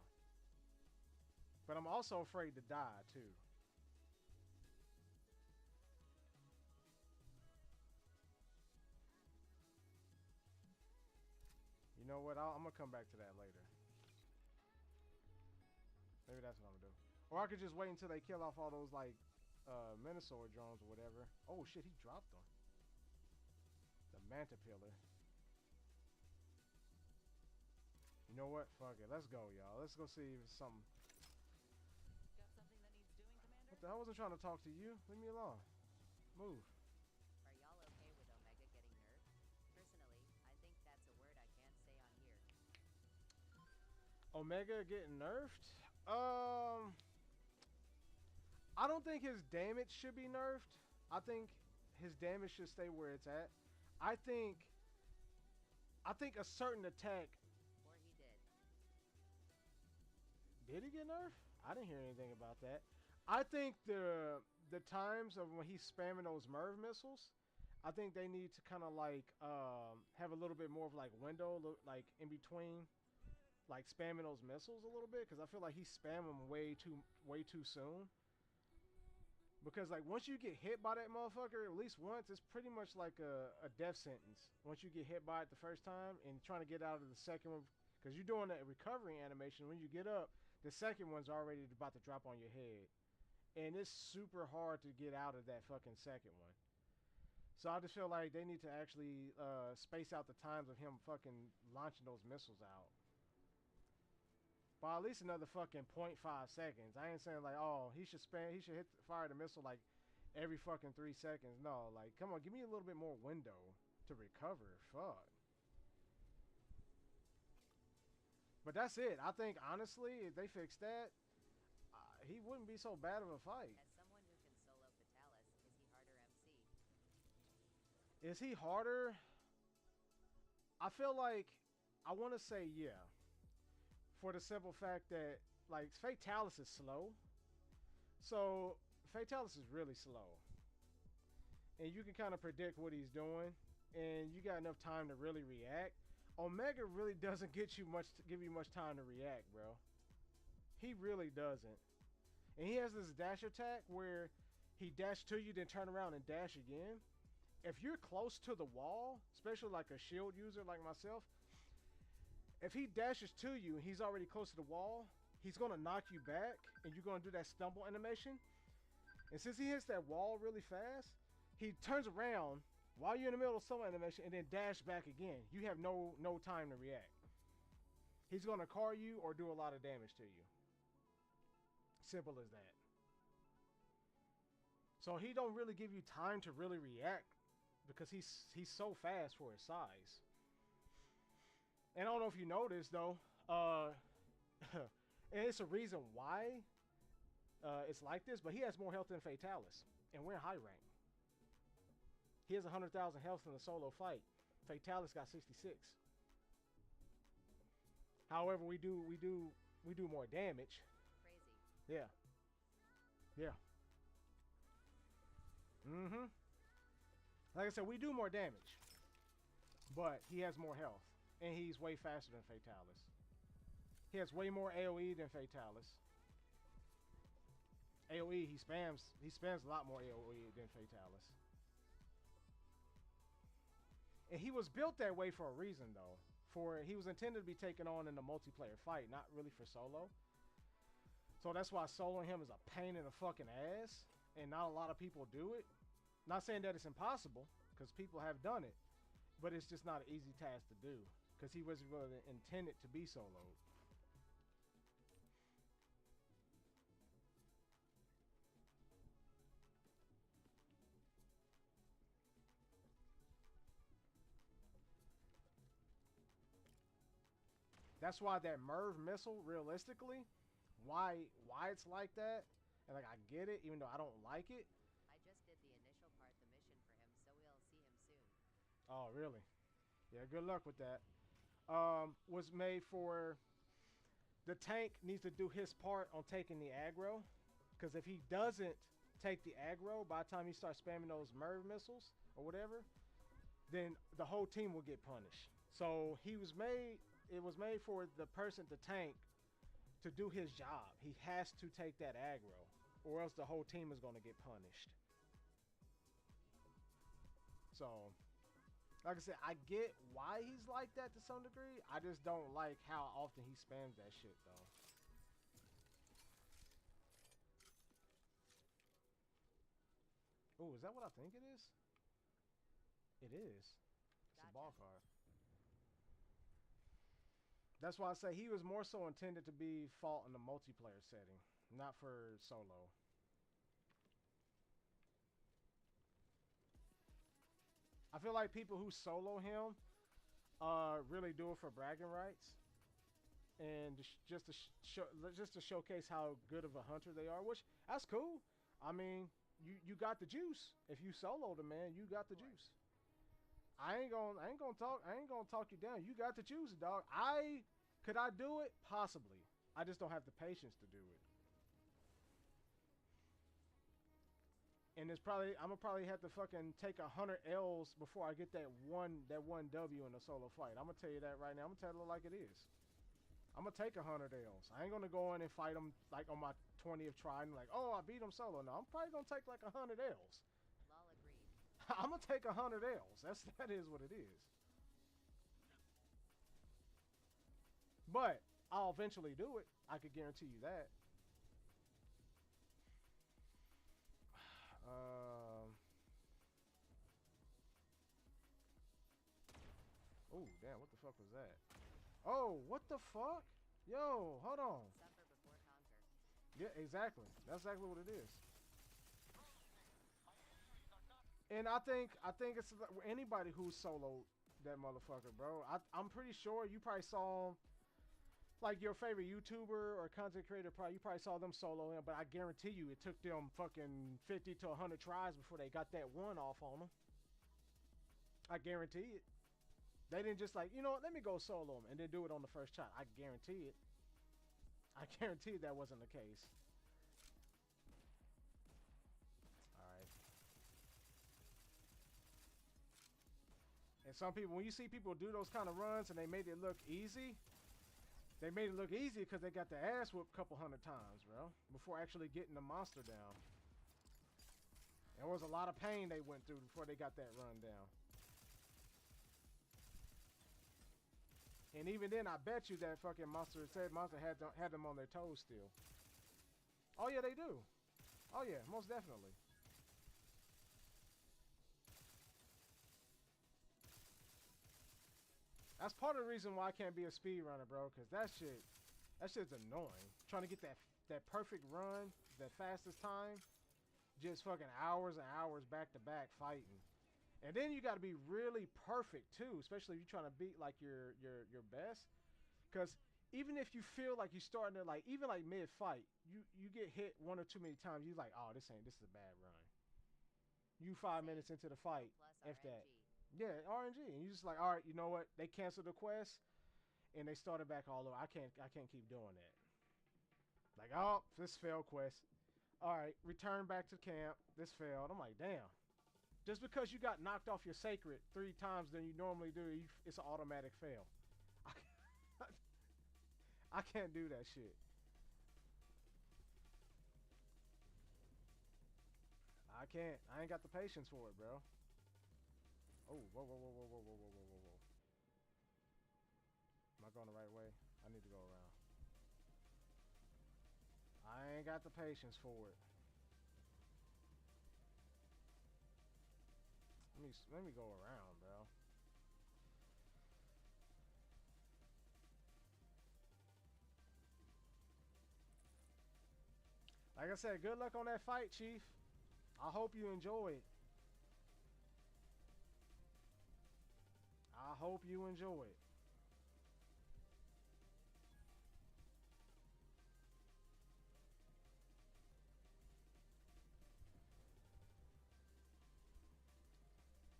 But I'm also afraid to die too. You know what? I'm gonna come back to that later. Maybe that's what I'm gonna do. Or I could just wait until they kill off all those like Minosaur drones or whatever. Oh shit, he dropped them. The Manta Pillar. You know what? Fuck it. Let's go, y'all. Let's go see if it's something. Got something that needs doing, Commander? What the hell? I wasn't trying to talk to you. Leave me alone. Move. Are y'all okay with Omega getting nerfed? Personally, I think that's a word I can't say on here. Omega getting nerfed? I don't think his damage should be nerfed. I think his damage should stay where it's at. I think a certain attack. Or he did. Did he get nerfed? I didn't hear anything about that. I think the times of when he's spamming those Merv missiles, I think they need to kind of like have a little bit more of like window, like in between, like spamming those missiles a little bit, because I feel like he's spamming them way too soon. Because like once you get hit by that motherfucker at least once, it's pretty much like a death sentence. Once you get hit by it the first time and trying to get out of the second one, because you're doing that recovery animation, when you get up, the second one's already about to drop on your head. And it's super hard to get out of that fucking second one. So I just feel like they need to actually space out the times of him fucking launching those missiles out. By at least another fucking 0.5 seconds. I ain't saying like, oh, he should fire the missile like every fucking 3 seconds. No, like, come on, give me a little bit more window to recover. Fuck. But that's it. I think honestly, if they fix that, he wouldn't be so bad of a fight. As someone who can solo Fatalis, is he harder MC? Is he harder? I feel like I want to say yeah. For the simple fact that, like, Fatalis is slow. So, Fatalis is really slow. And you can kind of predict what he's doing. And you got enough time to really react. Omega really doesn't give you much time to react, bro. He really doesn't. And he has this dash attack where he dash to you, then turn around and dash again. If you're close to the wall, especially like a shield user like myself, if he dashes to you and he's already close to the wall, he's gonna knock you back and you're gonna do that stumble animation. And since he hits that wall really fast, he turns around while you're in the middle of stumble animation and then dash back again. You have no time to react. He's gonna car you or do a lot of damage to you. Simple as that. So he don't really give you time to really react because he's so fast for his size. And I don't know if you noticed though, and it's a reason why it's like this, but he has more health than Fatalis, and we're in high rank. He has 100,000 health in the solo fight. Fatalis got 66. However, we do more damage. Crazy. Yeah. Like I said, we do more damage, but he has more health, and he's way faster than Fatalis. He has way more AoE than Fatalis. AoE, he spams a lot more AoE than Fatalis. And he was built that way for a reason, though. He was intended to be taken on in a multiplayer fight, not really for solo. So that's why soloing him is a pain in the fucking ass, and not a lot of people do it. Not saying that it's impossible, because people have done it, but it's just not an easy task to do, because he wasn't really intended to be soloed. That's why that Merv missile, realistically, why it's like that, and like I get it, even though I don't like it. I just did the initial part, the mission for him, so we'll see him soon. Oh, really? Yeah, good luck with that. Was made for the tank needs to do his part on taking the aggro, because if he doesn't take the aggro by the time he starts spamming those Merv missiles or whatever, then the whole team will get punished. So it was made for the person, the tank, to do his job. He has to take that aggro, or else the whole team is going to get punished. So, like I said, I get why he's like that to some degree. I just don't like how often he spams that shit, though. Oh, is that what I think it is? It is. It's a ball card. That's why I say he was more so intended to be fought in the multiplayer setting, not for solo. I feel like people who solo him really do it for bragging rights, and just to showcase how good of a hunter they are. Which that's cool. I mean, you got the juice. If you soloed him, man, you got the juice. I ain't gonna talk you down. You got the juice, dog. Could I do it? Possibly. I just don't have the patience to do it. And I'm gonna probably have to fucking take 100 L's before I get that one W in a solo fight. I'm gonna tell you that right now. I'm gonna tell it like it is. I'm gonna take 100 L's. I ain't gonna go in and fight him like on my 20th try and like, oh, I beat him solo. No, I'm probably gonna take like 100 L's. Lol, agreed. I'm gonna take 100 L's. That is what it is. But I'll eventually do it. I could guarantee you that. Oh, damn, what the fuck was that? Oh, what the fuck? Yo, hold on. Suffer before conquer. Yeah, exactly. That's exactly what it is. And I think it's anybody who's soloed that motherfucker, bro. I'm pretty sure you probably saw like your favorite YouTuber or content creator, you probably saw them solo him, but I guarantee you it took them fucking 50 to 100 tries before they got that one off on them. I guarantee it. They didn't just like, you know what, let me go solo him and then do it on the first shot. I guarantee it. I guarantee that wasn't the case. Alright. And some people, when you see people do those kind of runs and they made it look easy, They made it look easy because they got their ass whooped a couple hundred times, bro, before actually getting the monster down. There was a lot of pain they went through before they got that run down. And even then, I bet you that fucking monster had them on their toes still. Oh yeah, they do. Oh yeah, most definitely. That's part of the reason why I can't be a speedrunner, bro, because that shit's annoying. Trying to get that perfect run, that fastest time, just fucking hours and hours back to back fighting. And then you got to be really perfect too, especially if you're trying to beat like your best. Because even if you feel like you're starting to like, even like mid fight, you get hit one or too many times. You're like, oh, this is a bad run. You 5 minutes into the fight, Plus if that. RNG. Yeah, RNG, and you just like, all right, you know what? They canceled the quest, and they started back all over. I can't keep doing that. Like, oh, this failed quest. All right, return back to camp. This failed. I'm like, damn. Just because you got knocked off your sacred 3 times than you normally do, it's an automatic fail. I can't do that shit. I can't. I ain't got the patience for it, bro. Oh, whoa, whoa, whoa, whoa, whoa, whoa, whoa, whoa, whoa, whoa. Am I going the right way? I need to go around. I ain't got the patience for it. Let me go around, bro. Like I said, good luck on that fight, Chief. I hope you enjoy it. I hope you enjoy it.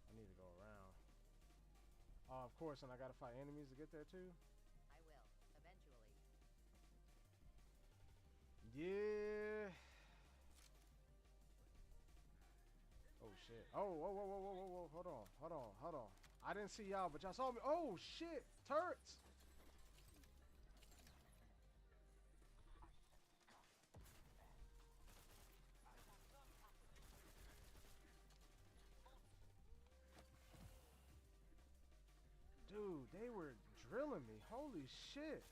I need to go around. Oh, of course, and I gotta fight enemies to get there too? I will, eventually. Yeah. Oh, shit. Oh, whoa, whoa, whoa, whoa, whoa, whoa. Hold on, hold on, hold on. I didn't see y'all, but y'all saw me. Oh, shit. Turrets. Dude, they were drilling me. Holy shit.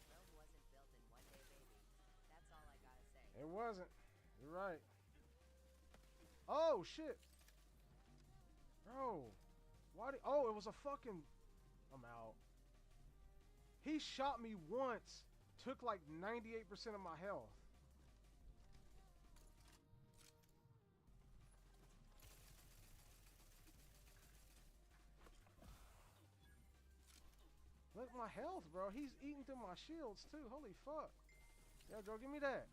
Rome wasn't built in one day, baby. That's all I gotta say. It wasn't. You're right. Oh, shit. Bro. Why did... Oh, it was a fucking... I'm out. He shot me once. Took like 98% of my health. Look at my health, bro. He's eating through my shields too. Holy fuck. Yeah, go give me that.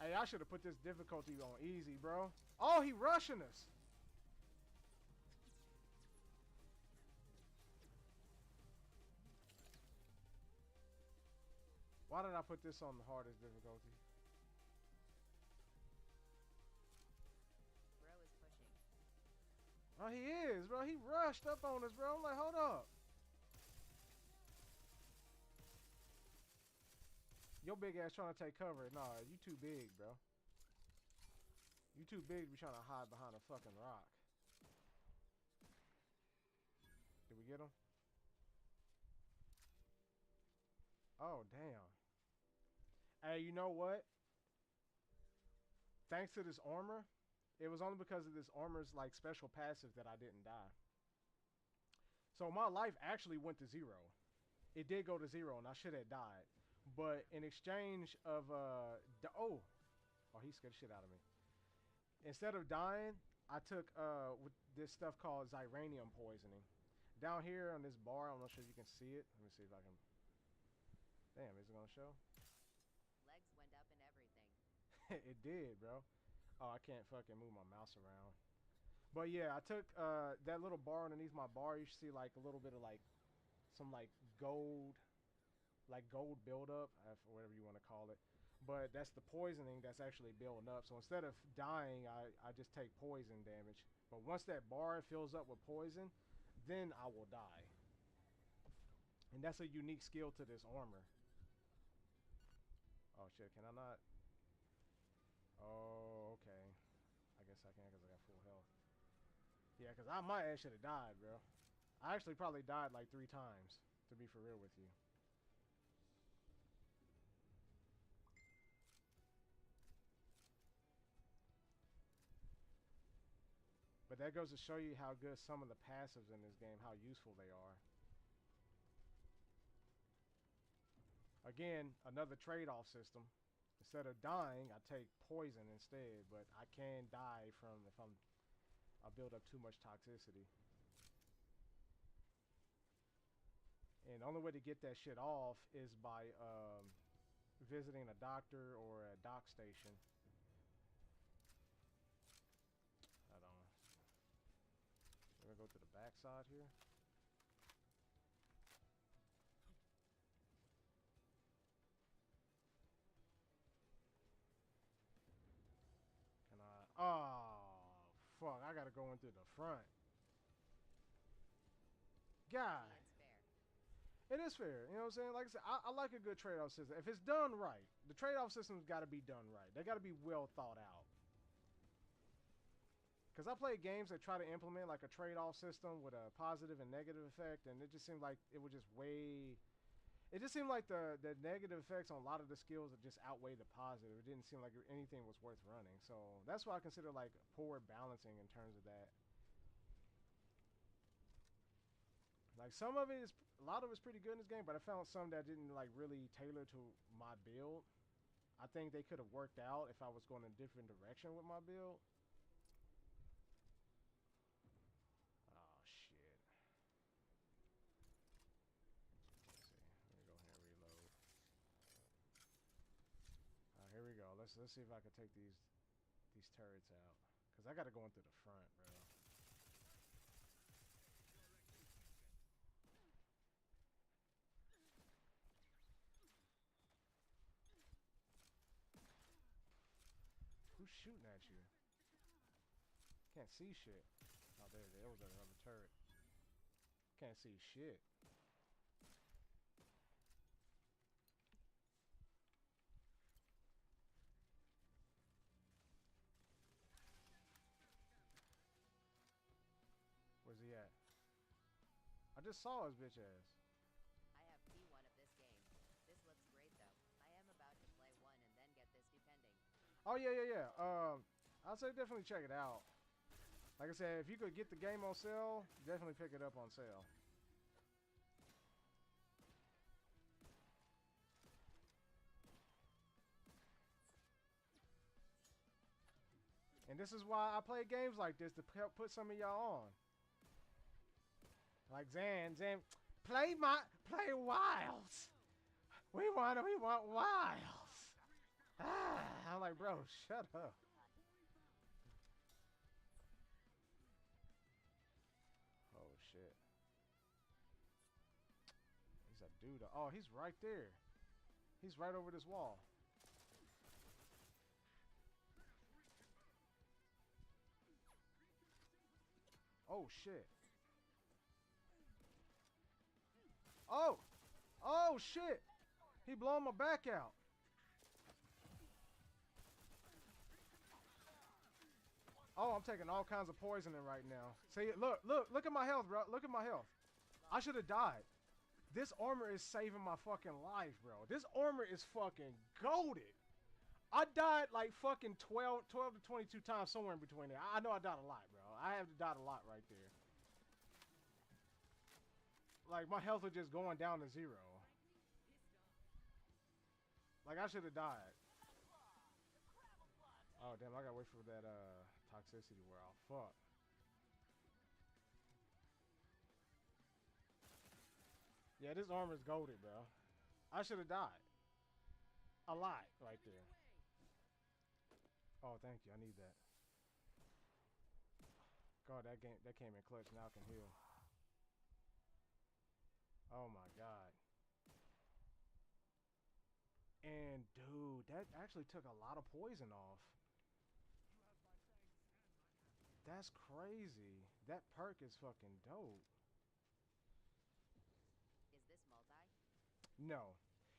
Hey, I should have put this difficulty on easy, bro. Oh, he rushing us. Why did I put this on the hardest difficulty? Bro is pushing. Oh, he is, bro. He rushed up on us, bro. I'm like, hold up. Your big ass trying to take cover. Nah, you too big, bro. You too big to be trying to hide behind a fucking rock. Did we get him? Oh, damn. Hey, you know what? Thanks to this armor, it was only because of this armor's like special passive that I didn't die. So my life actually went to 0. It did go to 0 and I should have died. But in exchange of oh, he scared the shit out of me. Instead of dying, I took with this stuff called Ziranium poisoning. Down here on this bar, I'm not sure if you can see it. Let me see if I can. Damn, is it gonna show? Legs went up and everything. It did, bro. Oh, I can't fucking move my mouse around. But yeah, I took that little bar underneath my bar. You should see like a little bit of like some like gold like gold buildup, or whatever you want to call it. But that's the poisoning that's actually building up. So instead of dying, I just take poison damage. But once that bar fills up with poison, then I will die. And that's a unique skill to this armor. Oh shit, can I not? Oh, okay. I guess I can because I got full health. Yeah, because my ass should have died, bro. I actually probably died like 3 times, to be for real with you. But that goes to show you how good some of the passives in this game, how useful they are. Again, another trade-off system. Instead of dying, I take poison instead, but I can die from if I build up too much toxicity. And the only way to get that shit off is by visiting a doctor or a dock station. Hold on. We're gonna go to the back side here. Can I? Oh, fuck! I gotta go in through the front. God. It's fair. It is fair, you know what I'm saying? Like I said, I like a good trade-off system. If it's done right, the trade-off system's got to be done right. They got to be well thought out. Because I play games that try to implement like a trade-off system with a positive and negative effect, and it just seemed like it would just way... It just seemed like the negative effects on a lot of the skills that just outweigh the positive. It didn't seem like anything was worth running. So that's why I consider like poor balancing in terms of that. Like some of it is, a lot of it's pretty good in this game, but I found some that didn't like really tailor to my build. I think they could have worked out if I was going in a different direction with my build. Oh shit. Let's see. Let me go ahead and reload. Here we go. Let's see if I can take these turrets out. Cause I gotta go into the front, bro. Who's shooting at you? Can't see shit. Oh, there was another turret. Can't see shit. Where's he at? I just saw his bitch ass. I have P1 of this game. This looks great though. I am about to play one and then get this depending. Oh yeah. I'll say definitely check it out. Like I said, if you could get the game on sale, definitely pick it up on sale. And this is why I play games like this, to help put some of y'all on. Like Zan, play Wilds. We want Wilds. I'm like, bro, shut up. Oh shit. He's a dude. Oh, he's right there. He's right over this wall. Oh shit. Oh shit. He blowing my back out. Oh, I'm taking all kinds of poisoning right now. See, look at my health, bro. Look at my health. I should have died. This armor is saving my fucking life, bro. This armor is fucking goated. I died like fucking 12 to 22 times, somewhere in between there. I know I died a lot, bro. I have died a lot right there. Like, my health was just going down to 0. Like, I should have died. Oh, damn, I gotta wait for that, toxicity wear off. Fuck. Yeah, this armor's goated, bro. I should have died. A lot right there. Oh, thank you. I need that. God, that came in clutch. Now I can heal. Oh my god. And dude, that actually took a lot of poison off. That's crazy. That perk is fucking dope. Is this multi? No.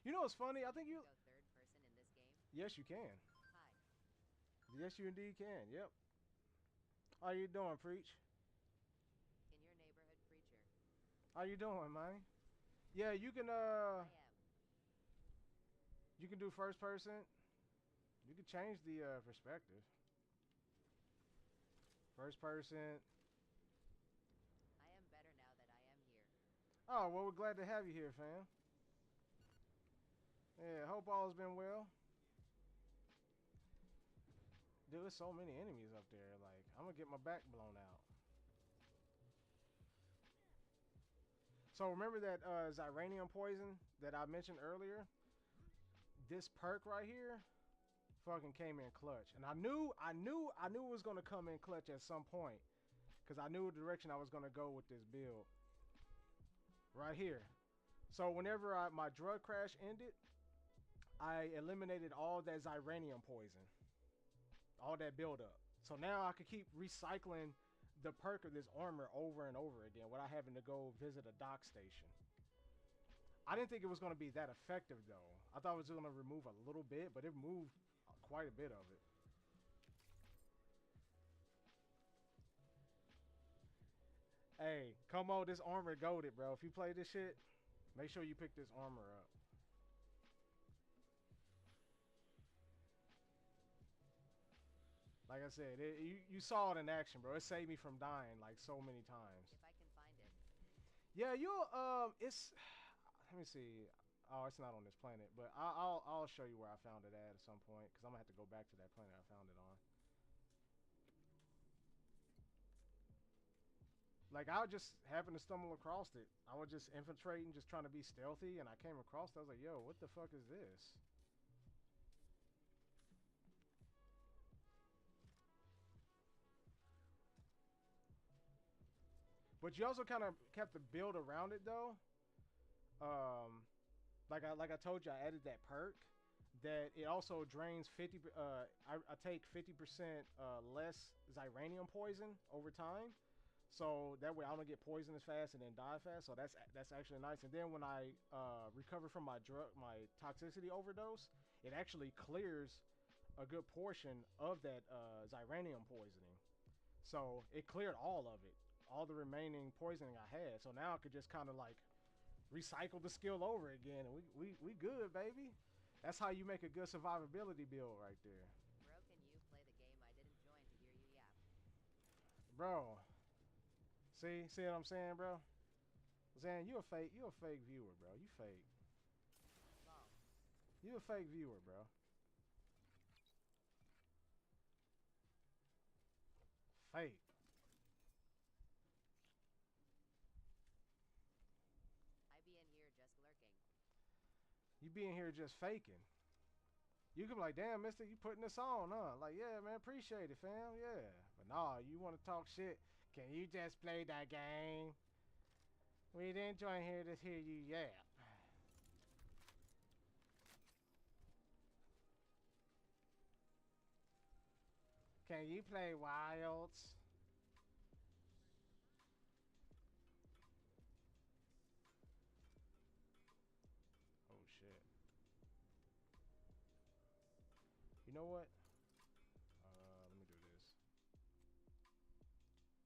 You know what's funny? I think you... Go third person in this game? Yes, you can. Hi. Yes, you indeed can. Yep. How you doing, Preach? In your neighborhood preacher. How you doing, man? Yeah, you can, I am. you can do first person. You can change the, perspective. First person. I am better now that I am here. Oh, well, we're glad to have you here, fam. Yeah, hope all has been well. Dude, there's so many enemies up there. Like, I'm gonna get my back blown out. So remember that Zyranium poison that I mentioned earlier? This perk right here fucking came in clutch. And I knew it was gonna come in clutch at some point. Cause I knew the direction I was gonna go with this build. Right here. So whenever my drug crash ended, I eliminated all that Zyranium poison. All that buildup. So now I could keep recycling the perk of this armor over and over again without having to go visit a dock station. I didn't think it was going to be that effective though. I thought it was going to remove a little bit, but it moved quite a bit of it. Hey, come on, this armor goated, bro. If you play this shit, make sure you pick this armor up. Like I said, you saw it in action, bro. It saved me from dying like so many times. If I can find it. Yeah, you'll it's. Let me see. Oh, it's not on this planet, but I'll show you where I found it at some point because I'm gonna have to go back to that planet I found it on. Like I just happened to stumble across it. I was just infiltrating, just trying to be stealthy, and I came across it. I was like, "Yo, what the fuck is this?" But you also kind of kept the build around it though. Like I told you, I added that perk that it also drains 50. I take 50% less Zyranium poison over time, so that way I don't get poisoned as fast and then die fast. So that's actually nice. And then when I recover from my toxicity overdose, it actually clears a good portion of that Zyranium poisoning. So it cleared all of it, all the remaining poisoning I had. So now I could just kind of like recycle the skill over again, and we good, baby. That's how you make a good survivability build right there. Bro, can you play the game? I didn't join to hear you yap. Bro. See what I'm saying, bro? Zan, you a fake viewer, bro. You fake. Lol. You a fake viewer, bro. Fake. I be in here just lurking. You be in here just faking. You can be like, damn, mister, you putting this on, huh? Like, yeah, man, appreciate it, fam. Yeah. But nah, you want to talk shit. Can you just play that game? We didn't join here to hear you yap. Can you play Wilds? Oh shit. You know what? Let me do this.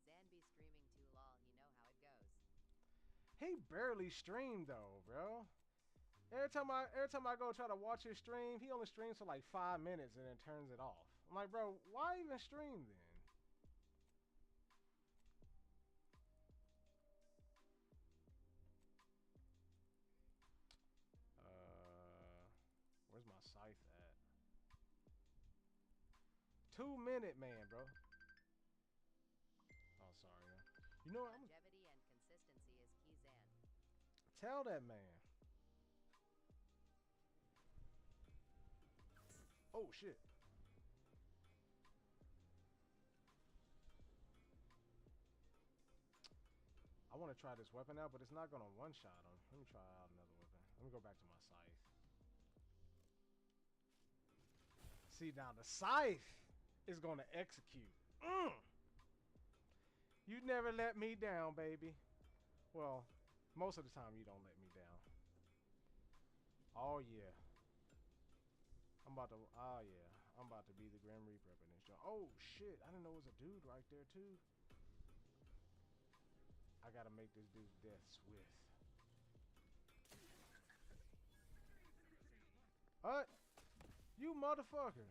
Zan be streaming too lol, you know how it goes. He barely streamed though, bro. Every time I go try to watch his stream, he only streams for like 5 minutes and then turns it off. I'm like, bro, why even stream then? Where's my scythe at? 2-minute man, bro. Oh, sorry. You know what? Longevity and consistency is key, Zan. Tell that man. Oh shit. I want to try this weapon out, but it's not gonna one-shot him. Let me try out another weapon. Let me go back to my scythe. See, now the scythe is gonna execute. Mm. You never let me down, baby. Well, most of the time you don't let me down. Oh yeah. I'm about to. Oh yeah. I'm about to be the Grim Reaper up in this joint. Oh shit! I didn't know it was a dude right there too. I gotta make this dude's death swift. What? You motherfucker!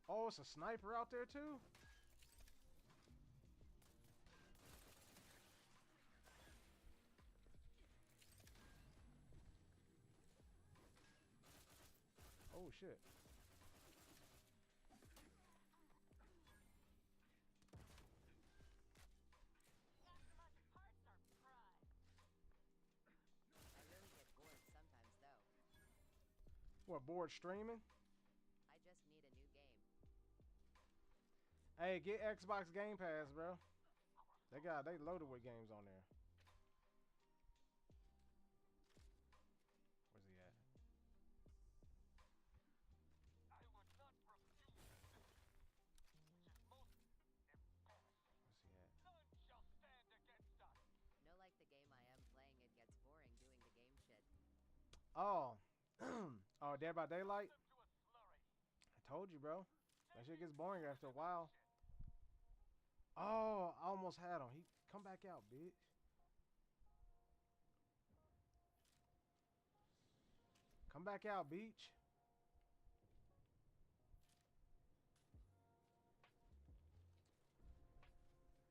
Oh, it's a sniper out there too? Oh shit. I really get bored sometimes, though. What, bored streaming? I just need a new game. Hey, get Xbox Game Pass, bro. They loaded with games on there. Where's he at? I would not refuse this, which is most embarrassing. Where's he at? None shall stand against us. No, like the game I am playing, it gets boring doing the game shit. Oh. Oh, Dead by Daylight? Them to a slurry. I told you, bro. That shit gets boring after a while. Oh, I almost had him. He come back out, bitch. Come back out, beach.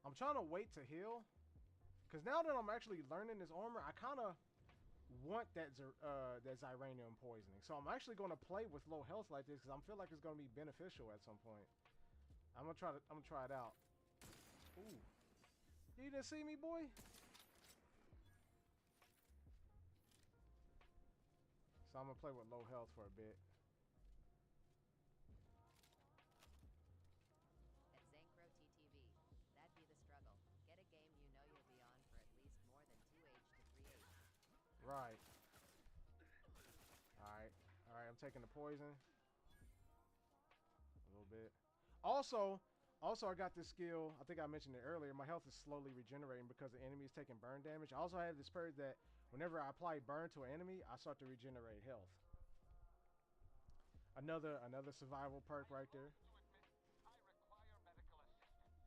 I'm trying to wait to heal. Because now that I'm actually learning this armor, I kind of want that Zyranium poisoning. So I'm actually going to play with low health like this because I feel like it's going to be beneficial at some point. I'm gonna try it out. Ooh. You didn't see me, boy? So I'm gonna play with low health for a bit. At Zankro TTV, that'd be the struggle. Get a game you know you'll be on for at least more than 2H to 3H. Right. Alright, I'm taking the poison. A little bit. Also, I got this skill, I think I mentioned it earlier, my health is slowly regenerating because the enemy is taking burn damage. I also have this perk that whenever I apply burn to an enemy, I start to regenerate health. Another survival perk right there. To admit, I require medical assistance.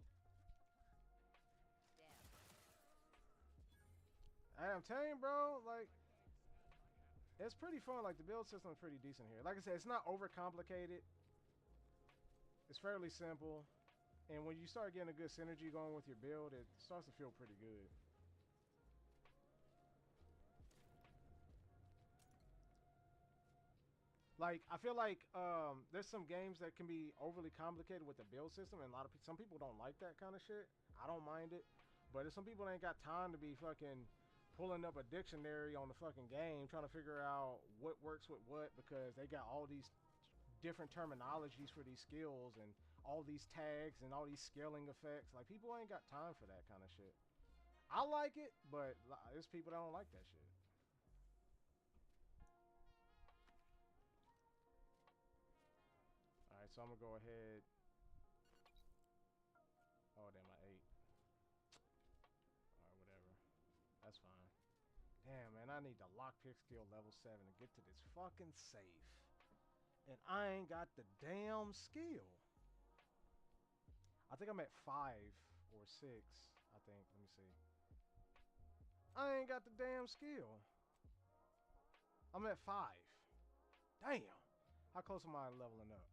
Damn. I'm telling you, bro, like, it's pretty fun. Like, the build system is pretty decent here. Like I said, it's not overcomplicated. It's fairly simple. And when you start getting a good synergy going with your build, it starts to feel pretty good. Like, I feel like there's some games that can be overly complicated with the build system, and some people don't like that kind of shit. I don't mind it, but if some people ain't got time to be fucking pulling up a dictionary on the fucking game trying to figure out what works with what because they got all these different terminologies for these skills and all these tags and all these scaling effects. Like, people ain't got time for that kind of shit. I like it, but there's people that don't like that shit. Alright, so I'm gonna go ahead. Oh, damn, I ate. Alright, whatever. That's fine. Damn, man, I need the lockpick skill level 7 to get to this fucking safe. And I ain't got the damn skill. I think I'm at 5 or 6, I think. Let me see. I ain't got the damn skill. I'm at 5. Damn. How close am I leveling up?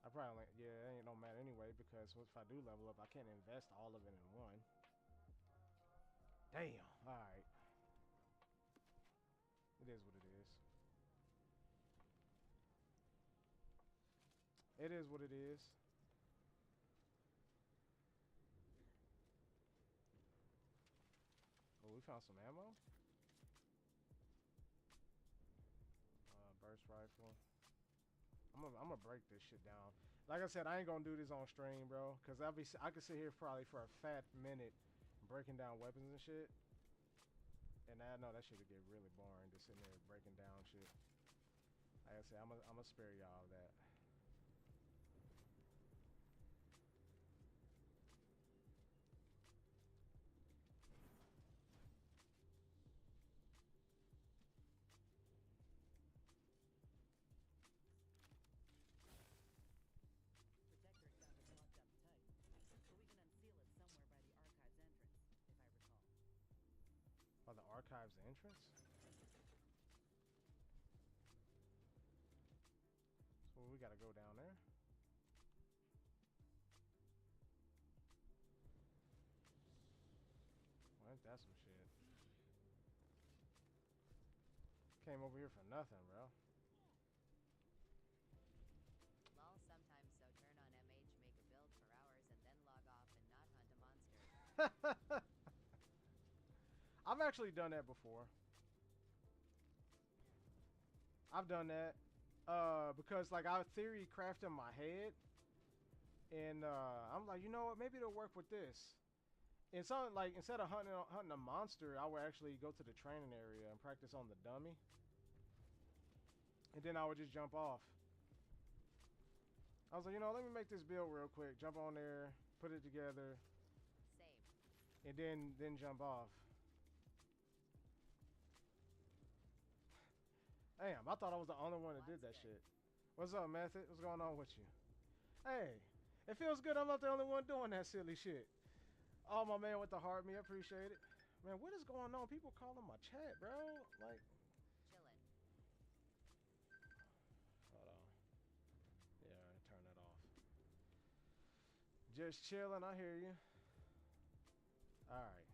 I probably, yeah, it ain't no matter anyway, because if I do level up, I can't invest all of it in one. Damn. Alright. It is what it is. It is what it is. Oh, we found some ammo. Burst rifle. I'm gonna break this shit down. Like I said, I ain't gonna do this on stream, bro, because I could sit here probably for a fat minute breaking down weapons and shit. And I know that shit would get really boring just sitting there breaking down shit. Like I said, I'm gonna spare y'all that. Protectorate found it locked up tight, but we can unseal it somewhere by the archive's entrance, if I recall. By the archive's entrance? So we gotta go down there. Well, ain't that some shit? Came over here for nothing, bro. Lol sometimes so turn on MH, make a build for hours, and then log off and not hunt a monster. I've actually done that before. I've done that. Because like I theory craft in my head. And I'm like, you know what, maybe it'll work with this. And so like instead of hunting a monster, I would actually go to the training area and practice on the dummy. And then I would just jump off. I was like, you know, let me make this build real quick. Jump on there, put it together, Same. and then jump off. Damn, I thought I was the only one that did that shit. What's up, Method? What's going on with you? Hey, it feels good I'm not the only one doing that silly shit. Oh, my man with the heart, me, I appreciate it. Man, what is going on? People calling my chat, bro. Like, Chillin'. hold on. Yeah, turn that off. Just chilling, I hear you. Alright.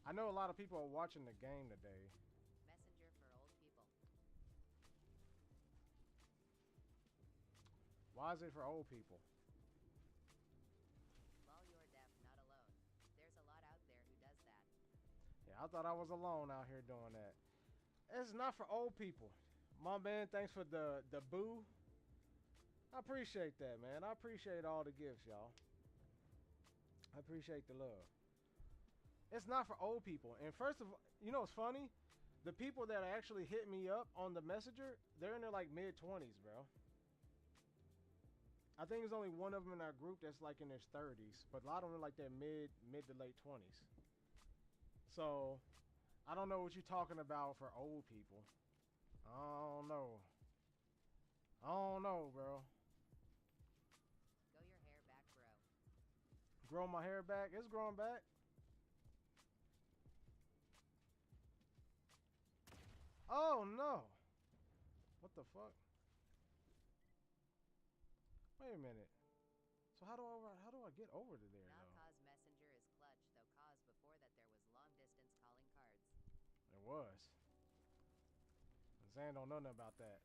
I know a lot of people are watching the game today. Messenger for old people. Why is it for old people? Lol you're deaf, not alone. There's a lot out there who does that. Yeah, I thought I was alone out here doing that. It's not for old people. My man, thanks for the boo. I appreciate that, man. I appreciate all the gifts, y'all. I appreciate the love. It's not for old people. And first of all, you know what's funny? The people that actually hit me up on the messenger, they're in their like mid-20s, bro. I think there's only one of them in our group that's like in their 30s, but a lot of them are like their mid to late 20s. So, I don't know what you're talking about for old people. I don't know. I don't know, bro. Go your hair back, bro. Grow my hair back? It's growing back. Oh no. What the fuck? Wait a minute. So how do I get over to there Now though? cause messenger is clutch, though cause before that there was long distance calling cards. It was. Zan don't know nothing about that.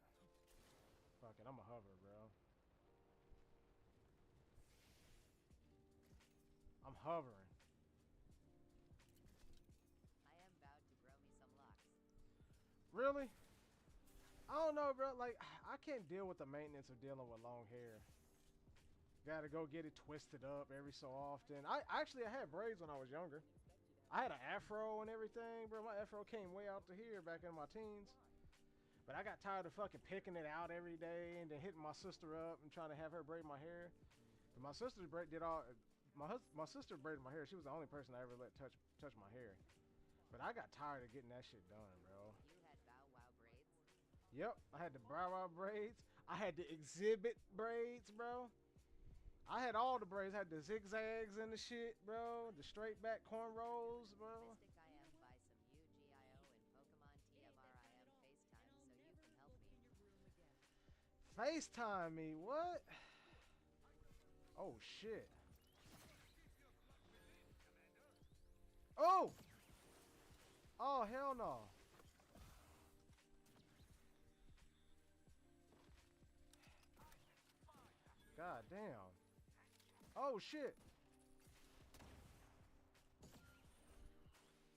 Fuck it, I'm a hover, bro. I'm hovering. I am vowed to grow me some locks. Really? I don't know, bro. Like, I can't deal with the maintenance of dealing with long hair. Gotta go get it twisted up every so often. I had braids when I was younger. I had an afro and everything, bro. My afro came way out to here back in my teens. But I got tired of fucking picking it out every day and then hitting my sister up and trying to have her braid my hair. But my sister did all. My sister braided my hair. She was the only person I ever let touch my hair. But I got tired of getting that shit done, bro. You had bow wow braids. Yep, I had the brow out braids. I had the exhibit braids, bro. I had all the braids. I had the zigzags and the shit, bro. The straight back cornrows, bro. Mystic I am buy some UGIO and Pokemon TMRIM FaceTime so you can help me. FaceTime me, what? Oh shit. Oh! Oh hell no. God damn. Oh shit.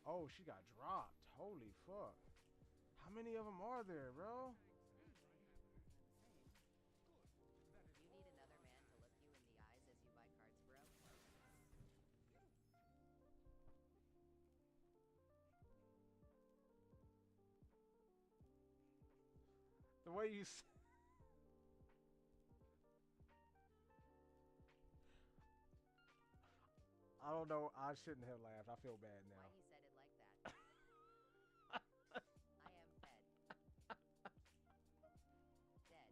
Oh, she got dropped. Holy fuck. How many of them are there, bro? You need another man to look you in the eyes as you buy cards, bro. way you. I don't know. I shouldn't have laughed. I feel bad Why now. he said it like that? I am fed. Dead.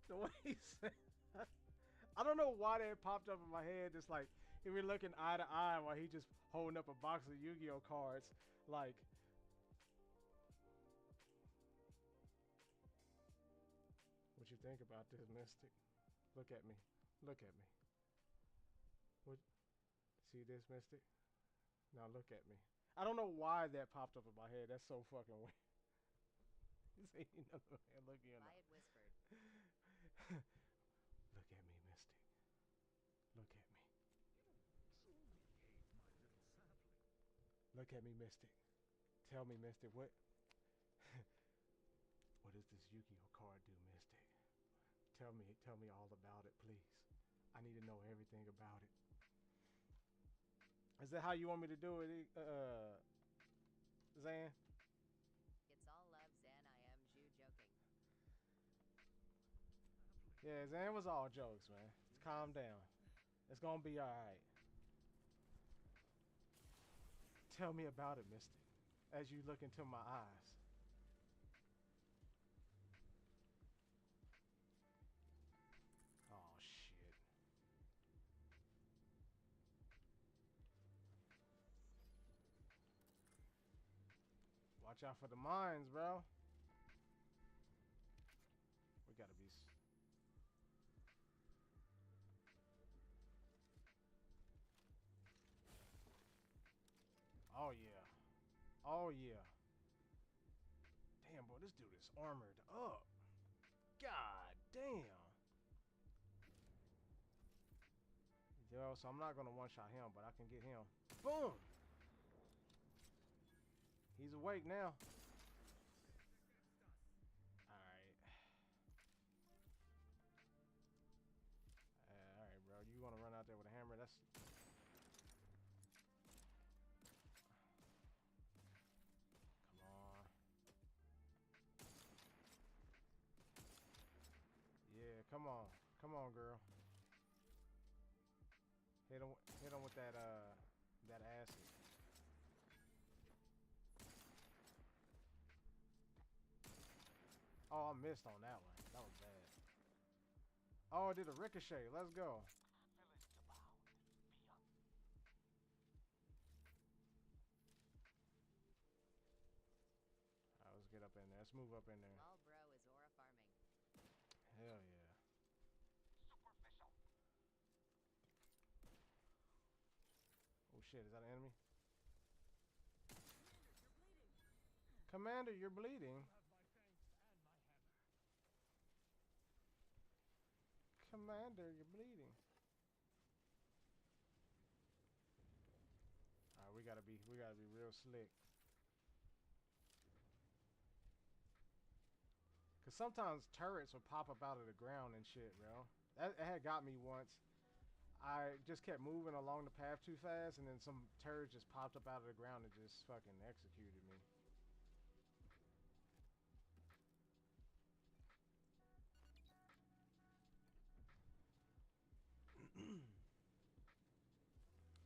The way he said, I don't know why that popped up in my head. It's like he was looking eye to eye while he just holding up a box of Yu-Gi-Oh cards. Like, what you think about this, Mystic? Look at me. Look at me. What? See this, Mystic? Now look at me. I don't know why that popped up in my head. That's so fucking weird. See, look at Buy it whispered. Look at me, Mystic. Look at me. Look at me, Mystic. Tell me, Mystic, what what does this Yu-Gi-Oh card do, Mystic? Tell me all about it, please. I need to know everything about it. Is that how you want me to do it, Zan? It's all love, Zan. I am Jew joking. Yeah, Zan was all jokes, man. Calm down. It's gonna be alright. Tell me about it, Mystic, as you look into my eyes. Oh, shit. Watch out for the mines, bro. We gotta be... Oh, yeah. Oh, yeah. Damn, bro, this dude is armored up. God damn. Yo, so I'm not gonna one-shot him, but I can get him. Boom! He's awake now. Alright. Alright, bro. You wanna run out there with a hammer? That's... Come on. Yeah, come on. Come on, girl. Hit him with that acid. Oh, I missed on that one. That was bad. Oh, I did a ricochet. Let's go. Alright, let's get up in there. Let's move up in there. Lol bro is aura farming. Hell yeah. Oh shit, is that an enemy? Commander, you're bleeding. Commander, you're bleeding. Alright, we gotta be real slick. Cause sometimes turrets will pop up out of the ground and shit, bro. That had got me once. I just kept moving along the path too fast, and then some turret just popped up out of the ground and just fucking executed me.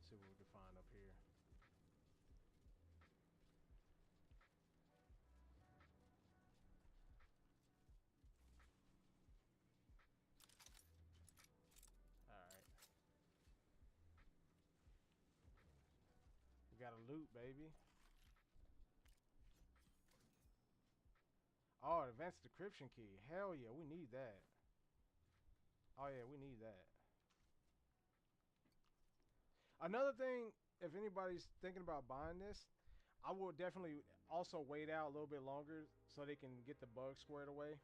See what we can find up here. Alright. We got a loot, baby. Oh, advanced decryption key. Hell yeah, we need that. Oh yeah, we need that. Another thing, if anybody's thinking about buying this, I will definitely also wait out a little bit longer so they can get the bugs squared away.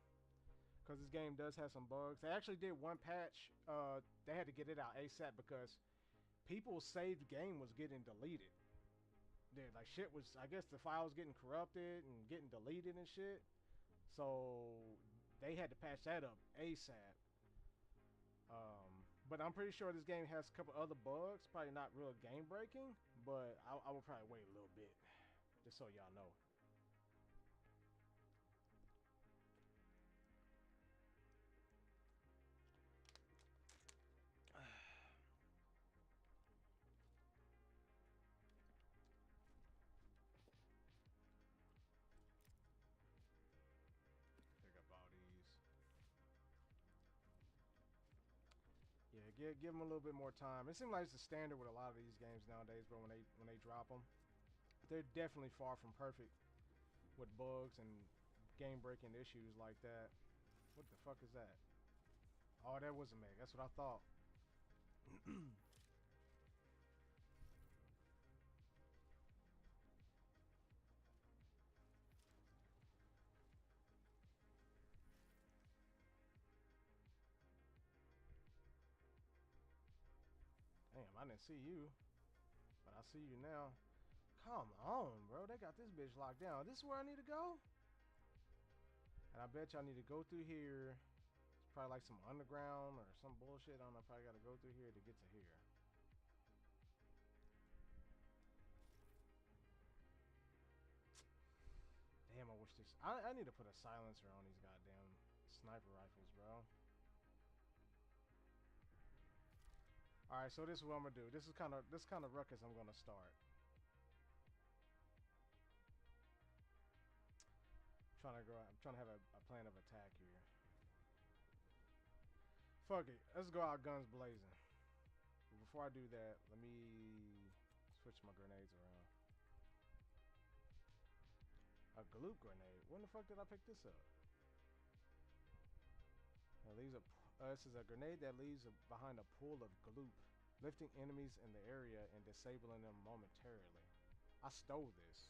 Because this game does have some bugs. They actually did one patch. They had to get it out ASAP because people's saved game was getting deleted. Dude, like shit was, I guess the file was getting corrupted and getting deleted and shit. So they had to patch that up ASAP. But I'm pretty sure this game has a couple other bugs. Probably not real game breaking, but I will probably wait a little bit. Just so y'all know. Pick up all these. Yeah, give them a little bit more time. It seems like it's a standard with a lot of these games nowadays, but when they drop them, they're definitely far from perfect with bugs and game breaking issues like that. What the fuck is that? Oh, that was a meg. That's what I thought. Damn, I didn't see you, but I see you now. Come on, bro. They got this bitch locked down. This is where I need to go? And I bet y'all need to go through here. It's probably like some underground or some bullshit. I don't know. I probably got to go through here to get to here. Damn, I wish this. I need to put a silencer on these goddamn sniper rifles, bro. All right, so this is what I'm gonna do. This kind of ruckus I'm gonna start. I'm trying to have a plan of attack here. Fuck it. Let's go out guns blazing. But before I do that, let me switch my grenades around. A gloop grenade. When the fuck did I pick this up? This is a grenade that leaves behind a pool of gloop, lifting enemies in the area and disabling them momentarily. I stole this.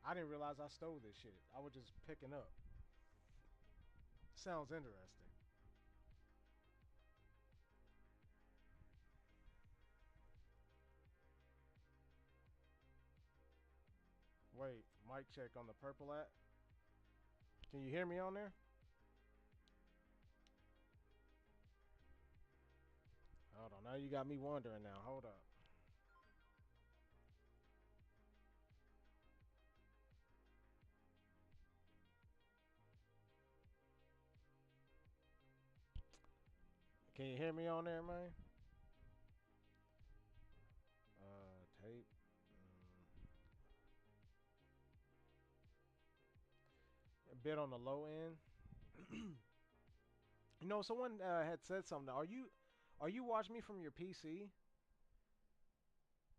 I didn't realize I stole this shit. I was just picking up. Sounds interesting. Wait, mic check on the purple at. Can you hear me on there? Hold on, now you got me wondering now. Hold up. Can you hear me on there, man? Tape. A bit on the low end. You know, someone had said something. Are you watching me from your PC?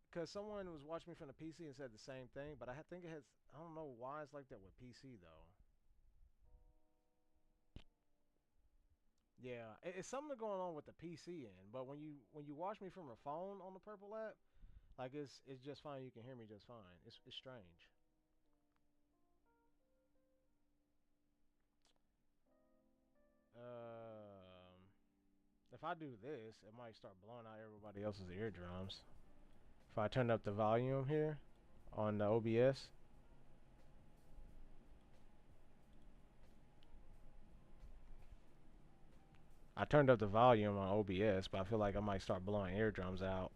Because someone was watching me from the PC and said the same thing, but I think it has. I don't know why it's like that with PC though. Yeah, it's something going on with the PC end. But when you watch me from a phone on the Purple app, like it's just fine. You can hear me just fine. It's strange. If I do this, it might start blowing out everybody else's eardrums. If I turn up the volume here on the OBS. I turned up the volume on OBS, but I feel like I might start blowing eardrums out.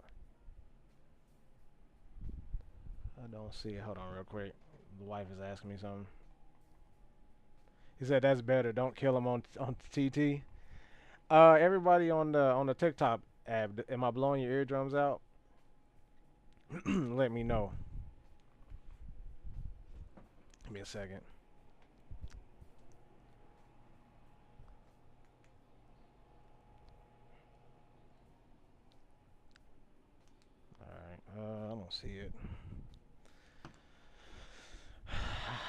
I don't see it. Hold on real quick. The wife is asking me something. He said that's better. Don't kill him on TT. Everybody on the TikTok app, am I blowing your eardrums out? Let me know. Give me a second. Alright, I don't see it.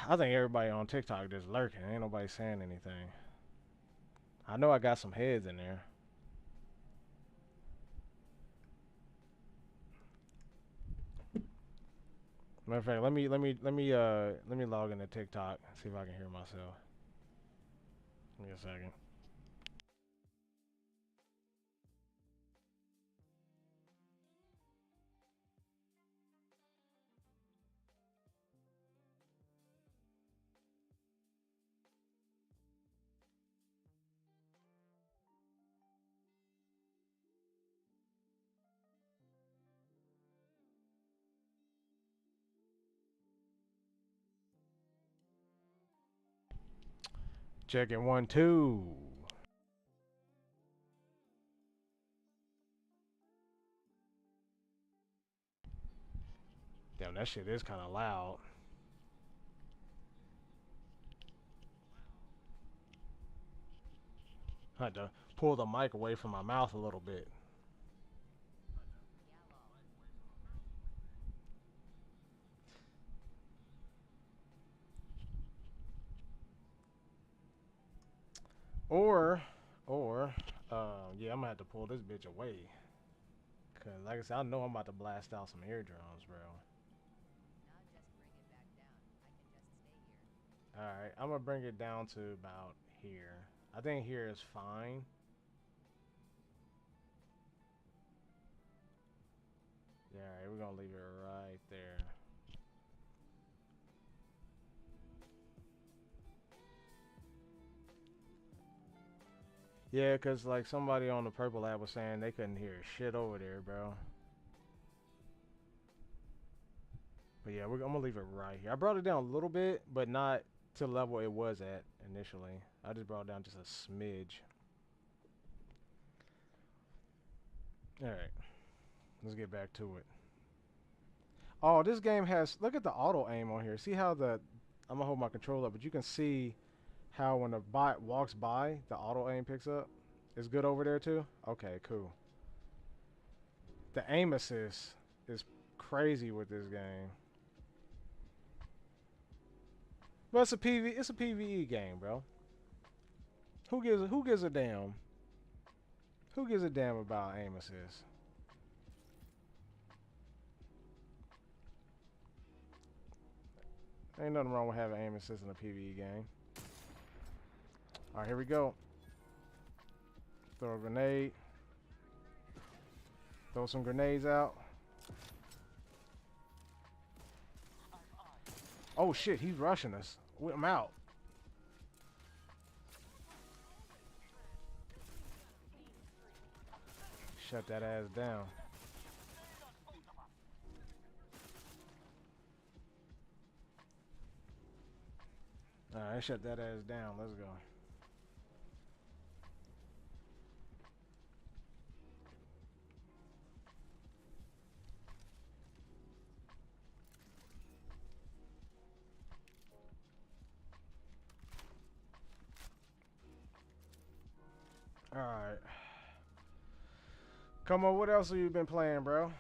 I think everybody on TikTok just lurking. Ain't nobody saying anything. I know I got some heads in there. Matter of fact, let me log into TikTok, see if I can hear myself. Give me a second. Checking 1, 2. Damn, that shit is kind of loud. I had to pull the mic away from my mouth a little bit. Or, yeah, I'm gonna have to pull this bitch away. Cause like I said, I know I'm about to blast out some eardrums, bro. Now just bring it back down. I can just stay here. Alright, I'm gonna bring it down to about here. I think here is fine. Yeah, alright, we're gonna leave it right there. Yeah, cause like somebody on the Purple app was saying they couldn't hear shit over there, bro. But yeah, I'm gonna leave it right here. I brought it down a little bit, but not to the level it was at initially. I just brought it down just a smidge. Alright, let's get back to it. Oh, this game has, look at the auto aim on here. See how I'm gonna hold my controller up, but you can see how when the bot walks by, the auto aim picks up. It's good over there too? Okay, cool. The aim assist is crazy with this game. But it's a PvE game, bro. Who gives a damn? Who gives a damn about aim assist? Ain't nothing wrong with having aim assist in a PvE game. Alright, here we go. Throw a grenade. Throw some grenades out. Oh shit, he's rushing us. I'm out. Shut that ass down. Alright, shut that ass down. Let's go. Alright. Come on, what else have you been playing, bro?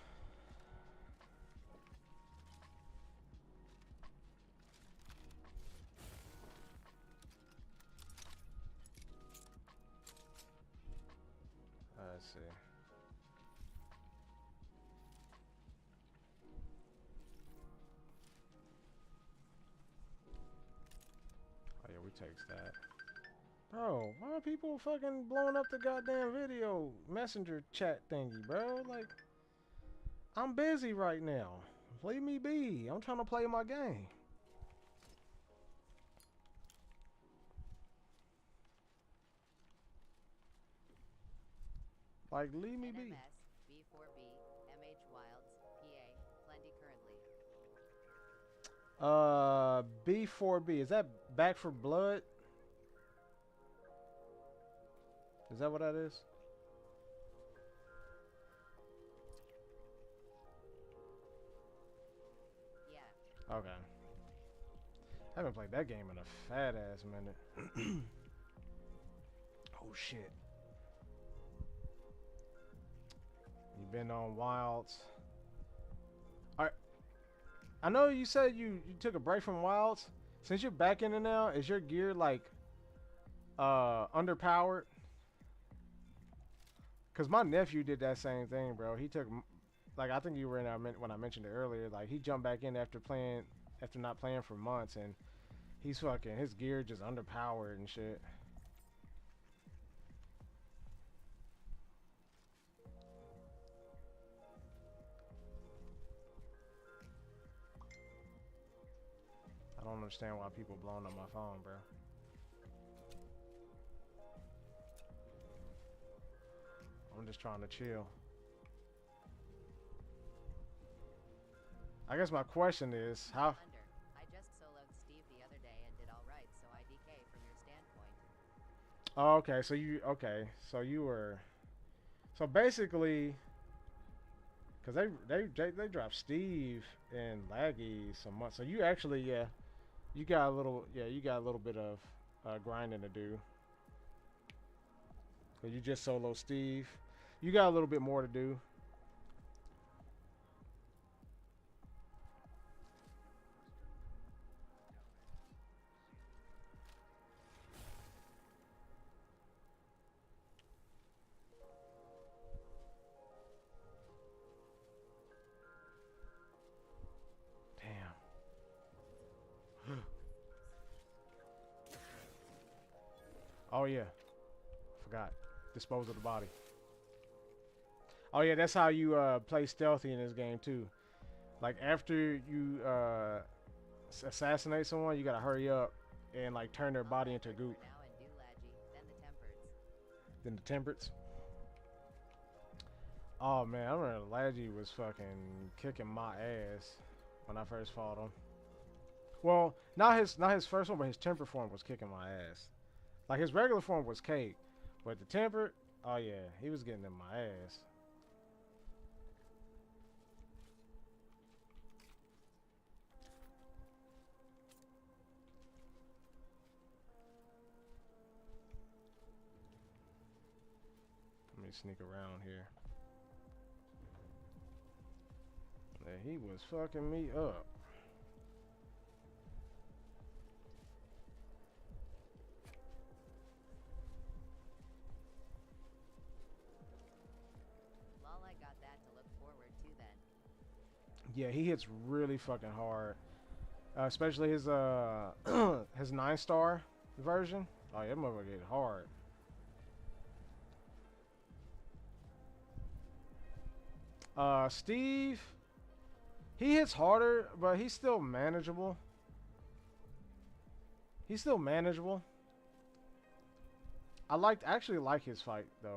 Let's see. Oh yeah, we takes that. Bro, why are people fucking blowing up the goddamn video messenger chat thingy, bro? Like, I'm busy right now. Leave me be. I'm trying to play my game. Like, leave me be. NMS, B4B, MH Wilds, PA, plenty currently. B4B. Is that Back for Blood? Is that what that is? Yeah. Okay. I haven't played that game in a fat ass minute. Oh shit. You been on Wilds? Alright. I know you said you took a break from Wilds. Since you're back in it now, is your gear like underpowered? Cause my nephew did that same thing, bro. He took, like, I think you were in when I mentioned it earlier. Like, he jumped back in after not playing for months, and he's fucking, his gear just underpowered and shit. I don't understand why people blowing up my phone, bro. I'm just trying to chill. I guess my question is, how... Under. I just soloed Steve the other day and did alright, so IDK from your standpoint. Oh, okay, so you were so basically because they dropped Steve and Laggy some months. So you actually you got a little bit of grinding to do. 'Cause you just solo Steve. You got a little bit more to do. Damn. Oh yeah, forgot. Dispose of the body. Oh yeah, that's how you play stealthy in this game too. Like after you assassinate someone, you gotta hurry up and like turn their body into goop. Now and do Laggy, then the Tempereds. Then the temperance. Oh man, I remember Laggy was fucking kicking my ass when I first fought him. Well, not his first one, but his temper form was kicking my ass. Like his regular form was cake, but the temper, oh yeah, he was getting in my ass. Let me sneak around here. Yeah, he was fucking me up. Lol, I got that to look forward to then. Yeah, he hits really fucking hard. Especially his his 9-star version. Oh, yeah, that motherfucker get hard. Steve, he hits harder, but he's still manageable. He's still manageable. I actually like his fight though.